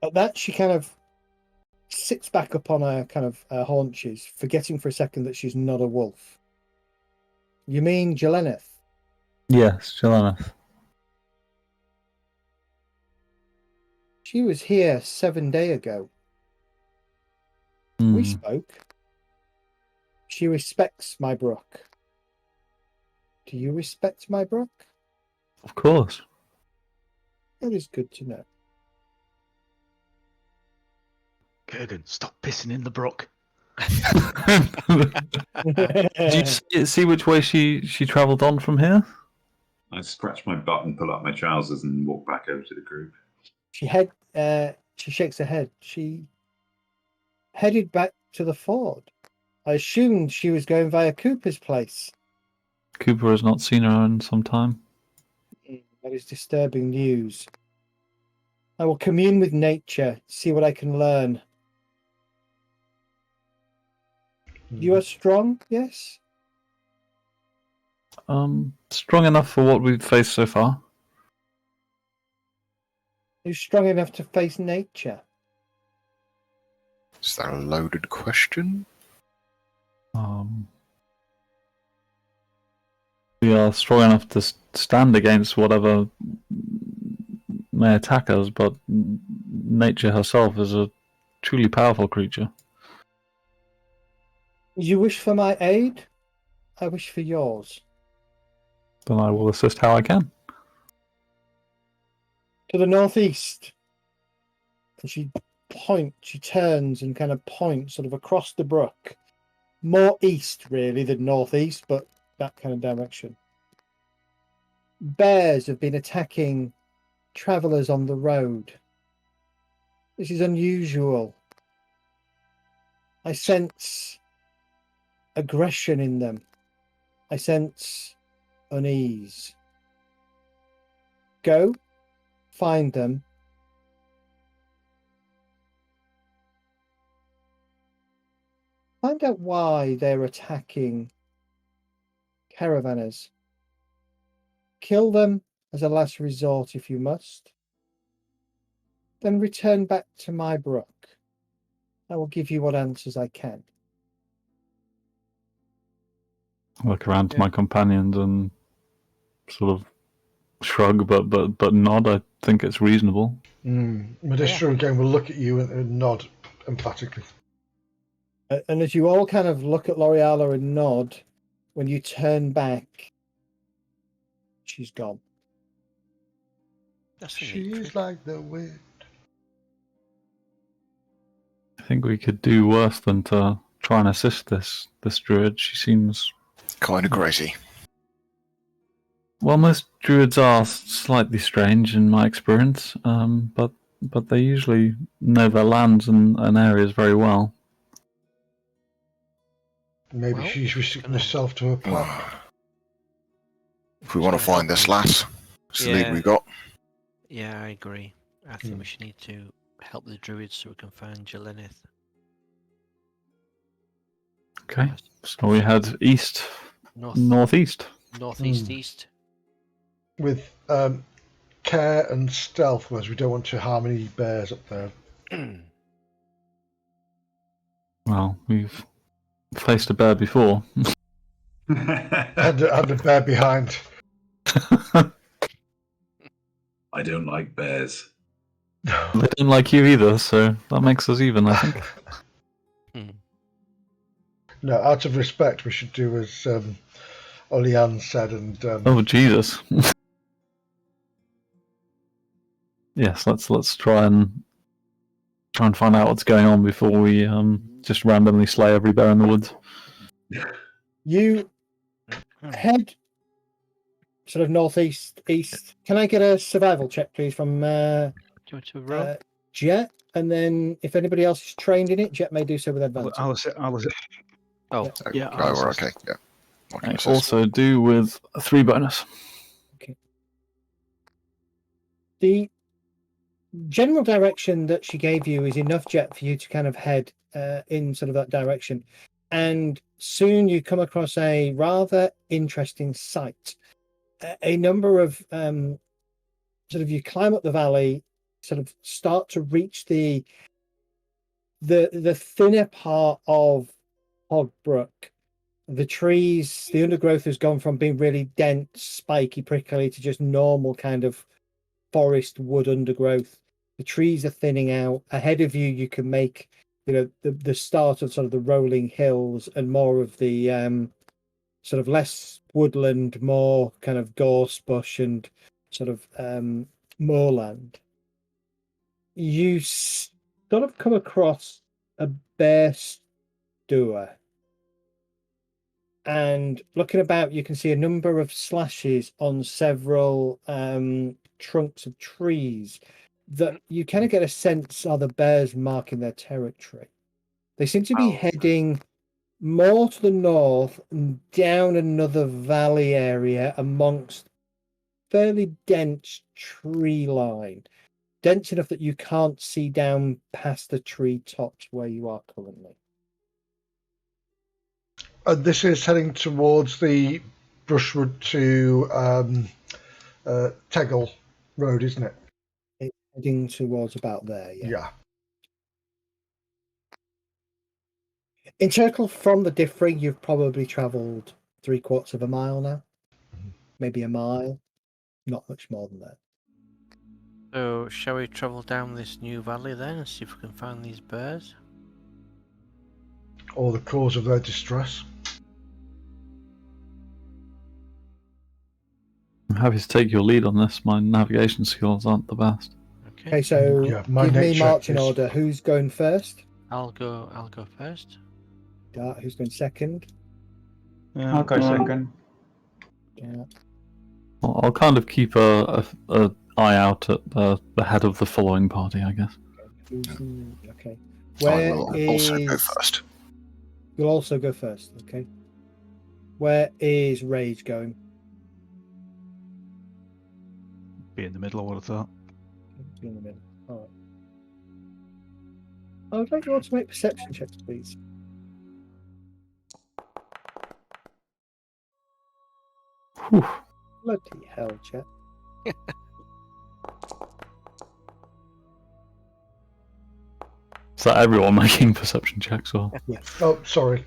At that, she kind of sits back up on her kind of haunches, forgetting for a second that she's not a wolf. You mean Jeleneth?
Yes, Jeleneth.
She was here 7 days ago. We spoke. She respects my brook. Do you respect my brook?
Of course.
That is good to know.
Kurgan, stop pissing in the brook.
Did you see which way she travelled on from here?
I scratch my butt and pull up my trousers and walk back over to the group.
She shakes her head. She headed back to the ford. I assumed she was going via Cooper's place.
Cooper has not seen her in some time.
That is disturbing news. I will commune with nature, see what I can learn. You are strong, yes?
Strong enough for what we've faced so far.
You're strong enough to face nature.
Is that a loaded question?
We are strong enough to stand against whatever may attack us, but nature herself is a truly powerful creature.
You wish for my aid? I wish for yours.
Then I will assist how I can.
To the northeast. And she turns and kind of points sort of across the brook. More east, really, than northeast, but that kind of direction. Bears have been attacking travellers on the road. This is unusual. I sense aggression in them. I sense unease. Go, find them. Find out why they're attacking caravanners. Kill them as a last resort if you must. Then return back to my brook. I will give you what answers I can.
I look around to my companions and sort of shrug, but nod. I think it's reasonable.
Medistra again will look at you and nod emphatically.
And as you all kind of look at L'Oreala and nod, when you turn back, she's gone.
She's like the wind.
I think we could do worse than to try and assist this druid. She seems
kind of crazy.
Well, most druids are slightly strange in my experience, but they usually know their lands and areas very well.
Maybe she's restricting herself to her pack.
If we want to find this lass, it's the lead we got.
Yeah, I agree. I think we should need to help the druids so we can find Jelenith.
Okay, so we head east, northeast.
Northeast, east.
With care and stealth, whereas we don't want to harm any bears up there.
Well, we've faced a bear before.
and a bear behind.
I don't like bears.
They don't like you either, so that makes us even, I think.
No, out of respect, we should do as Olean said. And
oh Jesus! Yes, let's try and find out what's going on before we just randomly slay every bear in the woods.
You head sort of northeast, east. Can I get a survival check, please, from Jet? And then, if anybody else is trained in it, Jet may do so with advantage.
Oh, yeah.
We're okay. Yeah.
I also do with a 3 bonus.
Okay. The general direction that she gave you is enough, Jet, for you to kind of head in sort of that direction. And soon you come across a rather interesting sight. A number of sort of, you climb up the valley, sort of start to reach the thinner part of Hogbrook. The trees, the undergrowth has gone from being really dense, spiky, prickly to just normal kind of forest wood undergrowth. The trees are thinning out. Ahead of you, you can make, the start of sort of the rolling hills and more of the sort of less woodland, more kind of gorse bush and sort of moorland. You sort of come across a bear stewer. And looking about, you can see a number of slashes on several trunks of trees that you kind of get a sense are the bears marking their territory. They seem to be heading more to the north and down another valley area amongst fairly dense tree line. Dense enough that you can't see down past the tree tops where you are currently.
This is heading towards the Brushwood to Tegel Road, isn't it?
It's heading towards about there,
Yeah.
In total, from the Differing, you've probably travelled 3/4 of a mile now. Maybe a mile. Not much more than that.
So, shall we travel down this new valley then and see if we can find these bears?
Or the cause of their distress.
I'm happy to take your lead on this. My navigation skills aren't the best.
Okay, so give me marching order. Who's going first?
I'll go first.
Dart, who's going second?
I'll go second.
Yeah.
I'll kind of keep a eye out at the head of the following party, I guess.
Okay.
I
Where
will also go
is...
first.
You'll also go first, okay. Where is Rage going?
Be in the middle, I would have thought.
In the middle. All right. I would like you all to make perception checks, please.
Whew.
Bloody hell, chat.
Is that everyone making perception checks, or?
Yeah.
Oh, sorry.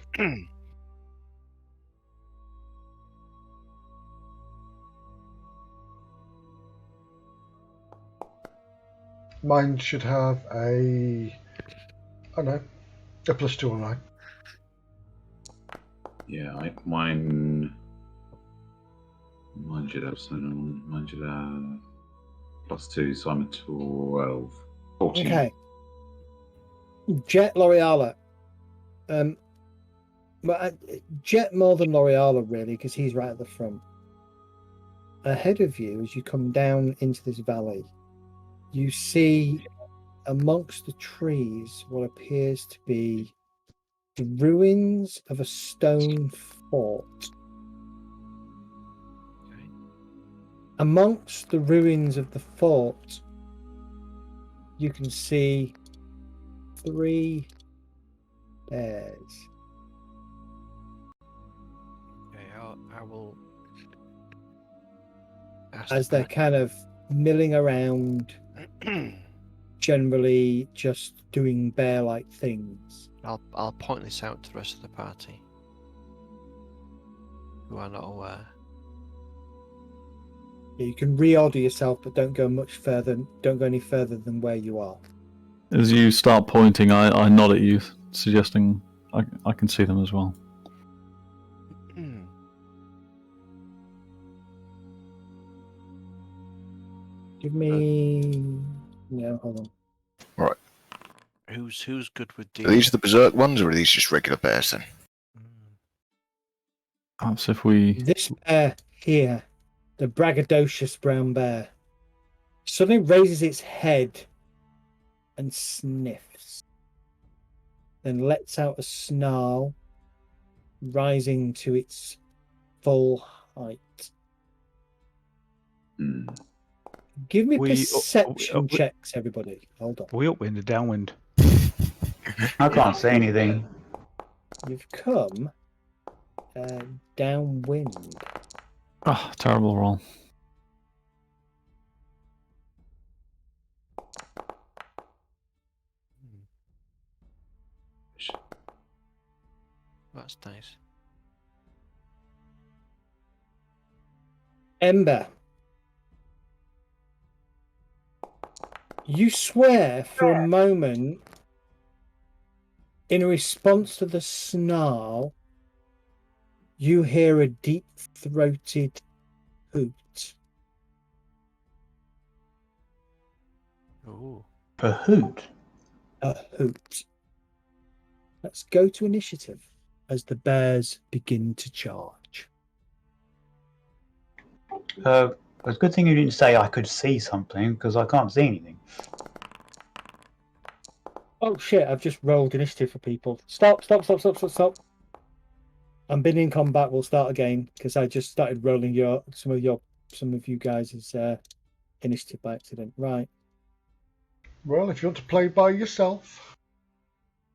Mine should have a... I don't know. A +2 on mine.
Yeah, mine should have something on. Mine should have +2, so I'm at 12. 14.
Okay. Jet L'Oreala. Jet more than L'Oreala, really, because he's right at the front. Ahead of you, as you come down into this valley, you see amongst the trees what appears to be the ruins of a stone fort.
Okay.
Amongst the ruins of the fort, you can see 3 bears.
Okay, I will ask
As
the
they're kind of milling around, generally just doing bear-like things.
I'll point this out to the rest of the party who are not aware.
Yeah, you can reorder yourself, but don't go much further. Don't go any further than where you are.
As you start pointing, I nod at you, suggesting I can see them as well.
Give me... No, hold on.
Right.
Who's good with
Are
dealing?
these the berserk ones, or are these just regular bears then?
Perhaps if we...
This bear here, the braggadocious brown bear, suddenly raises its head and sniffs, then lets out a snarl, rising to its full height.
Hmm.
Give me
We-
perception checks, everybody. Hold on.
Are we upwind or downwind?
I can't say anything.
You've come downwind.
Ah, terrible roll.
That's nice.
Ember, you swear for a moment, in response to the snarl, you hear a deep-throated hoot.
Ooh.
A hoot.
A hoot. Let's go to initiative as the bears begin to charge.
It's a good thing you didn't say I could see something, because I can't see anything.
Oh shit, I've just rolled initiative for people. Stop. I'm been in combat, we'll start again, because I just started rolling some of you guys' initiative by accident. Right.
Well, if you want to play by yourself.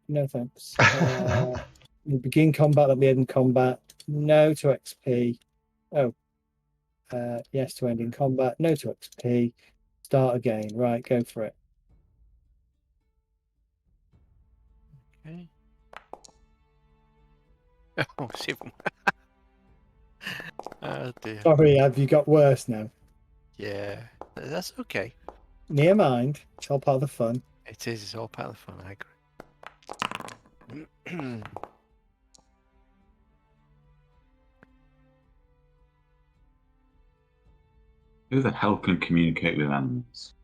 No thanks. We begin combat, let me end combat. No to XP. Oh. Yes to end in combat. No to XP. Start again. Right, go for it.
Okay. Oh, shit. Oh dear.
Sorry, have you got worse now?
Yeah, that's okay.
Near mind. It's all part of the fun.
It is. It's all part of the fun. I agree.
Who the hell can communicate with animals?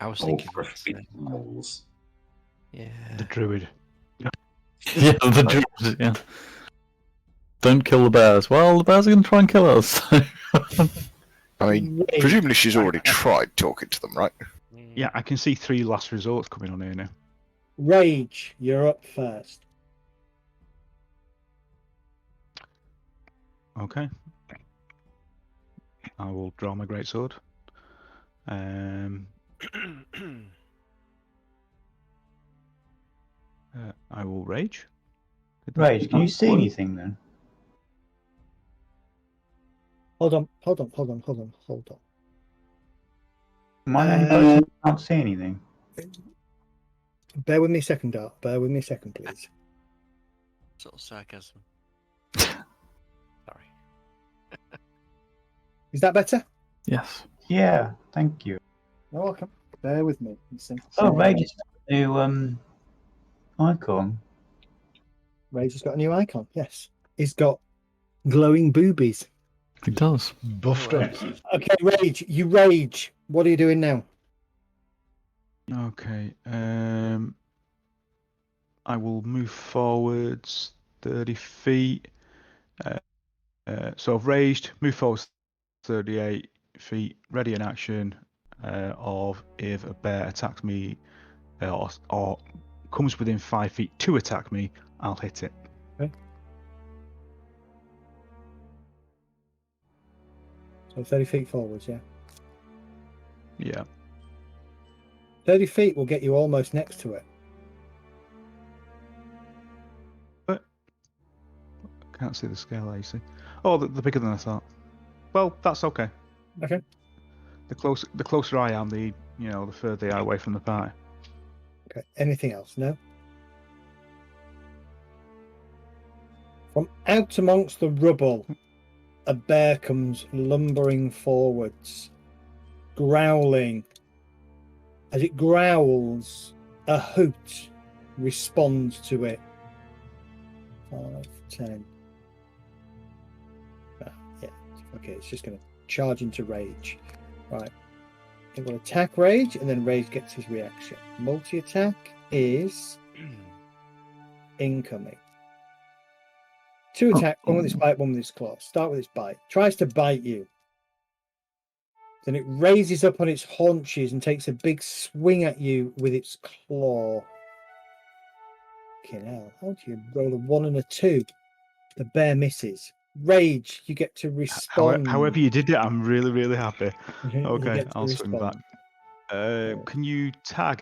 I was
Oh,
thinking.
graffiti animals.
Yeah.
The druid.
Yeah, the druids, yeah. Don't kill the bears. Well, the bears are going to try and kill us.
I I mean,
Rage.
presumably she's already tried talking to them, right?
Yeah, I can see 3 last resorts coming on here now.
Rage, you're up first.
Okay. I will draw my greatsword. I will rage.
Rage, can you see anything then?
Hold on.
Am I the only person who can't see anything?
Bear with me a second, Dart. Bear with me a second, please.
Sort of sarcasm. Sorry.
Is that better?
Yes.
Yeah, thank you.
You're welcome. Bear with me.
Oh, Rage has got a new icon.
Rage has got a new icon. Yes, he's got glowing boobies.
He does.
Buffed up.
Okay, Rage. You rage. What are you doing now?
Okay. I will move forwards 30 feet. So I've raged, move forwards 38 feet, ready in action. Of if a bear attacks me or comes within 5 feet to attack me, I'll hit it.
Okay. So 30 feet forwards, yeah.
Yeah.
30 feet will get you almost next to it.
Can't see the scale, you see. Oh, they're bigger than I thought. Well, that's okay.
Okay.
The closer I am, the further they are away from the party.
Okay. Anything else? No? From out amongst the rubble, a bear comes lumbering forwards, growling. As it growls, a hoot responds to it. 5, 10. Yeah. Okay, it's just going to charge into rage. Right. It will attack Rage, and then Rage gets his reaction. Multi-attack is incoming. 2 attacks, one with its bite, one with its claw. Start with its bite. Tries to bite you. Then it raises up on its haunches and takes a big swing at you with its claw. Fucking hell. How do you roll a 1 and a 2? The bear misses. Rage, you get to respond.
However you did it, I'm really, really happy.
You
Okay,
get to
I'll swing back.
respond.
Can you tag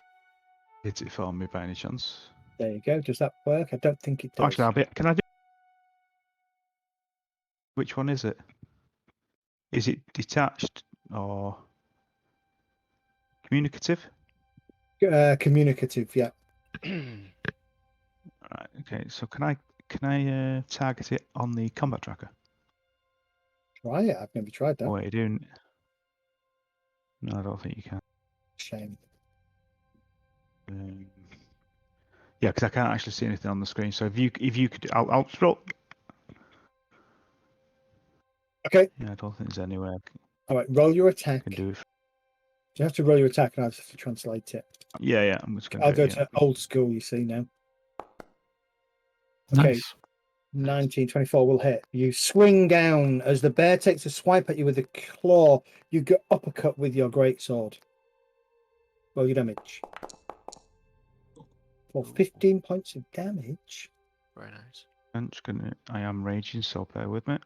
hit it for me by any chance?
There you go. Does that work? I don't think it does.
Actually, can I do... Which one is it? Is it detached or communicative?
Communicative, yeah.
Right, okay, so can I target it on the combat tracker?
Try it. I've never tried that.
Oh, wait, you doing? No, I don't think you can.
Shame.
Yeah, because I can't actually see anything on the screen. So if you could, I'll throw.
Okay.
Yeah, I don't think there's anywhere
All right. Roll your attack.
I can do it.
You have to roll your attack, and I have to translate it.
Yeah. I'm just gonna.
I'll go to old school. You see now. Okay.
Nice.
19, 24 will hit. You swing down as the bear takes a swipe at you with a claw. You go uppercut with your greatsword. Roll your damage. For 15 points of damage.
Very nice.
I'm just gonna. I am raging, so bear with me.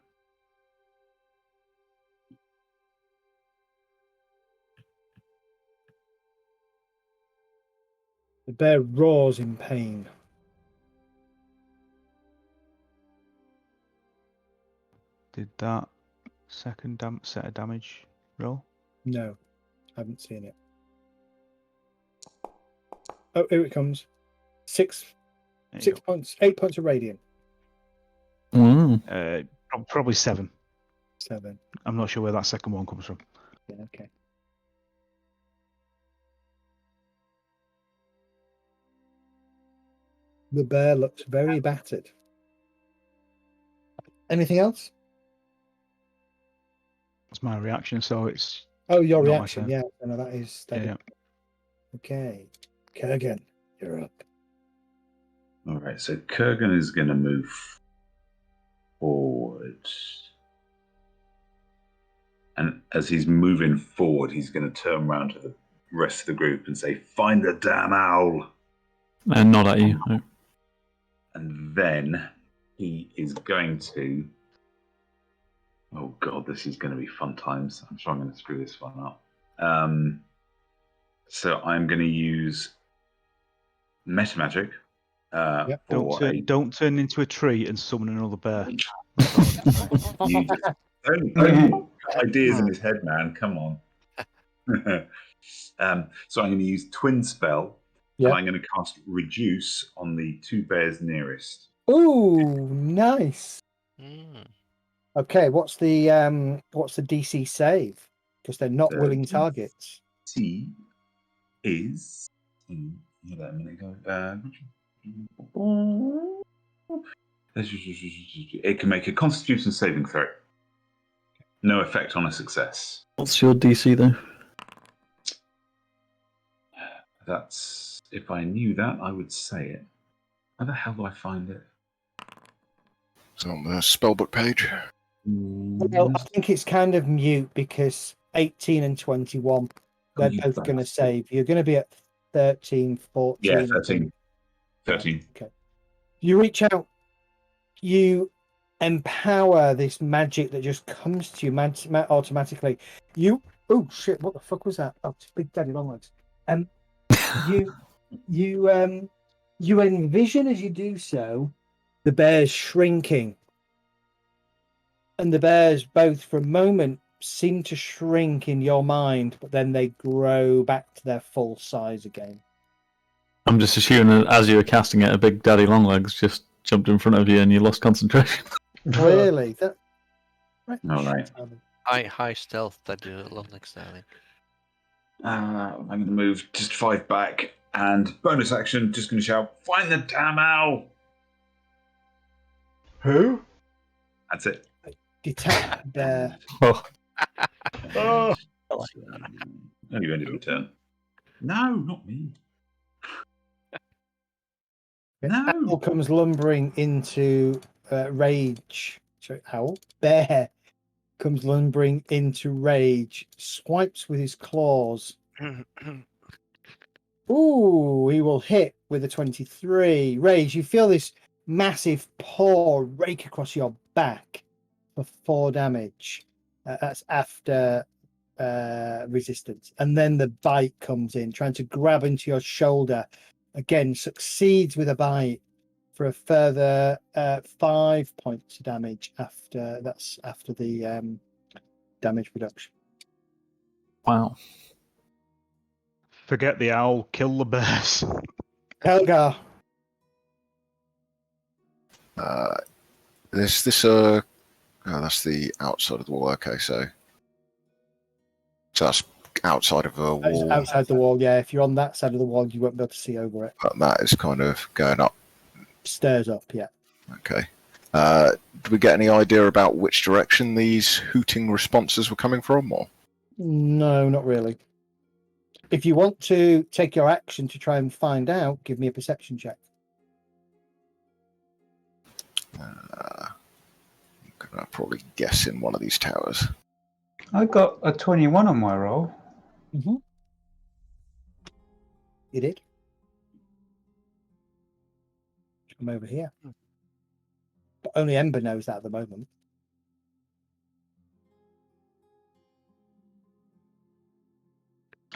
The bear roars in pain.
Did that second set of damage roll?
No, haven't seen it. Oh, here it comes. 6 points, 8 points of radiant.
Probably 7.
7.
I'm not sure where that second one comes from.
Yeah, okay. The bear looks very battered. Anything else?
That's my reaction, so it's.
Oh, your
not my
reaction.
turn.
Yeah, no, that is.
Yeah.
Okay. Kurgan, you're up.
All right, so Kurgan is going to move forward. And as he's moving forward, he's going to turn around to the rest of the group and say, "Find the damn owl!"
And not at you. No.
And then he is going to... Oh, God, this is going to be fun times. I'm sure I'm going to screw this one up. So I'm going to use Meta Magic.
Don't turn into a tree and summon another bear.
You just only ideas in his head, man. Come on. So I'm going to use Twin Spell, and I'm going to cast Reduce on the 2 bears nearest.
Ooh, nice.
Mm.
Okay, what's the DC save? Because they're not willing targets.
DC is... Hold on a minute ago. It can make a Constitution saving throw. No effect on a success.
What's your DC though?
That's... If I knew that, I would say it. How the hell do I find it?
It's on the spellbook page.
Well, I think it's kind of mute because 18 and 21, they're both going to save. You're going to be at 13, 14.
Yeah, 13. 13.
Okay. You reach out, you empower this magic that just comes to you automatically. Oh shit! What the fuck was that? Oh, it's Big Daddy Longlegs. You envision as you do so the bears shrinking, and the bears both for a moment seem to shrink in your mind, but then they grow back to their full size again.
I'm just assuming that as you were casting it, a big daddy longlegs just jumped in front of you and you lost concentration.
Really?
All right.
High stealth, Daddy Longlegs, darling.
I'm going to move just 5 back, and bonus action, just going to shout, "Find the damn owl!"
Who?
That's it.
Detect bear.
Oh. Only ended your turn. No, not me. No.
Owl comes lumbering into rage. Sorry, owl? Bear comes lumbering into rage, swipes with his claws. Ooh, he will hit with a 23. Rage, you feel this massive paw rake across your back for 4 damage. That's after resistance. And then the bite comes in, trying to grab into your shoulder. Again, succeeds with a bite for a further 5 points of damage after the damage reduction.
Wow.
Forget the owl, kill the bears.
Helga.
Is this Oh, that's the outside of the wall. Okay, so that's outside of a wall.
Outside the wall, yeah. If you're on that side of the wall, you won't be able to see over it.
But that is kind of going up.
Stairs up, yeah.
Okay. Do we get any idea about which direction these hooting responses were coming from, or?
No, not really. If you want to take your action to try and find out, give me a perception check.
I'm gonna probably guess in one of these towers.
I got a 21 on my roll.
Mm-hmm. You did. Come over here. But only Ember knows that at the moment.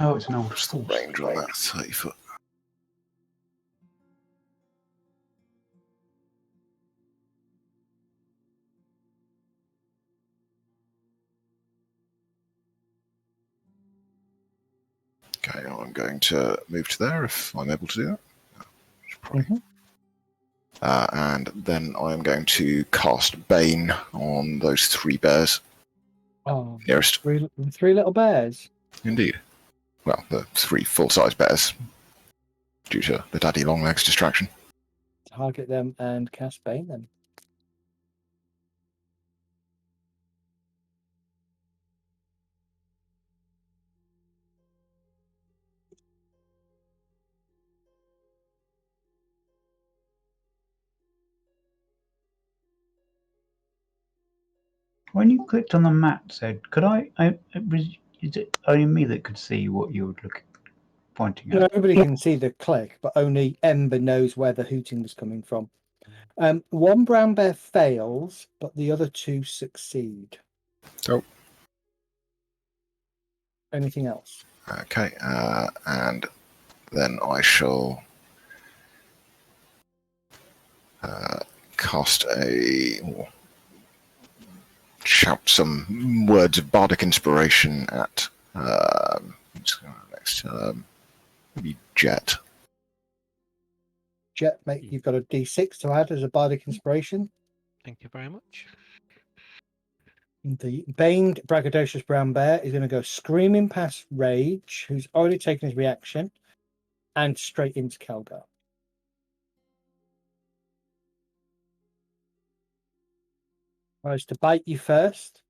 Oh, it's an old
What's the
horse.
range on that? 30 foot. Okay, I'm going to move to there if I'm able to do that. Probably. And then I'm going to cast Bane on those 3 bears
Oh,
nearest.
three little bears.
Indeed. Well, the 3 full-size bears, due to the daddy longlegs distraction.
Target them and cast Bane then.
When you clicked on the map, said, could is it only me that could see what you were pointing at?
Nobody can see the click, but only Ember knows where the hooting was coming from. One brown bear fails, but the other two succeed.
Oh.
Anything else?
Okay, and then I shall cast shout some words of bardic inspiration at next maybe Jet.
Jet, mate, you've got a D6 to add as a bardic inspiration.
Thank you very much.
The baned, braggadocious brown bear is going to go screaming past Rage, who's already taken his reaction, and straight into Kelgar. Tries to bite you first.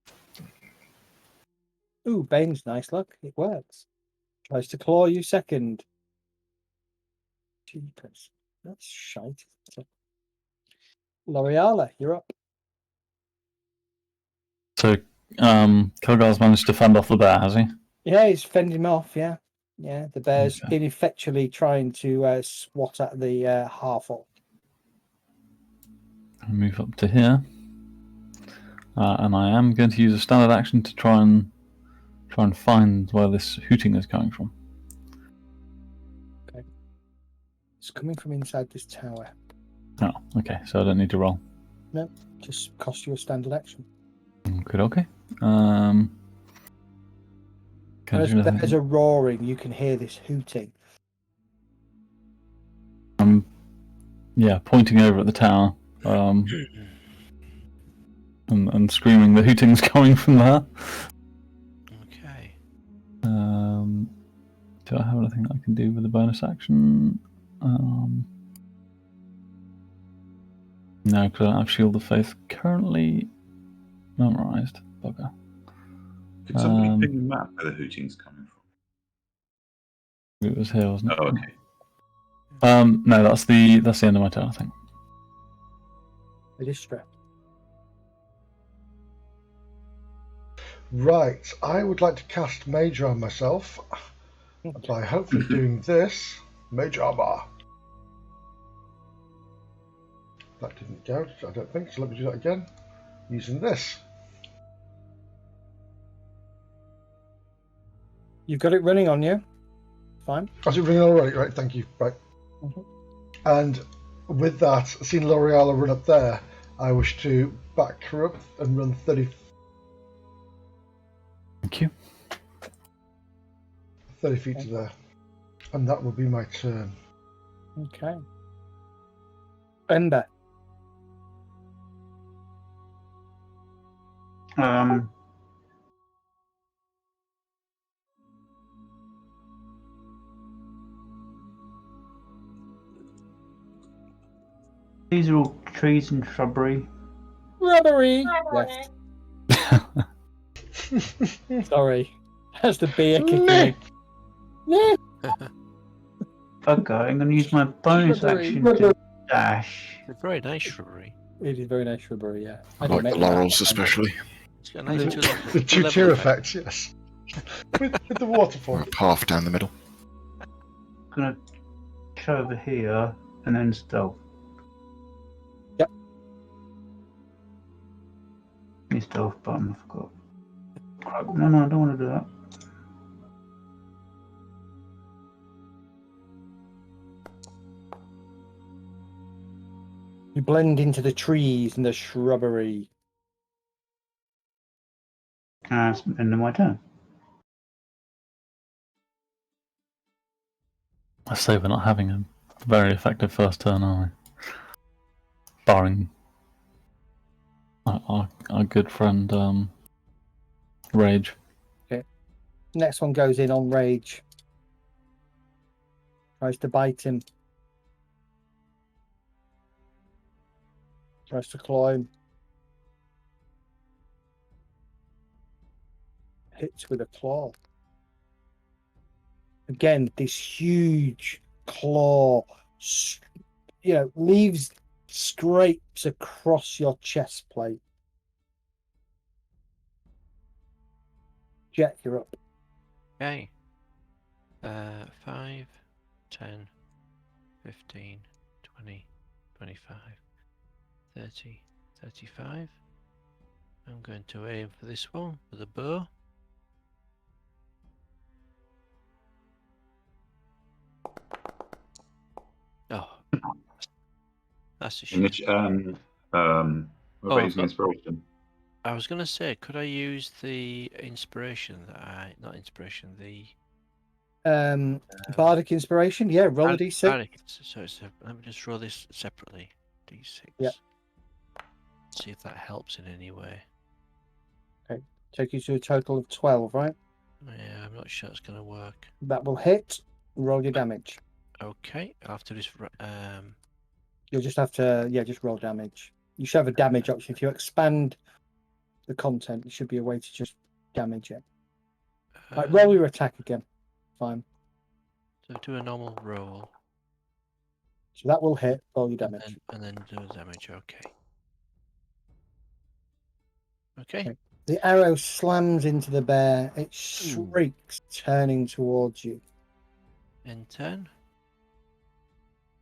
Ooh, Bane's nice luck. It works. Tries to claw you second. Jeepers. That's shite. L'Oreala, you're up.
So, Kilgar's managed to fend off the bear, has he?
Yeah, he's fending him off, yeah. Yeah, the bear's
Okay.
ineffectually trying to swat at the half-orc.
I'll move up to here. And I am going to use a standard action to try and find where this hooting is coming from.
Okay. It's coming from inside this tower.
Oh, okay, so I don't need to roll.
No, just cost you a standard action.
Okay.
As the bears are roaring, you can hear this hooting.
I'm pointing over at the tower and screaming the hooting's coming from there.
Okay.
Do I have anything that I can do with a bonus action? No, because I don't have Shield of Faith currently memorized. Bugger.
Could somebody ping the map where the hooting's coming from?
It was here, wasn't it?
Oh, okay.
No, that's the end of my turn, I think.
It is strapped.
Right, I would like to cast Mage on myself by hopefully doing this. Mage Armor. That didn't go, I don't think, so let me do that again. Using this.
You've got it running on you. Fine.
Is it ringing already? Right, thank you. Right.
Mm-hmm.
And with that, seeing L'Oreala run up there, I wish to back her up and run 30
Thank you.
30 feet to there. And that will be my turn.
Okay. Ember.
These are all trees and shrubbery.
Robbery! Yes. Sorry. That's the beer kicking in. Yeah.
Okay, I'm going to use my bonus
Shrubbery.
action to dash.
It's a very nice shrubbery.
It is very nice shrubbery, yeah.
I like the laurels especially.
It's got a nice
The two tier effects, yes. with the waterfall.
A path down the middle.
I'm going to go over here and then stealth.
Yep.
Any stealth button, I forgot. Crap, no, I don't want to do that.
You blend into the trees and the shrubbery.
That's the end of my turn.
I say we're not having a very effective first turn, are we? Barring our good friend Rage.
Okay. Next one goes in on Rage. Tries to bite him. Tries to claw him. Hits with a claw. Again, this huge claw, leaves scrapes across your chest plate. Jet, you're up.
Okay. 5, 10, 15, 20, 25, 30, 35. I'm going to aim for this one with a bow. Oh, that's a shit.
What about using
but-
inspiration?
I was going to say, could I use the inspiration that not inspiration, the
Bardic inspiration. Yeah, roll a d6.
Bardic. So let me just roll this separately. D6.
Yep.
See if that helps in any way.
Take you to a total of 12, right?
Yeah, I'm not sure it's going to work.
That will hit. Roll your damage.
Okay, I'll have to just
You'll just have to, just roll damage. You should have a damage option. If you expand the content, there should be a way to just damage it. Right, roll your attack again. Fine.
So do a normal roll.
So that will hit. Roll your damage.
And then do the damage. Okay.
The arrow slams into the bear. It shrieks, turning towards you.
In turn.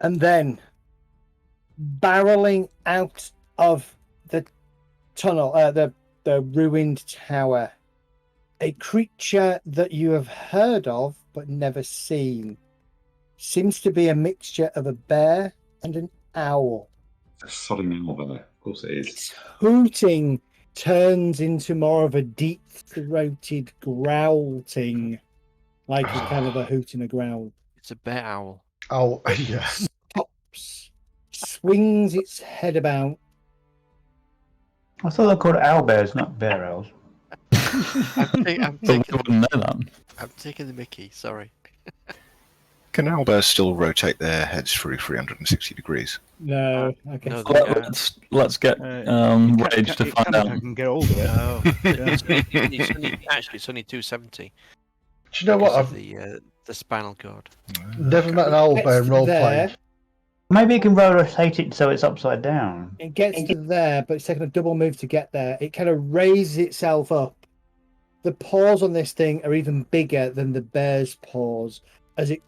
And then, barreling out of the tunnel, the ruined tower, a creature that you have heard of but never seen. Seems to be a mixture of a bear and an owl.
A sodding owl there. Of course it is.
Its hooting turns into more of a deep-throated growling, like a kind of a hoot and a growl.
It's a bear owl.
Oh, yes.
Stops, swings its head about.
I thought they're called owlbears, not bear owls.
I'm
Wouldn't know that.
I'm taking the mickey, sorry.
Can owlbears still rotate their heads through 360 degrees?
No, okay.
No,
Let's get Rage to find out.
I can get hold of it.
No. It's only 270.
Do you know what?
Because
I've
of the spinal cord.
never met an owl bear in role playing.
Maybe you can rotate it so it's upside down.
It gets to there, but it's taking a double move to get there. It kind of raises itself up. The paws on this thing are even bigger than the bear's paws as it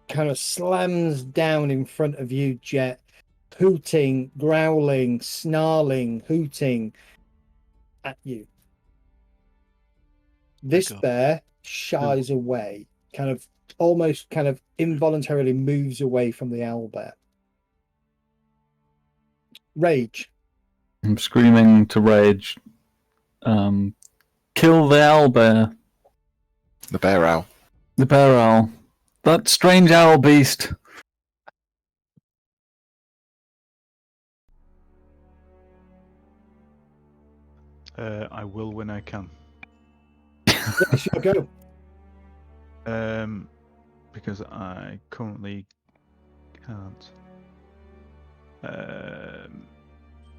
kind of slams down in front of you, Jet, hooting, growling, snarling, hooting at you. This
God.
bear shies away, almost involuntarily moves away from the owl bear. Rage.
I'm screaming to Rage. Kill the owl bear.
The bear owl.
The bear owl. That strange owl beast.
I will when I can.
Yes, you go.
Because I currently can't.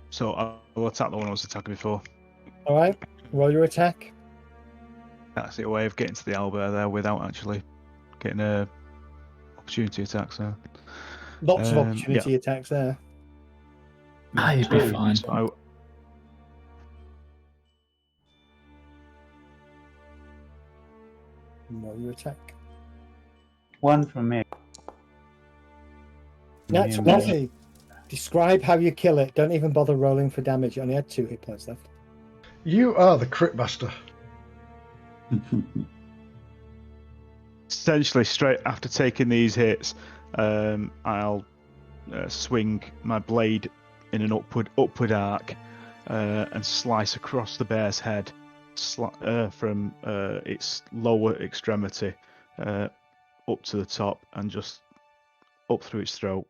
So I'll attack the one I was attacking before.
All right, roll your attack.
That's a way of getting to the owlbear there without actually getting a opportunity attack. So
Lots of opportunity attacks there.
You'd be fine.
So
Roll your attack.
One from me.
That's
Yeah,
lovely. Describe how you kill it. Don't even bother rolling for damage. You only had 2 hit points left.
You are the crit master.
essentially, straight after taking these hits, I'll swing my blade in an upward arc and slice across the bear's head from its lower extremity up to the top and just up through its throat,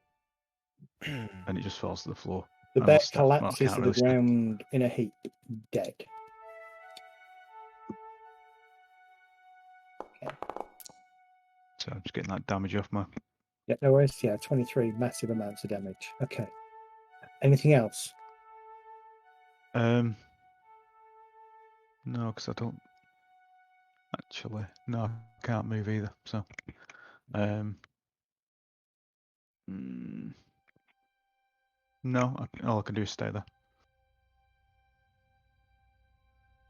and it just falls to the floor.
The
And
bear
I'll step- well, I
collapses
can't
to the
really step.
ground in a heap, dead.
So I'm just getting that damage off my.
Yeah, no worries. Yeah, 23, massive amounts of damage. Okay. Anything else?
No, because I don't actually. No, I can't move either. So, no, all I can do is stay there.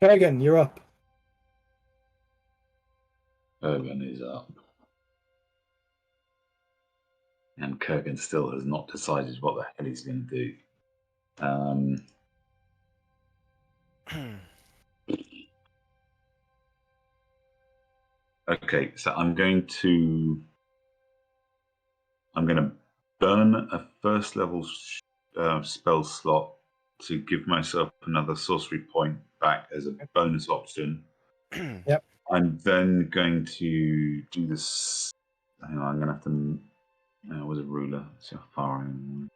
Kerrigan, you're up.
Kurgan is up. And Kurgan still has not decided what the hell he's going to do. Okay, so I'm going to burn a first level spell slot to give myself another sorcery point back as a bonus option.
Yep.
I'm then going to do this. Hang on, I'm going to have to. With a ruler, see how far I am.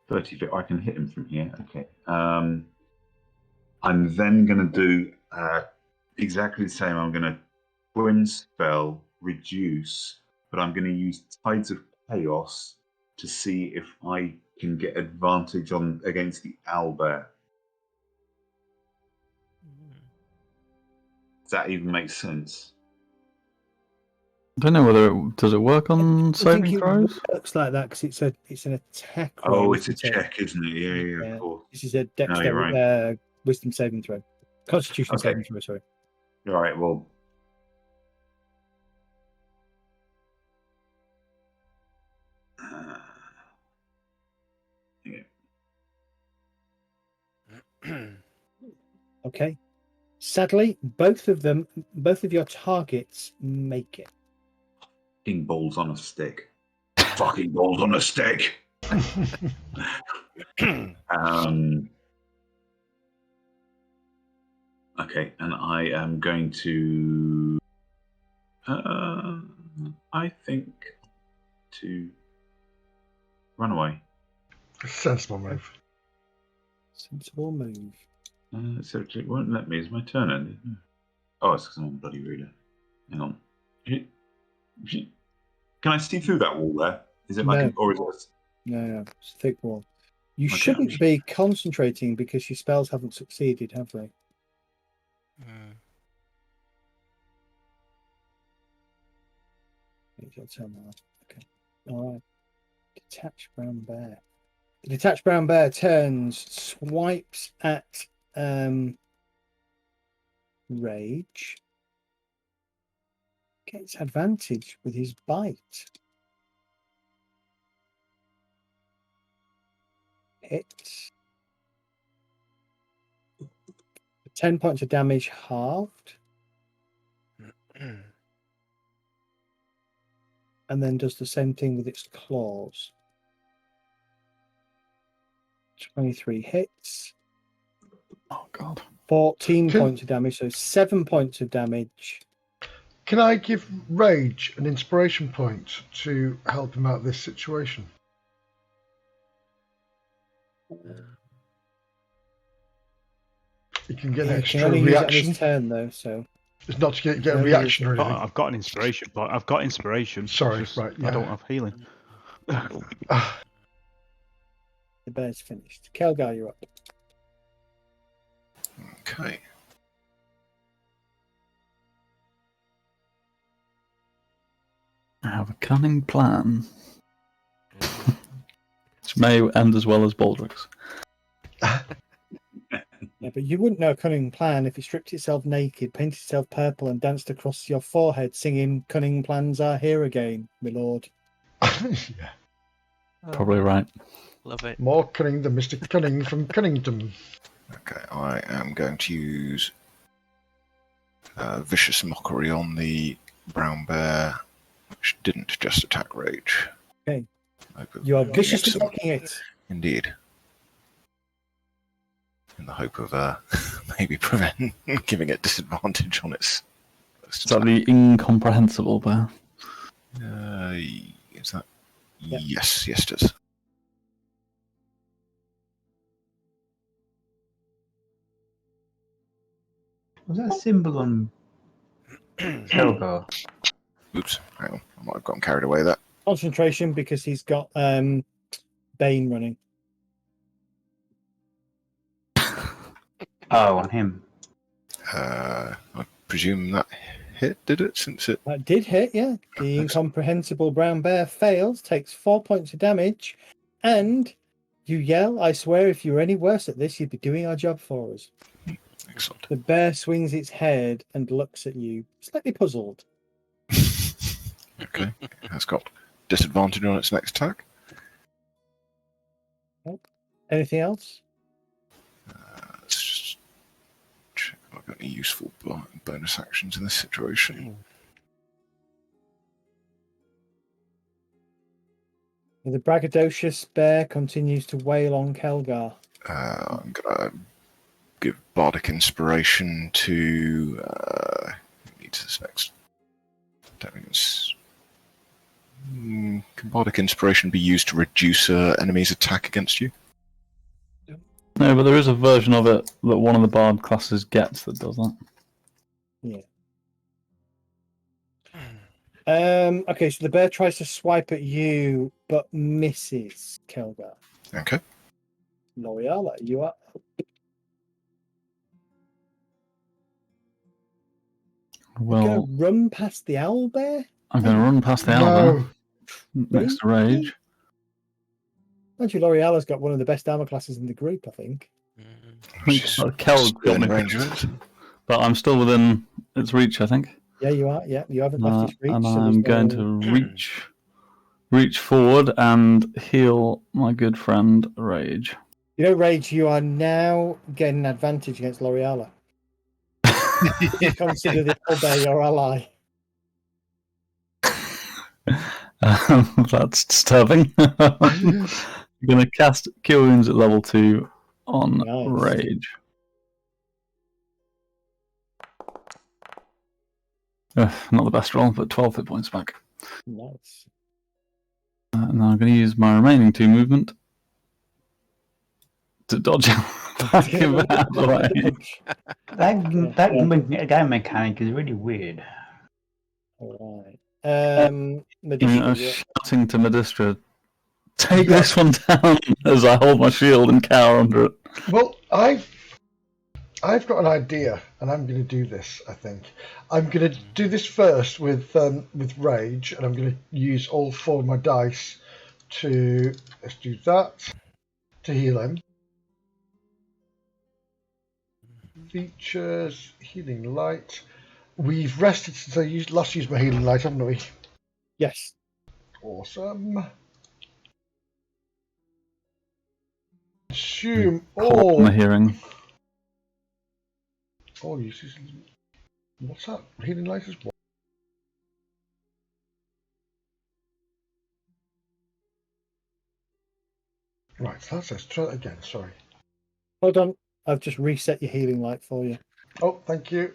30 feet. I can hit him from here. Okay. I'm then going to do exactly the same. I'm going to twin spell reduce, but I'm going to use Tides of Chaos to see if I can get advantage against the owlbear. Does that even make sense?
I don't know whether does it work on saving throws.
It looks like that because it's an attack
Oh,
roll.
it's a check, isn't it? Yeah, of course.
This is a
No, you're right.
wisdom saving throw, Constitution saving throw. Sorry.
All right. Well.
Okay. Sadly, both of your targets make it.
Fucking balls on a stick. Fucking balls on a stick. Okay, and I am going to. I think to run away.
Sensible move.
Sensible move.
So it won't let me. Is my turn ended? Oh, it's because I'm on bloody reader. Hang on. Can I see through that wall there? Is it like or is it?
No, it's a thick wall. You shouldn't be concentrating because your spells haven't succeeded, have they? Okay. All right. Detached brown bear. The detached brown bear turns, swipes at Rage. Gets advantage with his bite. Hits. 10 points of damage halved. And then does the same thing with its claws. 23 hits.
Oh, God.
14 points of damage, so 7 points of damage.
Can I give Rage an inspiration point to help him out of this situation? You can get an extra
reaction. Use it on his turn, though, so.
It's not to get a reaction or anything.
I've got an inspiration, but I've got inspiration.
Sorry, right. Yeah.
I don't have healing.
The bear's finished. Kelgar, you're up.
Okay.
I have a cunning plan. Which may end as well as Baldrick's.
Yeah, but you wouldn't know a cunning plan if it stripped itself naked, painted itself purple, and danced across your forehead singing "Cunning plans are here again, my lord."
Yeah.
Probably right.
Love it.
More cunning than Mr. Cunning from Cunnington.
Okay, I am going to use Vicious Mockery on the brown bear, which didn't just attack Rage.
Okay. You are viciously mocking it.
Indeed. In the hope of maybe prevent giving it disadvantage on its.
Is that the incomprehensible bear?
Is that?
Yep.
Yes, it is.
Was that a symbol on Kelgar?
Oops, hang on. I might have gotten carried away there.
Concentration because he's got Bane running.
Oh, on him.
I presume that hit, did it? Since it
That did hit, yeah. The incomprehensible brown bear fails, takes 4 points of damage, and you yell, "I swear if you were any worse at this, you'd be doing our job for us."
Excellent.
The bear swings its head and looks at you, slightly puzzled.
Okay. It has got disadvantage on its next attack.
Anything else?
Let's just check if I've got any useful bonus actions in this situation.
The braggadocious bear continues to wail on Kelgar.
I'm going to give Bardic Inspiration to... who needs this next? Don't think it's... Can Bardic Inspiration be used to reduce an enemy's attack against you?
No, but there is a version of it that one of the bard classes gets that does that.
Yeah. Okay, so the bear tries to swipe at you, but misses Kelgar.
Okay.
L'Oreal, you up?
Well,
You're gonna run past the owl bear?
I'm going to run past the owl
No.
next to Rage.
Actually, L'Oreal has got one of the best armor classes in the group, I think.
I think Kel's got me,
range of it.
but I'm still within its reach, I think.
Yeah, you are. Yeah, you haven't left his reach.
And
so there's
I'm going
no-
to reach forward and heal my good friend Rage.
You know, Rage, you are now getting an advantage against L'Oreal. Consider the owl bear your ally.
That's disturbing. I'm going to cast Cure Wounds at level 2 on
Nice.
Rage. Not the best roll, but 12 hit points back.
Nice.
And I'm going to use my remaining 2 movement to dodge back him out of the way.
That game mechanic is really weird.
All right.
I
Medisha,
was
yeah.
shouting to Medistra, take this one down as I hold my shield and cower under it.
Well, I've got an idea, and I'm going to do this. I think I'm going to do this first with Rage, and I'm going to use all 4 of my dice to let's do that to heal him. Features healing light. We've rested since I last used my healing light, haven't we?
Yes.
Awesome. Consume
Caught on
all.
the hearing.
All uses. What's that? Healing light is what? Right, so that says try that again. Sorry.
Hold on. I've just reset your healing light for you.
Oh, thank you.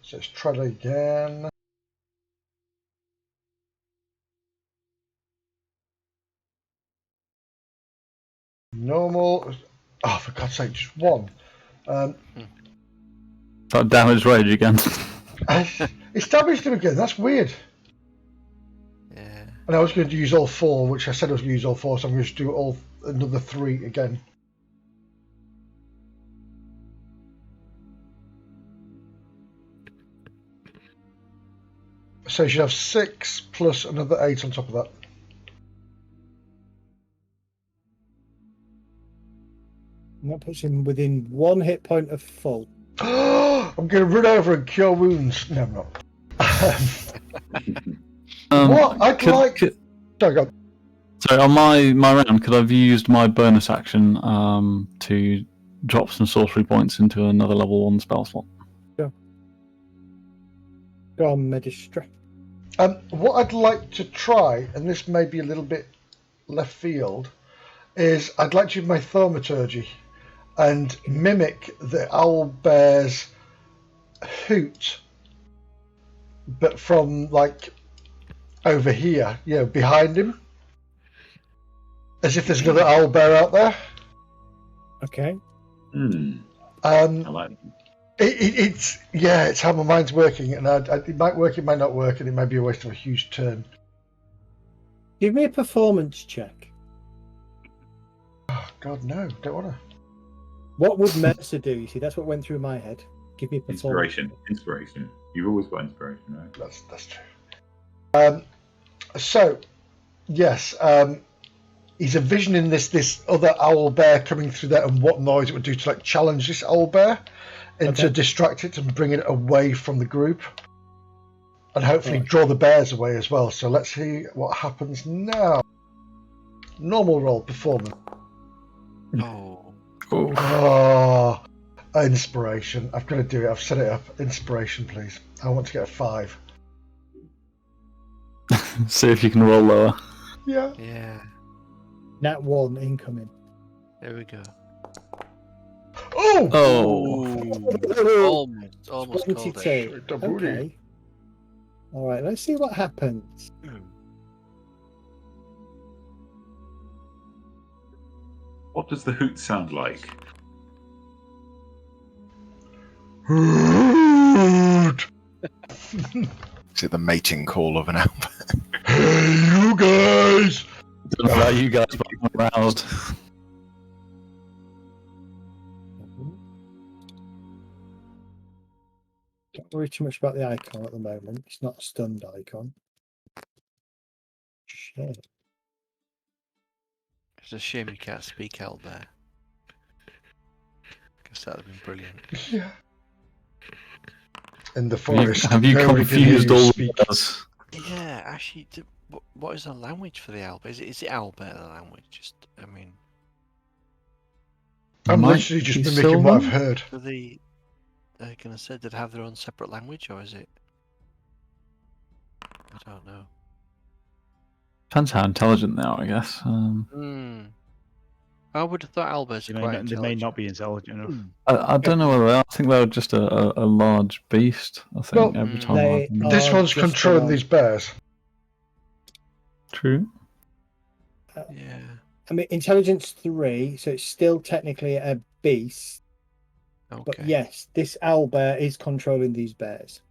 So let's try that again. Normal. Oh, for God's sake, just 1.
That damaged Rage again.
It's damaged him again. That's weird.
Yeah.
And I was going to use all 4, which I said I was going to use all 4, so I'm going to do another 3 again. So you should have 6 plus another 8 on top of that.
And that puts him within 1 hit point of full.
I'm going to run over and cure wounds. No, I'm not. What? I'd like... Sorry, go on.
So on my round, could I have used my bonus action to drop some sorcery points into another level 1 spell slot?
Go on, Medistra.
What I'd like to try, and this may be a little bit left field, is I'd like to use my thaumaturgy and mimic the owl bear's hoot, but from like over here, behind him, as if there's another owl bear out there.
Okay.
I like
It's how my mind's working, and it might work, it might not work, and it might be a waste of a huge turn.
Give me a performance check.
Oh, God, no, don't want to.
What would Mercer do? You see, that's what went through my head. Give me a performance.
Inspiration. You've always got inspiration, right?
That's true. So, yes, he's envisioning this other owl bear coming through there and what noise it would do to like challenge this owl bear and to distract it and bring it away from the group and hopefully draw the bears away as well. So let's see what happens now. Normal roll, performance. Oh, inspiration. I've got to do it. I've set it up. Inspiration, please. I want to get a 5.
See if you can roll lower.
Yeah.
Yeah.
Nat 1 incoming.
There we go.
Oh!
Almost called
22.
it.
Okay. All right, let's see what happens.
What does the hoot sound like?
Hoot!
Is it the mating call of an owl?
Hey, you guys!
Don't know about you guys, but I'm aroused.
Don't worry too much about the icon at the moment. It's not a stunned icon. Shit.
It's a shame you can't speak out there. Guess that would have been brilliant.
Yeah. In the forest.
Have you confused all of us?
Yeah, actually, what is the language for the owl bear? Is it owl bear, the language? Just, I mean...
I'm literally just mimicking what I've heard.
Do they, gonna say, did they have their own separate language, or is it... I don't know.
Depends how intelligent they are, I guess.
I would have thought owl bears are quite intelligent.
They may not be intelligent enough.
I don't know whether they are. I think they're just a large beast. I think every time.
This one's controlling these bears.
True.
Yeah.
I mean, intelligence 3, so it's still technically a beast.
Okay.
But yes, this owl bear is controlling these bears.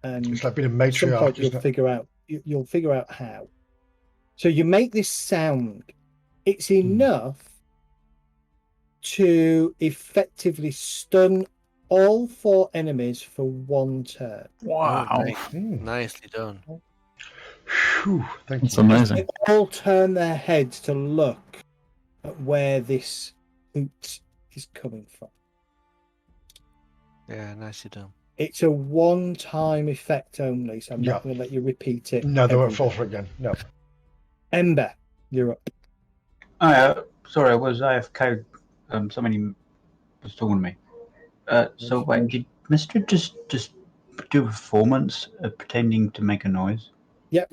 And
it's like being a
at some
matriarch,
point
isn't it?
you'll figure out how. So you make this sound. It's enough to effectively stun all 4 enemies for 1 turn.
Wow.
Oh, nicely done.
Whew, thank
That's
you.
amazing.
They all turn their heads to look at where this hoot is coming from.
Yeah, nicely done.
It's a one-time effect only, so I'm not going to let you repeat it.
No, they won't fall for it again. No.
Ember, you're up.
Sorry, I was AFK. Somebody was talking to me. So wait, did Mister just do a performance pretending to make a noise?
Yep.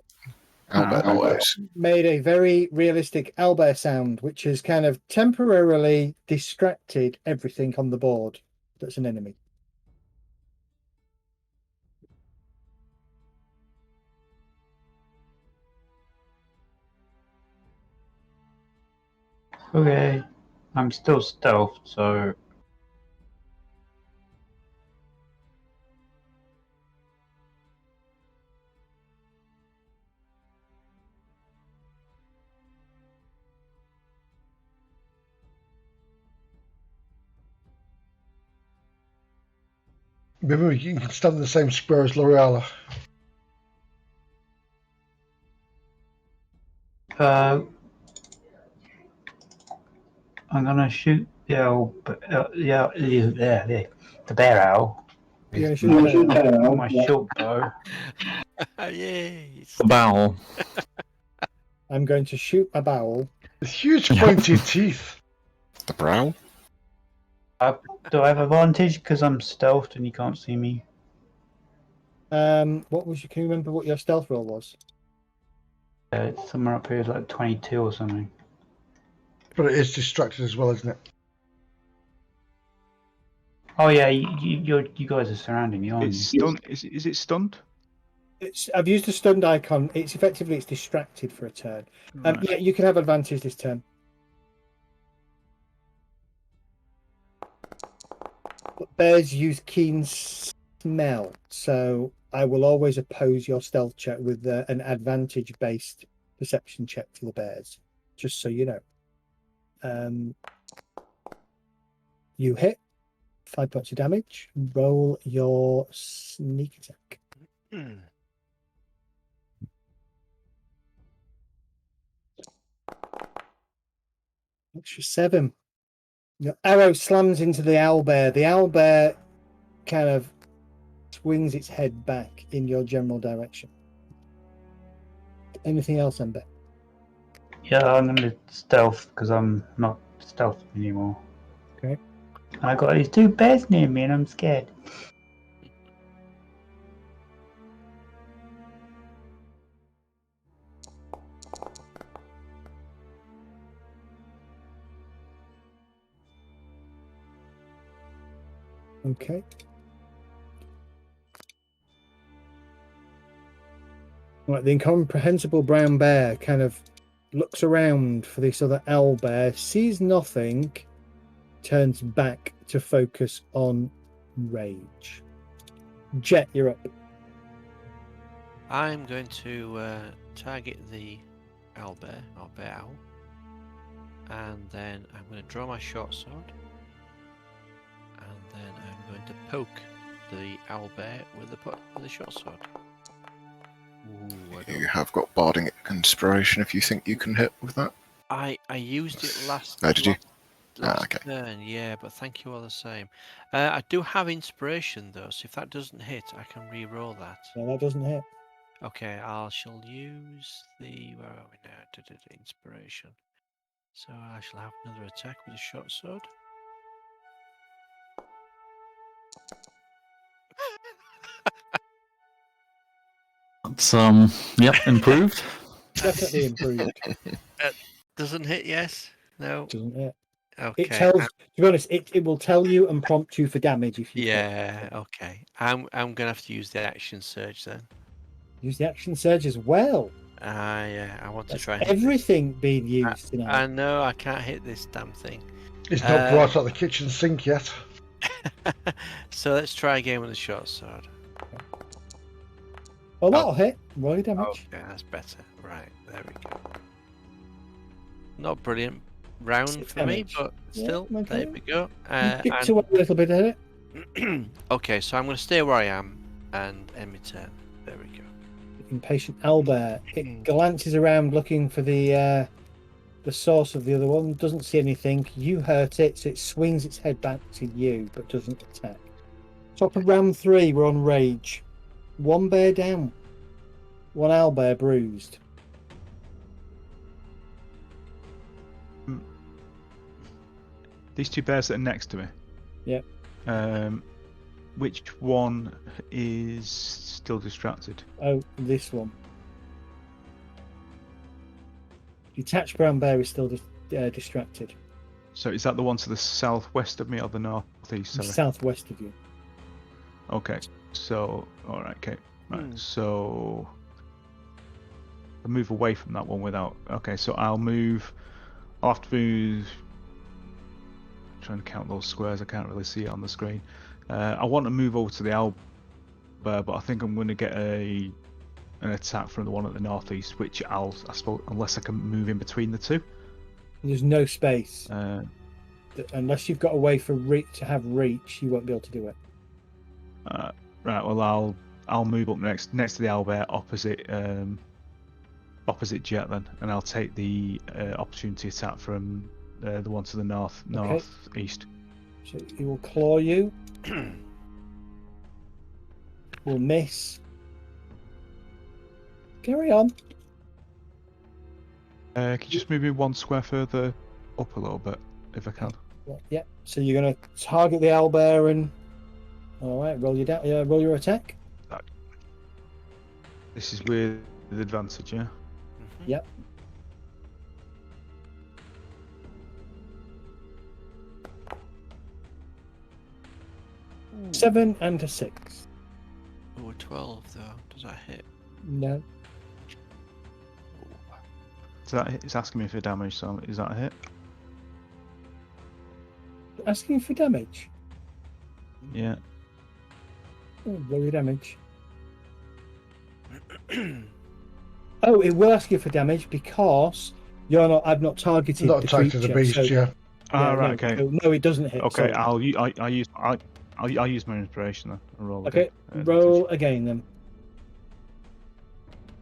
Made
a very realistic owlbear sound, which has kind of temporarily distracted everything on the board that's an enemy.
Okay, I'm still stealthed, so.
Remember, you can stand in the same square as L'Oreal.
I'm gonna shoot the owl, the bear owl.
You're gonna shoot the bear owl?
My short bow.
Yay!
The bowl.
I'm going to shoot a bowel.
Huge pointy teeth.
The brow?
Do I have advantage because I'm stealthed and you can't see me?
Can you remember what your stealth roll was?
It's somewhere up here, like 22 or something.
But it is distracted as well, isn't it?
Oh yeah, you guys are surrounding me, aren't
It's
you?
stunned. Is it stunned?
I've used the stunned icon. It's distracted for a turn.
Right.
Yeah, you can have advantage this turn. But bears use keen smell, so I will always oppose your stealth check with an advantage-based perception check for the bears, just so you know. You hit 5 points of damage. Roll your sneak attack. Extra 7. Your arrow slams into the owlbear. The owlbear kind of swings its head back in your general direction. Anything else, Ember?
Yeah, I'm gonna stealth because I'm not stealth anymore.
Okay.
I got these 2 bears near me and I'm scared.
Okay. Right, the incomprehensible brown bear kind of looks around for this other owl bear, sees nothing, turns back to focus on rage. Jet, you're up.
I'm going to target the owlbear, or bear owl, and then I'm going to draw my short sword, and then I'm going to poke the owlbear with the short sword. Ooh,
You have got Bardic Inspiration if you think you can hit with that.
I used it last.
Oh, did you?
Last
Okay.
turn, yeah, but thank you all the same. I do have inspiration though, so if that doesn't hit, I can re-roll that.
No, that doesn't hit.
Okay, I shall use the where are we now? Inspiration. So I shall have another attack with a short sword.
That's yep, improved.
Definitely improved.
Doesn't hit, yes? No?
Doesn't hit.
Okay.
It tells, to be honest, it will tell you and prompt you for damage if you
Yeah, okay. I'm gonna have to use the action surge then.
use the action surge as well.
Yeah, I want to
That's
try and hit
everything being used
this.
tonight.
I know I can't hit this damn thing.
It's not brought out the kitchen sink yet.
So let's try again with the short sword.
Well, that'll hit. Roll your damage.
Okay, that's better. Right, there we go. Not brilliant round
6
for me,
damage.
but
Yeah,
still,
okay.
there we go.
You chipped away a little bit at it.
Okay, so I'm going to stay where I am and end my turn. There we go.
Impatient owlbear. It glances around looking for the source of the other one. Doesn't see anything. You hurt it, so it swings its head back to you, but doesn't attack. Top of round 3, we're on rage. 1 bear down. 1 owlbear bruised.
These 2 bears that are next to me.
Yep.
Which one is still distracted?
Oh, this one. Detached brown bear is still distracted.
So is that the one to the southwest of me or the northeast? Sorry.
Southwest of you.
Okay. So, all right. Okay. Right. So I'll move away from that one without. Okay. So I'll move. I'll have to move. Trying to count those squares. I can't really see it on the screen. I want to move over to the owlbear, but I think I'm going to get an attack from the one at the northeast, which I suppose, unless I can move in between the two.
There's no space. Unless you've got a way for to have reach, you won't be able to do it.
Right. Well, I'll move up next to the owlbear, opposite Jet then, and I'll take the opportunity attack from the one to the northeast.
So he will claw you. Will miss. Carry on.
Can you just move me 1 square further up a little bit, if I can?
Yeah. So you're going to target the owlbear and. All right. Roll your attack.
This is with advantage, yeah.
Yep.
Ooh.
7 and a 6.
Oh, 12 though. Does that hit?
No.
It's asking me for damage, so is that a hit?
Asking for damage.
Yeah.
Roll your damage. Oh, it will ask you for damage because I've not targeted
Not
the
targeted
creature.
the beast,
So,
yeah.
Right. Okay.
No, it doesn't hit.
Okay.
Sorry.
I'll use my inspiration then and roll.
Okay.
Again.
Roll again then.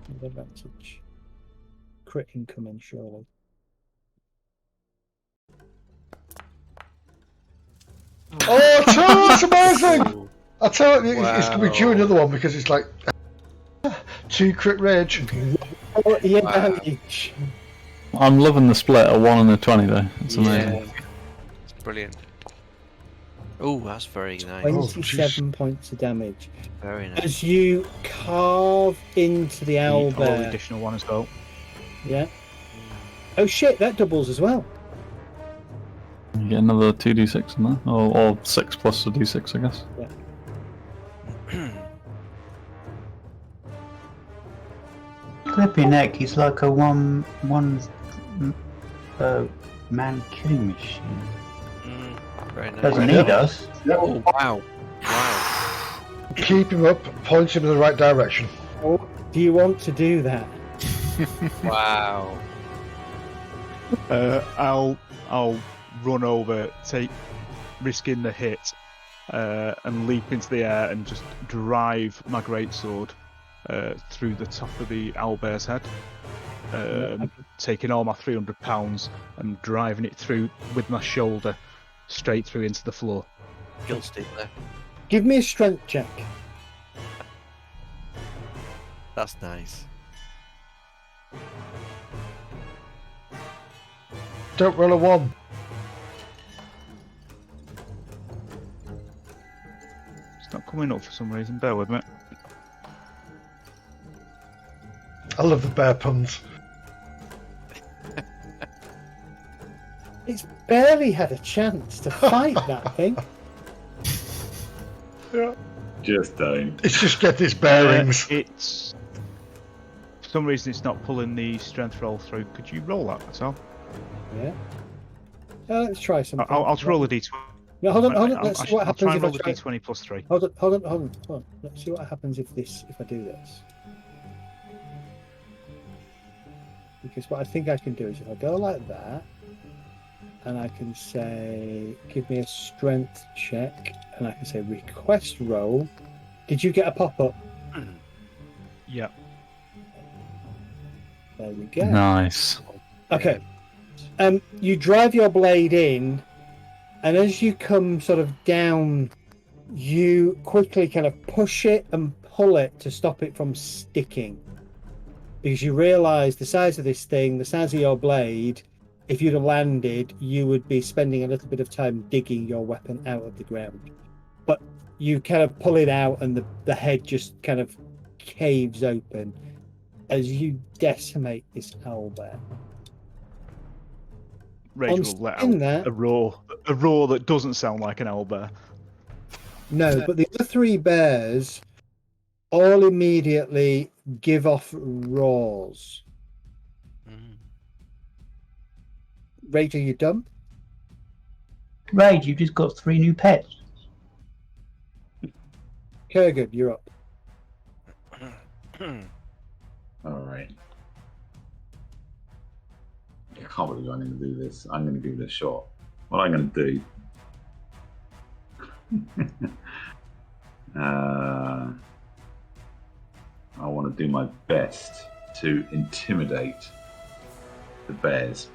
With advantage. Crit incoming, surely.
Oh, that's amazing! I tell you, it's going to be due
Wow.
another one because it's like 2 crit rage.
Oh, yeah,
Wow.
damage.
I'm loving the split, a 1 and a 20 though. It's amazing.
Yeah. It's brilliant. Oh, that's very nice.
27 points of damage.
Very nice.
As you carve into the
I'll roll the
owlbear.
additional one as well.
Yeah. Oh shit, that doubles as well.
You get another 2d6 in there, or 6 plus a d6, I guess.
Flippy neck, he's like a one man killing machine.
Very nice.
Doesn't need us.
Oh, wow. Wow.
Keep him up, point him in the right direction.
Oh, do you want to do that?
Wow.
I'll run over, risking the hit, and leap into the air and just drive my greatsword through the top of the owlbear's head, taking all my 300 pounds and driving it through with my shoulder straight through into the floor.
Guilt stick there.
Give me a strength check.
That's nice.
Don't roll a 1.
It's not coming up for some reason, bear with me.
I love the bear puns.
It's barely had a chance to fight that thing.
Just don't.
It's just get his bearings.
It's for some reason it's not pulling the strength roll through. Could you roll that as well?
Yeah. Let's try something.
I'll roll a d20.
No, hold on. Let's see what
I'll try
happens
and
if
roll
I
a
try.
d20 plus 3.
Hold on. Let's see what happens if I do this. Because what I think I can do is if I go like that, and I can say, give me a strength check, and I can say request roll. Did you get a pop-up?
Yeah.
There we go.
Nice.
Okay. You drive your blade in, and as you come sort of down, you quickly kind of push it and pull it to stop it from sticking. Because you realise the size of this thing, the size of your blade, if you'd have landed, you would be spending a little bit of time digging your weapon out of the ground. But you kind of pull it out, and the head just kind of caves open as you decimate this owlbear.
Rachel will let out a roar that doesn't sound like an owlbear.
No, but the other 3 bears all immediately give off roars. Rage, are you done?
Rage, you just got 3 new pets.
Kurgan, you're up.
Alright. I can't believe I'm going to do this. I'm going to give it a shot. What I'm going to do... I want to do my best to intimidate the bears.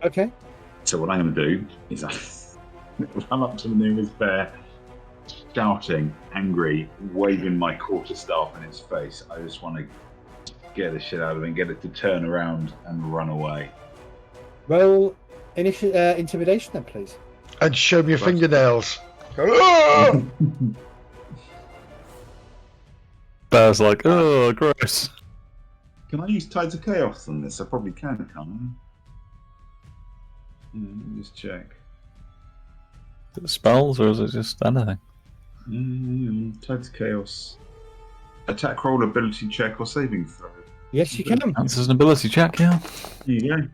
Okay.
So what I'm going to do is I run up to the nearest bear, shouting, angry, waving my quarterstaff in its face. I just want to get the shit out of it and get it to turn around and run away.
Roll intimidation then, please.
And show me your fingernails. Ah!
Bear's like, oh, gross.
Can I use Tides of Chaos on this? I probably can, can't I? Let me just check.
Is it spells or is it just anything?
Tides of Chaos. Attack roll, ability check, or saving throw.
Yes, you can.
That's an ability check, yeah.
There you go.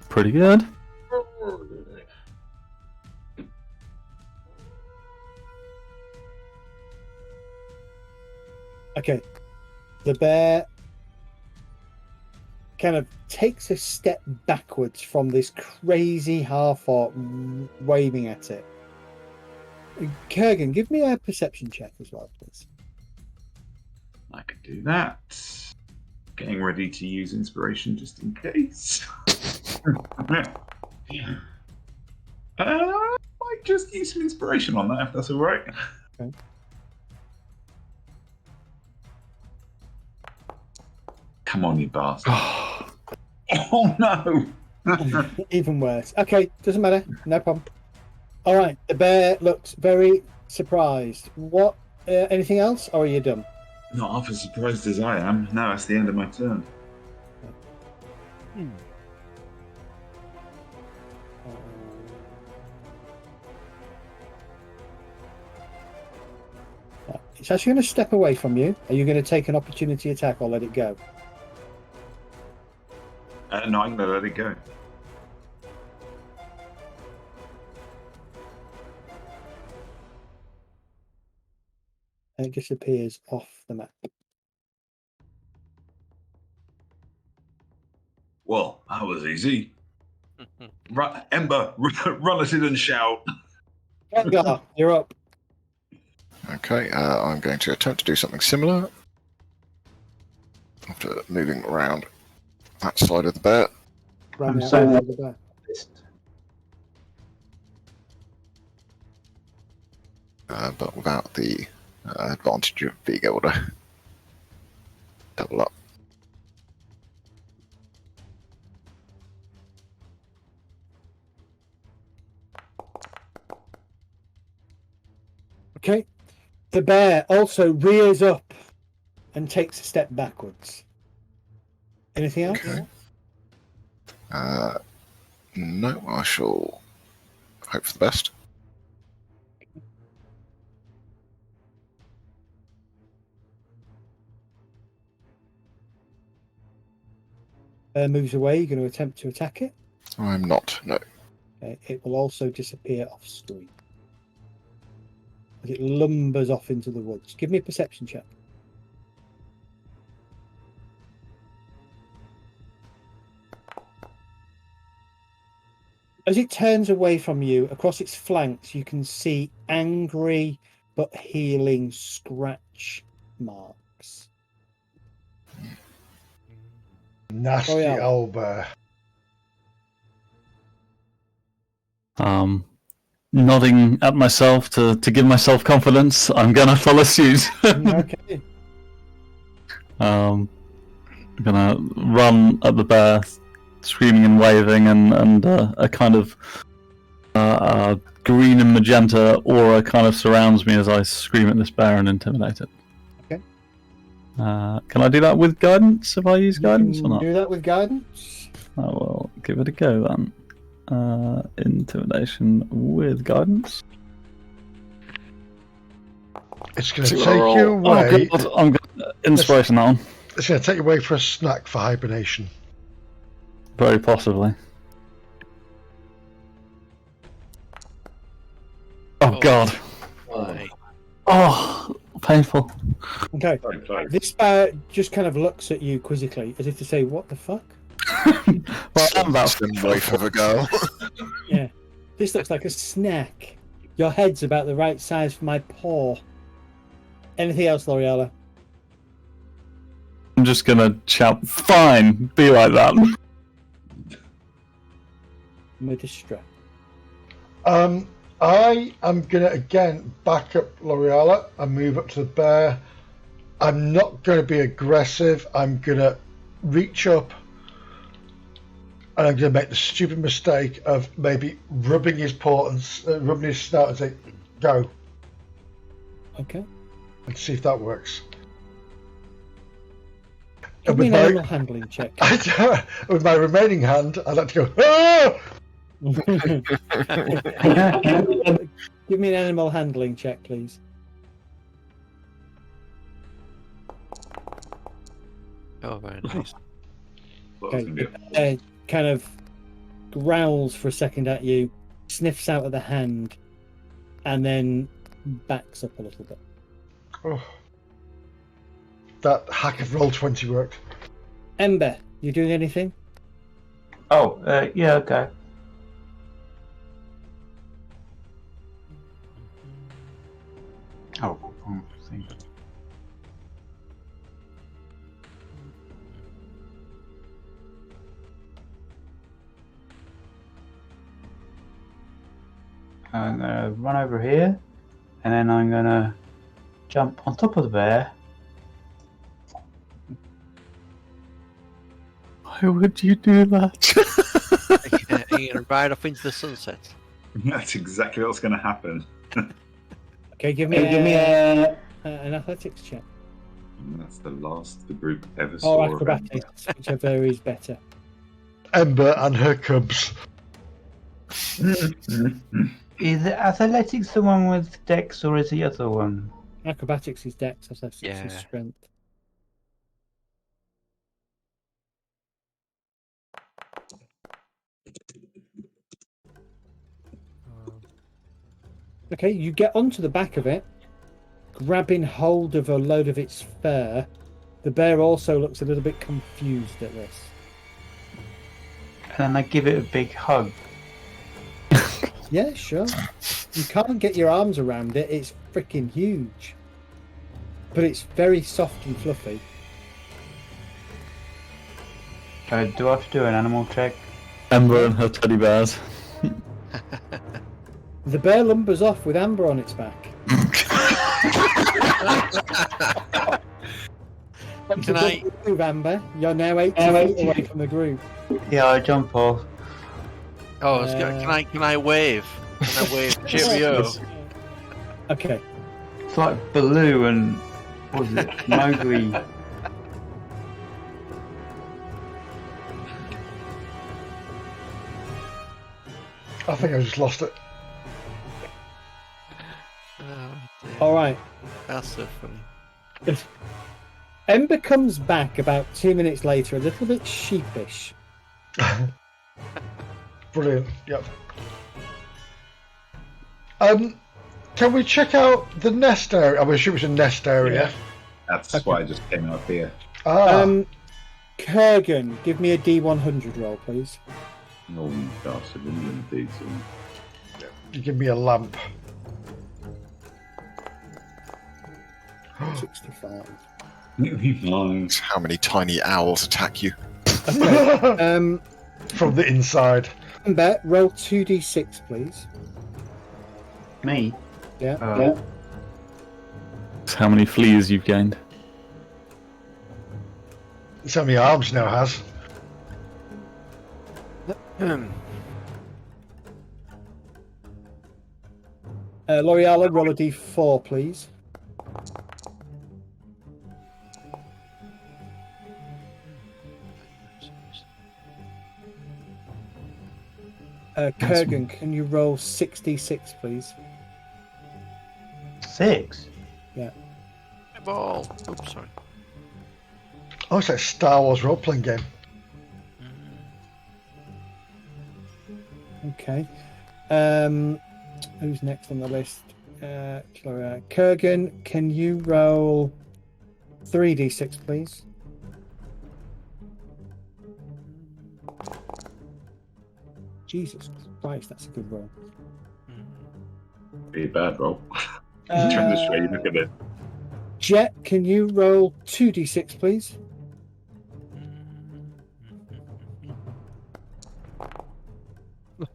Pretty good.
Okay. The bear kind of takes a step backwards from this crazy half-orc waving at it. Kurgan, give me a perception check as well, please.
I could do that. Getting ready to use inspiration just in case. just use some inspiration on that, if that's all right.
Okay.
Come on, you bastard. Oh, no!
Even worse. Okay, doesn't matter. No problem. All right, the bear looks very surprised. What? Anything else, or are you done?
Not half as surprised as I am. No, that's the end of my turn.
It's actually going to step away from you. Are you going to take an opportunity attack or let it go?
No, I'm going to let it go.
And it disappears off the map.
Well, that was easy. Ember, run at it and shout.
Edgar, you're up.
Okay, I'm going to attempt to do something similar. After moving around that side of the bear.
Round the
so-
outside of the bear.
But without the advantage of being able to double up.
Okay. The bear also rears up and takes a step backwards. Anything else?
Okay. No, I shall hope for the best.
Moves away. You're going to attempt to attack it.
I'm not, no.
Okay. It will also disappear off screen. As it lumbers off into the woods. Give me a perception check. As it turns away from you, across its flanks, you can see angry but healing scratch marks.
Nasty
Oh, yeah.
old bear.
Nodding at myself to give myself confidence, I'm gonna follow suit.
Okay.
I'm gonna run at the bear, screaming and waving, and a kind of green and magenta aura kind of surrounds me as I scream at this bear and intimidate it.
Okay.
Can I do that with guidance if I use guidance
You
or
can
not?
do that with guidance.
I will give it a go then. Intimidation with guidance.
It's going to
See
take
what I roll.
you away.
Oh god, I'm gonna inspiration that one.
It's going to take you away for a snack for hibernation.
Very possibly. Oh god.
Right.
Oh, painful.
Okay.
Very close.
This bear just kind of looks at you quizzically, as if to say, "What the fuck?"
Well, I'm about
Slim waif of a girl.
Yeah. This looks like a snack. Your head's about the right size for my paw. Anything else, L'Oreala?
I'm just gonna shout, "Fine, be like that."
Medistra.
I am going to again back up L'Oreala and move up to the bear. I'm not going to be aggressive. I'm going to reach up and I'm going to make the stupid mistake of maybe rubbing his paw and rubbing his snout and say, "Go,"
Okay.
and see if that works.
Give me an animal handling check.
With my remaining hand, I'd like to go, "Ah!"
Give me an animal handling check, please.
Oh, very nice.
Well, it's
Okay.
gonna be
Kind of growls for a second at you, sniffs out of the hand, and then backs up a little bit.
Oh. That hack of Roll20 worked.
Ember, you doing anything?
Oh, yeah, okay.
Oh, thing.
I'm gonna run over here, and then I'm gonna jump on top of the bear.
Why would you do that?
Are you going to ride off into the sunset?
That's exactly what's going to happen.
Okay, give me an athletics check.
And that's the last the group ever
Or
saw.
acrobatics, whichever is better.
Ember and her cubs.
Is it athletics the one with dex, or is the other one?
Acrobatics is dex, athletics
Yeah.
is strength. Okay, you get onto the back of it, grabbing hold of a load of its fur. The bear also looks a little bit confused at this.
And then I give it a big hug.
Yeah, sure. You can't get your arms around it. It's freaking huge. But it's very soft and fluffy.
Do I have to do an animal check?
Ember and her teddy bears.
The bear lumbers off with Amber on its back.
Can I
move, Amber? You're now 80 feet away from the group.
Yeah, I jump off.
Oh, can I wave? Can I wave cheerio?
Okay.
It's like Baloo and what was it, Mowgli.
I think I just lost it.
Oh, dear.
All right.
That's so funny.
Ember comes back about 2 minutes later, a little bit sheepish.
Brilliant. Yep. Can we check out the nest area? I'm assuming it's a nest area.
That's
Okay.
why I just came up here.
Kurgan, give me a D100 roll, please.
Oh, bastard, what are you going to do to him?
You give me a lamp.
65.
Nice.
How many tiny owls attack you?
Okay.
From the inside.
Ember, roll 2d6, please.
Me?
Yeah.
That's how many fleas you've gained.
It's how many arms now has.
L'Oreal, roll a d4, please. Kurgan, can you roll 66, please?
6?
Ball. Oops, sorry.
Oh, it's like a Star Wars role-playing game.
Okay. Who's next on the list? Kurgan, can you roll 3d6, please? Jesus Christ, that's a good roll.
Be a bad roll. Trying to show you, look at it.
Jet, can you roll 2d6, please?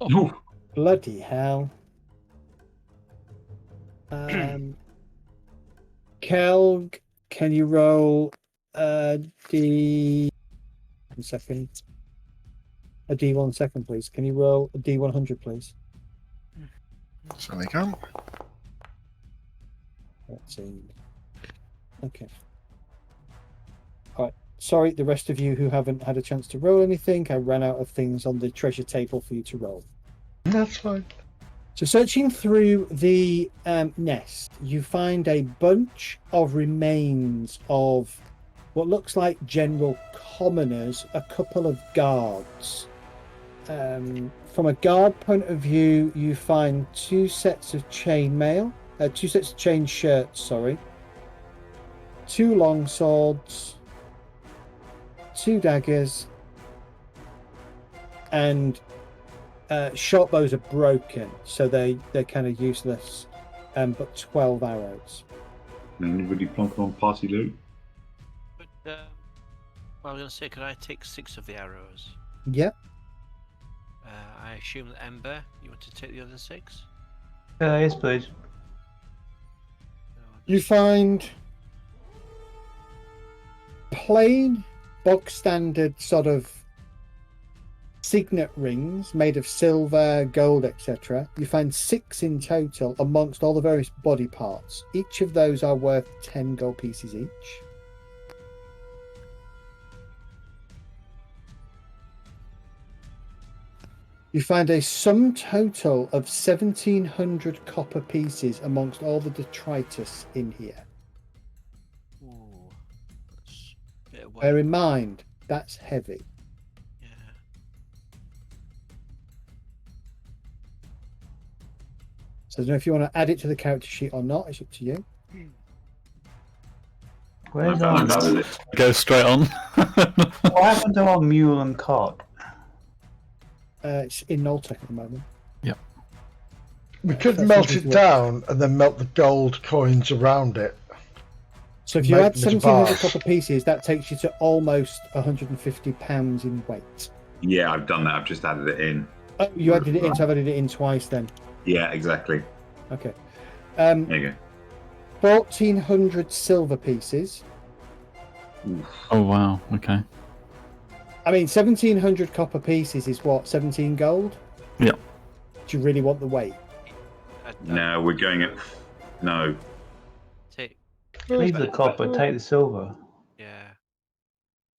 Ooh.
Bloody hell. Kelg, can you roll a D1 second? A D1 second, please. Can you roll a D100, please?
Certainly can.
Let's see. Okay. All right. Sorry, the rest of you who haven't had a chance to roll anything, I ran out of things on the treasure table for you to roll.
That's fine.
So searching through the nest, you find a bunch of remains of what looks like general commoners, a couple of guards. From a guard point of view, you find two sets of chain shirts, sorry. 2 long swords, 2 daggers, and short bows are broken, so they're kind of useless. But 12 arrows.
Anybody plonk on party loot?
But, I was going to say, could I take 6 of the arrows?
Yep.
I assume that Ember, you want to take the other 6?
Yes, please.
You find plain, bog standard sort of signet rings made of silver, gold, etc. You find 6 in total amongst all the various body parts. Each of those are worth 10 gold pieces each. You find a sum total of 1,700 copper pieces amongst all the detritus in here.
Ooh, that's a bit of
Bear
weight.
in mind, that's heavy.
Yeah.
So I don't know if you want to add it to the character sheet or not. It's up to you.
Where's
I'm
our...
done with it.
Go straight on.
What happened to our mule and cart?
It's in Noltec at the moment.
We could
That's
melt
something
it
to-
down and then melt the gold coins around it.
So if you
Make
add
them into
1,700
bars.
copper pieces, that takes you to almost 150 pounds in weight.
Yeah, I've done that. I've just added it in.
Oh, you added it in, so I've added it in twice then.
Yeah, exactly.
Okay.
There you go.
1,400 silver pieces.
Oh wow. Okay.
I mean, 1,700 copper pieces is what, 17 gold?
Yeah.
Do you really want the weight?
No, we're going at... No.
Take,
Leave the copper, take the silver.
yeah.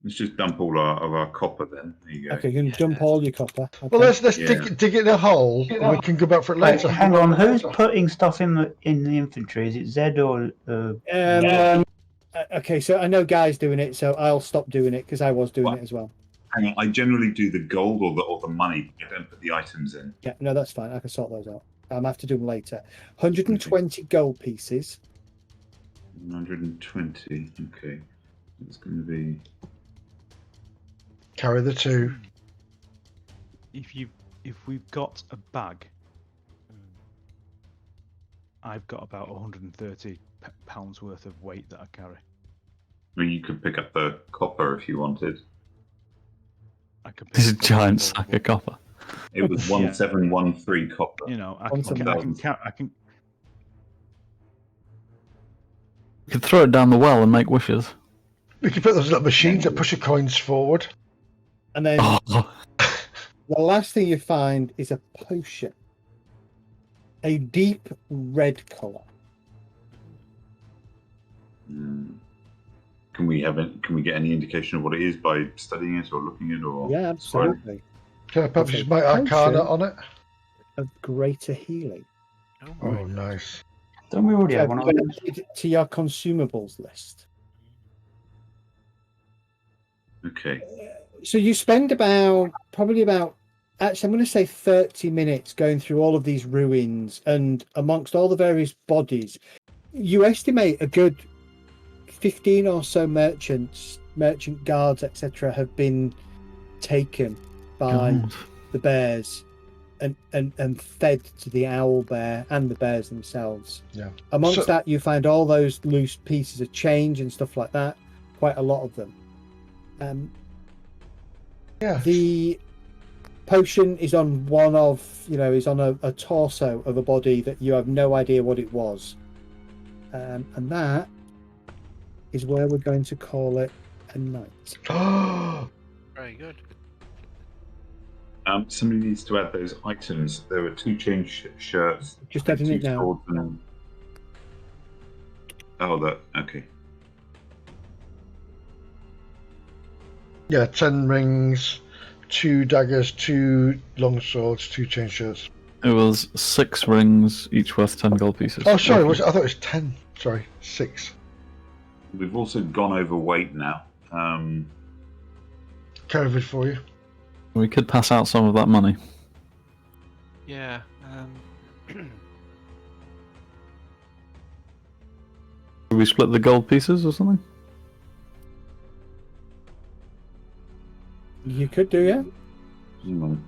Let's just dump all of our copper then. There you go.
Okay, you can dump all your copper. Okay.
Well, let's
Yeah.
dig it in a hole and we can go back for it
Wait,
later.
hang on, who's putting stuff in the infantry? Is it Zed or...
Okay, so I know Guy's doing it, so I'll stop doing it because I was doing
What?
it as well.
Hang on, I generally do the gold or the money. I don't put the items in.
Yeah, no, that's fine. I can sort those out. I have to do them later. 120 gold pieces.
120. Okay. It's going to be...
Carry the 2.
If we've got a bag, I've got about 130 pounds worth of weight that I carry.
I mean, you could pick up the copper if you wanted.
I could
This is a
pick up
giant
all
sack
the-
of copper.
It was 1713 copper.
You know, I
On
can,
some
I can, I can.
You could throw it down the well and make wishes.
We can put those little machines that push the coins forward.
And then
Oh,
the last thing you find is a potion. A deep red colour.
Can we get any indication of what it is by studying it or looking at it or?
Yeah, absolutely.
Can I perhaps
Okay,
use my arcana
potion.
on it?
Of greater healing.
Oh, nice.
Don't we already
So
have one of
you
those?
add it to your consumables list.
Okay.
So you spend probably about actually I'm going to say 30 minutes going through all of these ruins, and amongst all the various bodies you estimate a good 15 or so merchant guards, etc., have been taken by
God.
the bears and fed to the owl bear and the bears themselves.
Yeah.
Amongst
So-
that, you find all those loose pieces of change and stuff like that. Quite a lot of them.
Yeah.
The potion is on is on a torso of a body that you have no idea what it was. And that is where we're going to call it a night.
Very good.
Somebody needs to add those items. There were 2 change shirts.
Just adding
2
it now.
swords and... Oh, that. Okay.
Yeah, 10 rings, 2 daggers, 2 long swords, 2 chain shirts.
It was 6 rings, each worth 10 gold pieces.
Oh, sorry, I thought it was 10. Sorry, 6.
We've also gone overweight now.
COVID for you.
We could pass out some of that money.
Yeah.
Should we split the gold pieces or something?
You could do, yeah.
Hang on.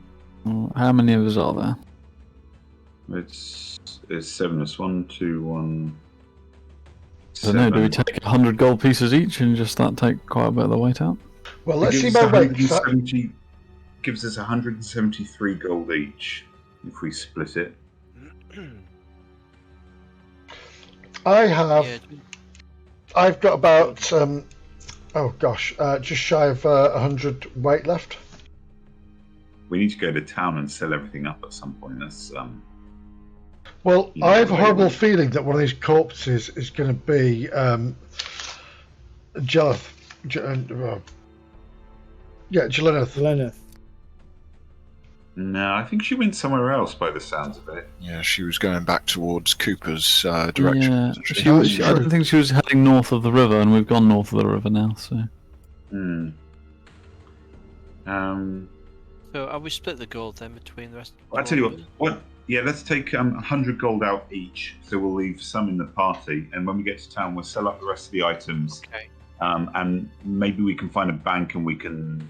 Well, how many of us are there?
It's 7 of us. 1, 2, 1.
I don't know, do we take 100 gold pieces each and just that take quite a bit of the weight out?
Well, let's
It
see
gives us
my weight.
170 gives us 173 gold each if we split it.
I have.
Yeah.
I've got about. Just shy of 100 weight left.
We need to go to town and sell everything up at some point. That's
Well,
You know,
I have a
like-
horrible feeling that one of these corpses is going to be Jeleth. Jeleth.
Leneth.
No, I think she went somewhere else by the sounds of it.
Yeah, she was going back towards Cooper's direction.
Yeah,
wasn't she?
I don't think she was heading north of the river, and we've gone north of the river now. So
Hmm.
So have we split the gold then between the rest?
I tell you what. Yeah, let's take 100 gold out each. So we'll leave some in the party, and when we get to town, we'll sell up the rest of the items.
Okay.
And maybe we can find a bank, and we can,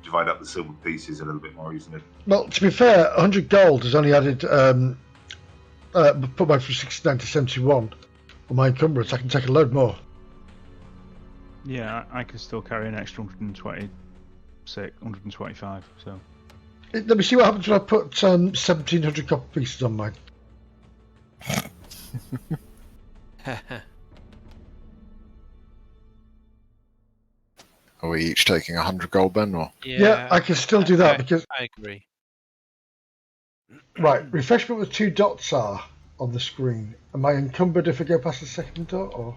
divide up the silver pieces a little bit more easily.
Well, to be fair, 100 gold has only added put mine from 69 to 71 on my encumbrance. I can take a load more.
Yeah, I can still carry an extra 125. So
Let me see what happens when I put 1,700 copper pieces on mine.
Are we each taking 100 gold then, or?
Yeah, I can still do that because
I agree.
right, refresh me what the 2 dots are on the screen. Am I encumbered if I go past the second dot, or?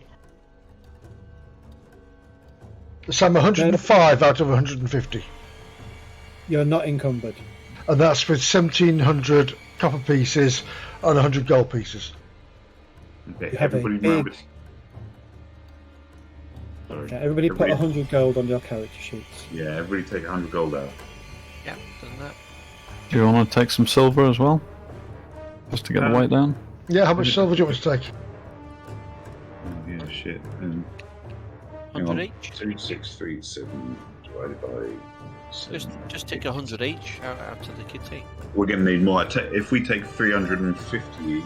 So I'm 105 out of 150,
You're not encumbered.
and that's with 1,700 copper pieces and 100 gold pieces.
Okay,
You have a
everybody
big-
remember. Sorry.
Okay, everybody put 100 gold on your character sheets.
Yeah, everybody take 100 gold out.
Yeah, doesn't that?
do you want to take some silver as well, just to get the weight down?
Yeah, how much silver do you want me to take?
Oh, yeah, shit.
100 each.
2637 divided by.
Just take 100 each out to the kitty.
We're going to need more. If we take 350 each,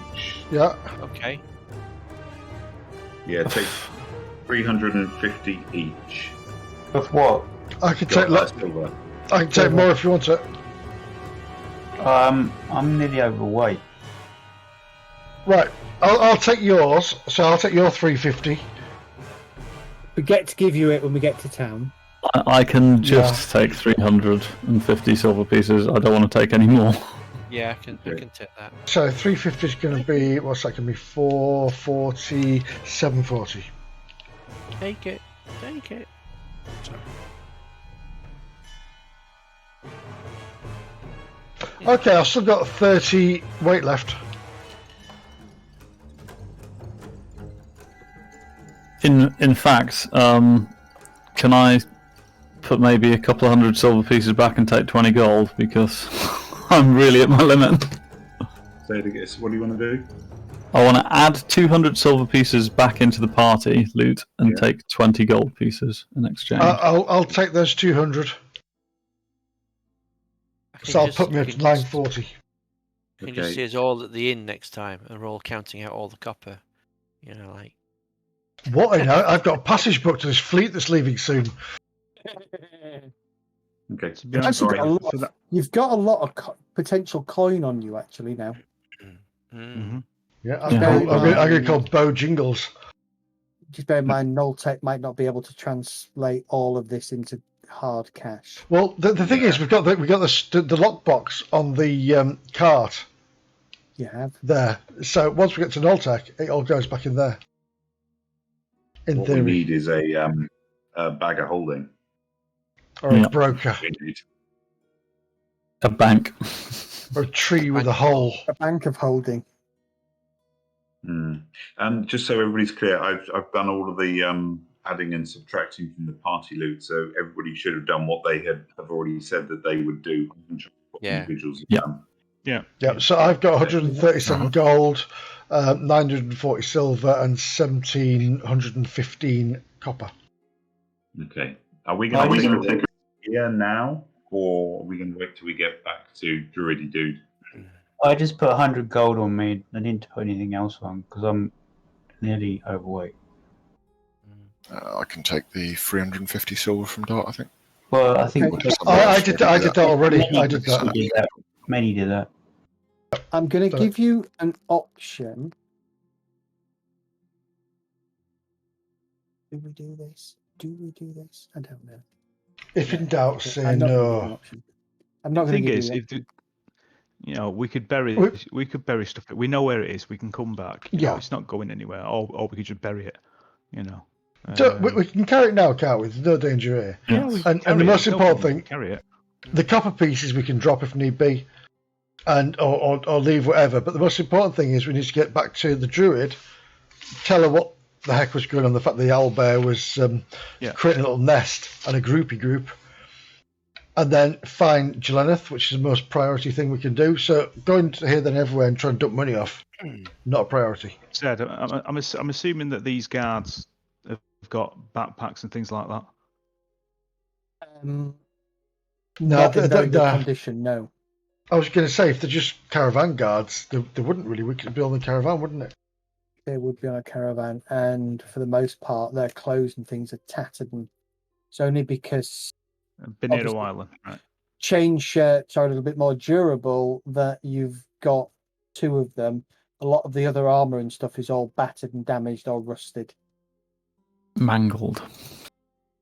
Yeah,
Okay.
yeah, take 350 each.
Of what?
I can take.
Silver.
I can take more if you want it.
I'm nearly overweight.
Right, I'll take yours. So I'll take your 350.
We get to give you it when we get to town.
I can just take 350 silver pieces. I don't want to take any more.
Yeah, I can take that.
So 350 is going to be, what's that going to be? 440, 740.
Take it. Take it.
Okay, I've still got 30 weight left.
In fact, can I put maybe a couple of 100 silver pieces back and take 20 gold, because I'm really at my limit.
Say it again. What do you want to do?
I want to add 200 silver pieces back into the party loot and take 20 gold pieces in exchange.
I'll take those 200. So I'll put me at 940.
You can just see us all at the inn next time, and we're all counting out all the copper. You know, like.
What? I've got a passage book to this fleet that's leaving soon.
Okay.
to be honest,
Actually, got a
sorry,
lot,
for that,
you've got a lot of potential coin on you actually now.
Mm.
Yeah,
Yeah.
I'm going to call Bo Jingles.
Just bear in mind, Noltec might not be able to translate all of this into hard cash.
Well, the thing is, we've got the lockbox on the cart
You have.
there. So once we get to Noltec, it all goes back in there. In
What
theory,
we need is a bag of holding.
or a broker,
A bank.
or a tree with a hole.
A bank of holding.
And just so everybody's clear, I've done all of the adding and subtracting from the party loot, so everybody should have done what they have already said that they would do.
Yeah.
Individuals have
Yeah.
done.
Yeah, so I've got 137 gold, 940 silver, and 1,715 copper.
Okay. Are we going to take a here now, or are we going to wait till we get back to Druidy Dude?
I just put 100 gold on me. I didn't put anything else on because I'm nearly overweight.
I can take the 350 silver from Dart, I think.
Well, I think
I did that already. I did that.
Many did that.
I'm going to give you an option Do we do this? Do we do this? I don't know.
If in doubt, say
I'm not gonna give you an
no.
option. I'm not
The
going to
thing
give
is,
you an
if
option.
you know, we could bury stuff. We know where it is. We can come back. You know,
Yeah.
it's not going anywhere. Or we could just bury it. You know.
So we can carry it now, can't we? There's no danger here.
Yeah, we can
And
carry
the
it.
most
There's no
important
problem. We
thing,
can carry it.
the copper pieces we can drop if need be, and or leave whatever. But the most important thing is we need to get back to the druid, tell her what the heck was going on. The fact that the owlbear was creating a little nest and a groupie group, and then find Jelenith, which is the most priority thing we can do. So going to here, then everywhere, and try and dump money off, not a priority.
Said, I'm assuming that these guards have got backpacks and things like that.
Not in very good condition, no.
I was going to say, if they're just caravan guards, they wouldn't really. We could be on the caravan, wouldn't it?
They would be on a caravan, and for the most part, their clothes and things are tattered, and it's only because
Been here a while, right?
Chain shirts are a little bit more durable. That you've got two of them. A lot of the other armor and stuff is all battered and damaged or rusted.
Mangled.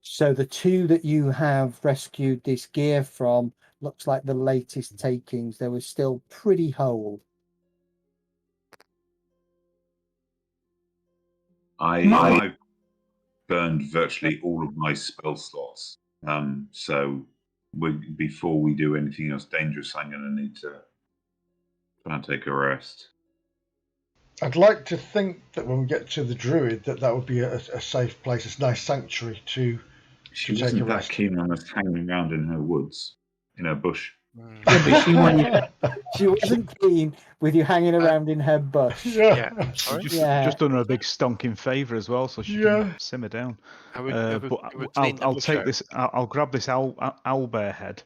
So the two that you have rescued this gear from looks like the latest takings. They were still pretty whole.
I burned virtually all of my spell slots. So before we do anything else dangerous, I'm going to need to try and take a rest.
I'd like to think that when we get to the druid, that would be a safe place, a nice sanctuary to
She
take
wasn't
a
that
rest.
keen on us hanging around in her woods, in her bush.
She wasn't keen with you hanging around in her bush.
She's just done her a big stonking favour as well, so she can simmer down. But I'll take this. I'll grab this owlbear head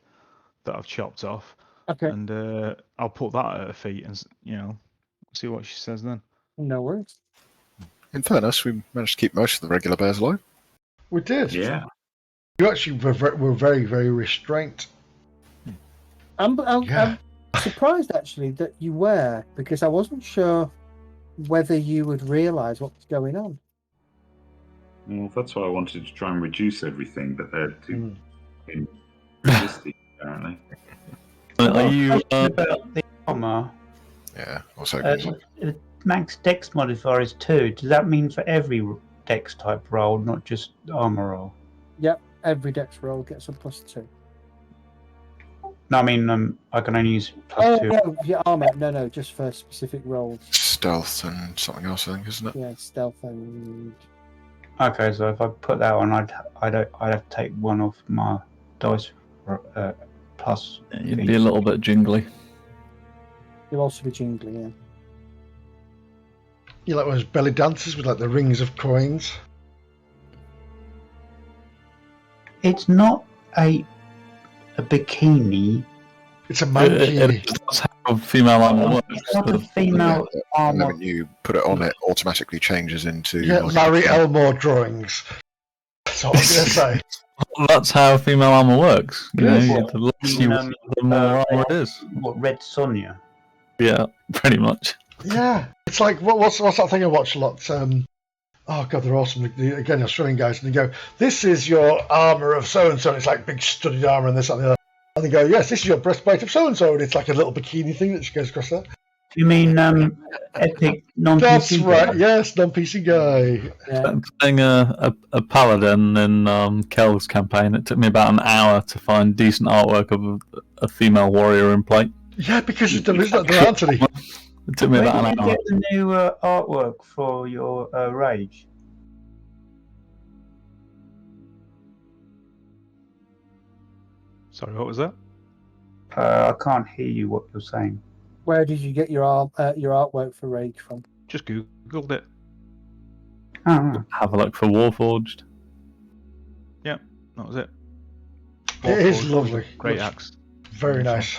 that I've chopped off, and I'll put that at her feet, and see what she says then.
No worries.
In fairness, we managed to keep most of the regular bears alive.
We did.
Yeah.
You actually were very, very restrained.
I'm surprised actually that you were, because I wasn't sure whether you would realise what was going on.
Well, that's why I wanted to try and reduce everything, but they're too resisting, apparently.
Are you
about the armor?
Yeah, also
Max Dex modifier is 2. Does that mean for every Dex type roll, not just armor roll?
Yep, every Dex roll gets a +2.
No, I mean I can only use +2.
No, yeah, armor. No, just for specific rolls.
Stealth and something else, I think, isn't it?
Yeah, stealth and.
Okay, so if I put that on, I'd have to take one off my dice plus.
You'd be a little bit jingly.
You'll also be jingly, yeah.
You like those belly dancers with like the rings of coins?
It's not a bikini.
It's a mankini.
That's how female armor works.
It's not a female armor.
When you put it on, it automatically changes into.
Yeah, Larry Elmore drawings. That's what I was going to say.
That's how female armor works. You know,
What,
the less you wear, the more armor it is.
What, Red Sonja?
Yeah, pretty much.
Yeah, it's like what's that thing I watch a lot? Oh god, they're awesome. Again, Australian guys, and they go, "This is your armor of so and so." It's like big studded armor and this and the other. And they go, "Yes, this is your breastplate of so and so," and it's like a little bikini thing that goes across that.
You mean epic non-PC?
That's right. Yes, non-PC guy.
Yeah.
Playing a paladin in Kel's campaign, it took me about an hour to find decent artwork of a female warrior in plate.
Yeah, because there aren't any.
It took me
Where
about
did
an
you
hour.
get the new artwork for your rage?
Sorry, what was that?
I can't hear you. What you're saying?
Where did you get your artwork for Rage from?
Just googled it.
Oh,
Have a look for Warforged.
Yeah, that was it.
It is
Warforged,
lovely.
Great
Looks
axe.
Very nice.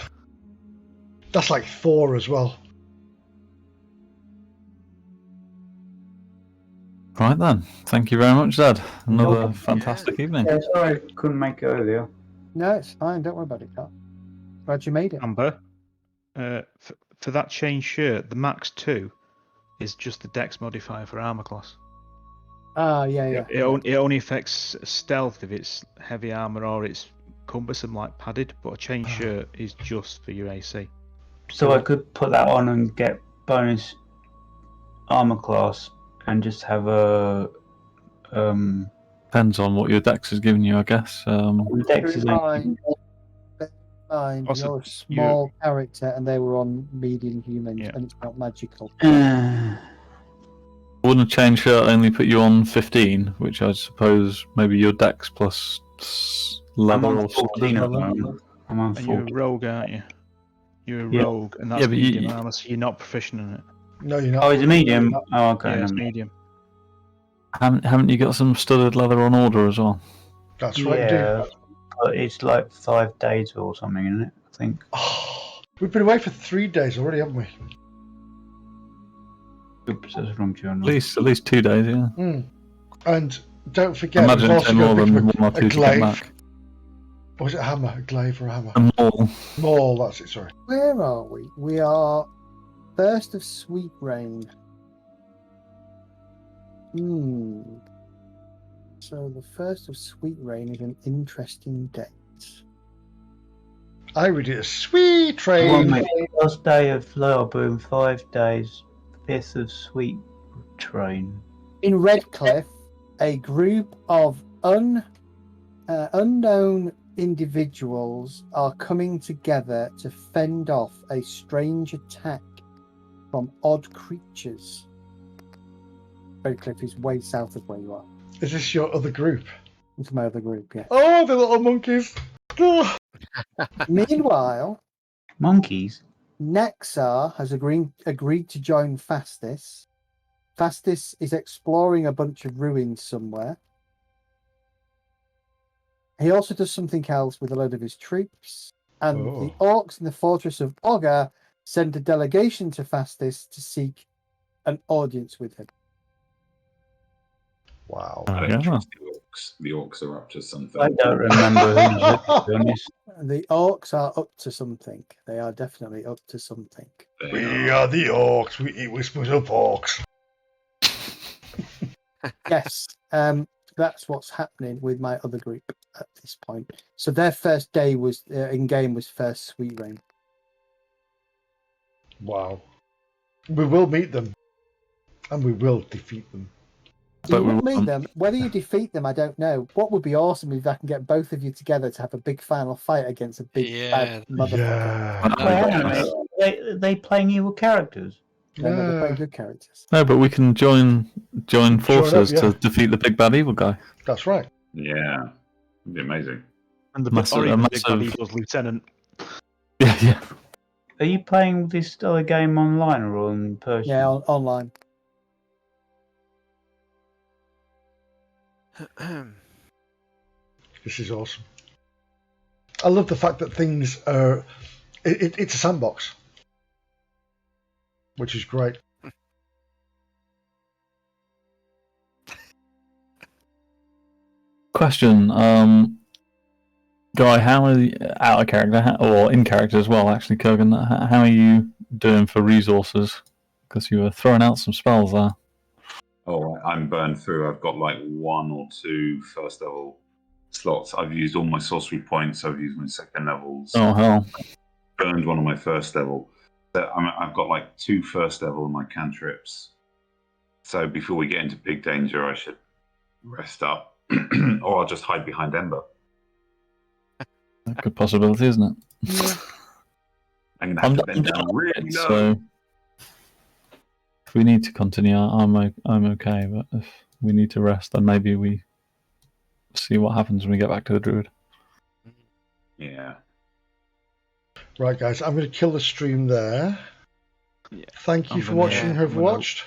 That's like Thor as well.
Right then. Thank you very much, Dad. Another fantastic evening.
yeah, sorry, couldn't make it earlier.
No, it's fine. Don't worry about it, Carl. Glad you made it.
Amber, for that chain shirt, the max 2 is just the dex modifier for armor class.
Yeah.
It only affects stealth if it's heavy armor or it's cumbersome like padded, but a chain shirt is just for your AC.
So I could put that on and get bonus armor class and just have a
Depends on what your dex is giving you, I guess.
dex is
Also,
you're a small character, and they were on medium humans,
Yeah.
and it's not magical.
Wouldn't a chain shirt only put you on 15, which I suppose maybe your dex plus leather
I'm on
or
14 at the
something?
moment. I'm on
And you're a
14.
rogue, aren't you? You're a
Yeah.
rogue, and that's
Yeah, but
medium
you-
armor, so you're not proficient in it.
No, you're not.
Oh, it's a medium? Oh, okay.
Yeah,
no,
it's medium.
Haven't you got some studded leather on order as well?
That's right, you do.
yeah, but it's like 5 days or something, isn't it? I think.
Oh, we've been away for 3 days already, haven't we?
Oops, that's wrong journal.
At least 2 days, yeah.
And don't forget,
Imagine
we've
it
also
take
got
more
to
than
pick up
one or
a
two to get
glaive.
back.
Or was it a hammer? A glaive or a hammer?
A maul.
Maul, that's it, sorry.
Where are we? We are first of Sweet Rain. So the first of Sweet Rain is an interesting date.
I read it as sweet train.
One minute. Last day of Flower Boom, 5 days. 5th of Sweet Train.
In Redcliffe, a group of unknown individuals are coming together to fend off a strange attack from odd creatures. Redcliffe is way south of where you are.
Is this your other group?
It's my other group, yeah.
Oh, the little monkeys. Oh.
Meanwhile,
Monkeys?
Nexar has agreed to join Fastis. Fastis is exploring a bunch of ruins somewhere. He also does something else with a load of his troops. And the orcs in the fortress of Ogre send a delegation to Fastis to seek an audience with him.
Wow.
I don't trust the orcs. The orcs are up to something.
I don't remember who's it, to be honest.
The orcs are up to something. They are definitely up to something.
We are the orcs. We eat whispers of orcs.
Yes, that's what's happening with my other group at this point. So their first day was in game was first Sweet Rain.
Wow. We will meet them. And we will defeat them.
So you will meet them. Whether you defeat them, I don't know. What would be awesome if I can get both of you together to have a big final fight against a big bad motherfucker.
Yeah.
Are they playing evil characters?
No, they're playing good characters.
No, but we can join forces
up, yeah.
to defeat the big bad evil guy.
That's right.
Yeah. It'd be amazing.
And the
Massive-
or even
a
the big bad
massive-
evil's lieutenant.
Yeah.
Are you playing this other game online or in person?
Yeah, online.
This is awesome. I love the fact that things are... It's a sandbox. Which is great.
Question, Guy, how are you, out of character or in character as well? Actually, Kurgan, how are you doing for resources? Because you were throwing out some spells there.
Oh, I'm burned through. I've got like 1 or 2 first level slots. I've used all my sorcery points. I've used my second levels.
Oh hell!
Burned 1 on my first level. I've got like 2 first level in my cantrips. So before we get into big danger, I should rest up, or I'll just hide behind Ember.
A good possibility, isn't it?
Yeah.
I'm gonna have to bend down really low.
So if we need to continue, I'm okay. But if we need to rest, then maybe we see what happens when we get back to the druid.
Yeah.
Right, guys, I'm going to kill the stream there.
Yeah.
Thank you
I'm
for
gonna-
watching,
I'm
who've
gonna-
watched.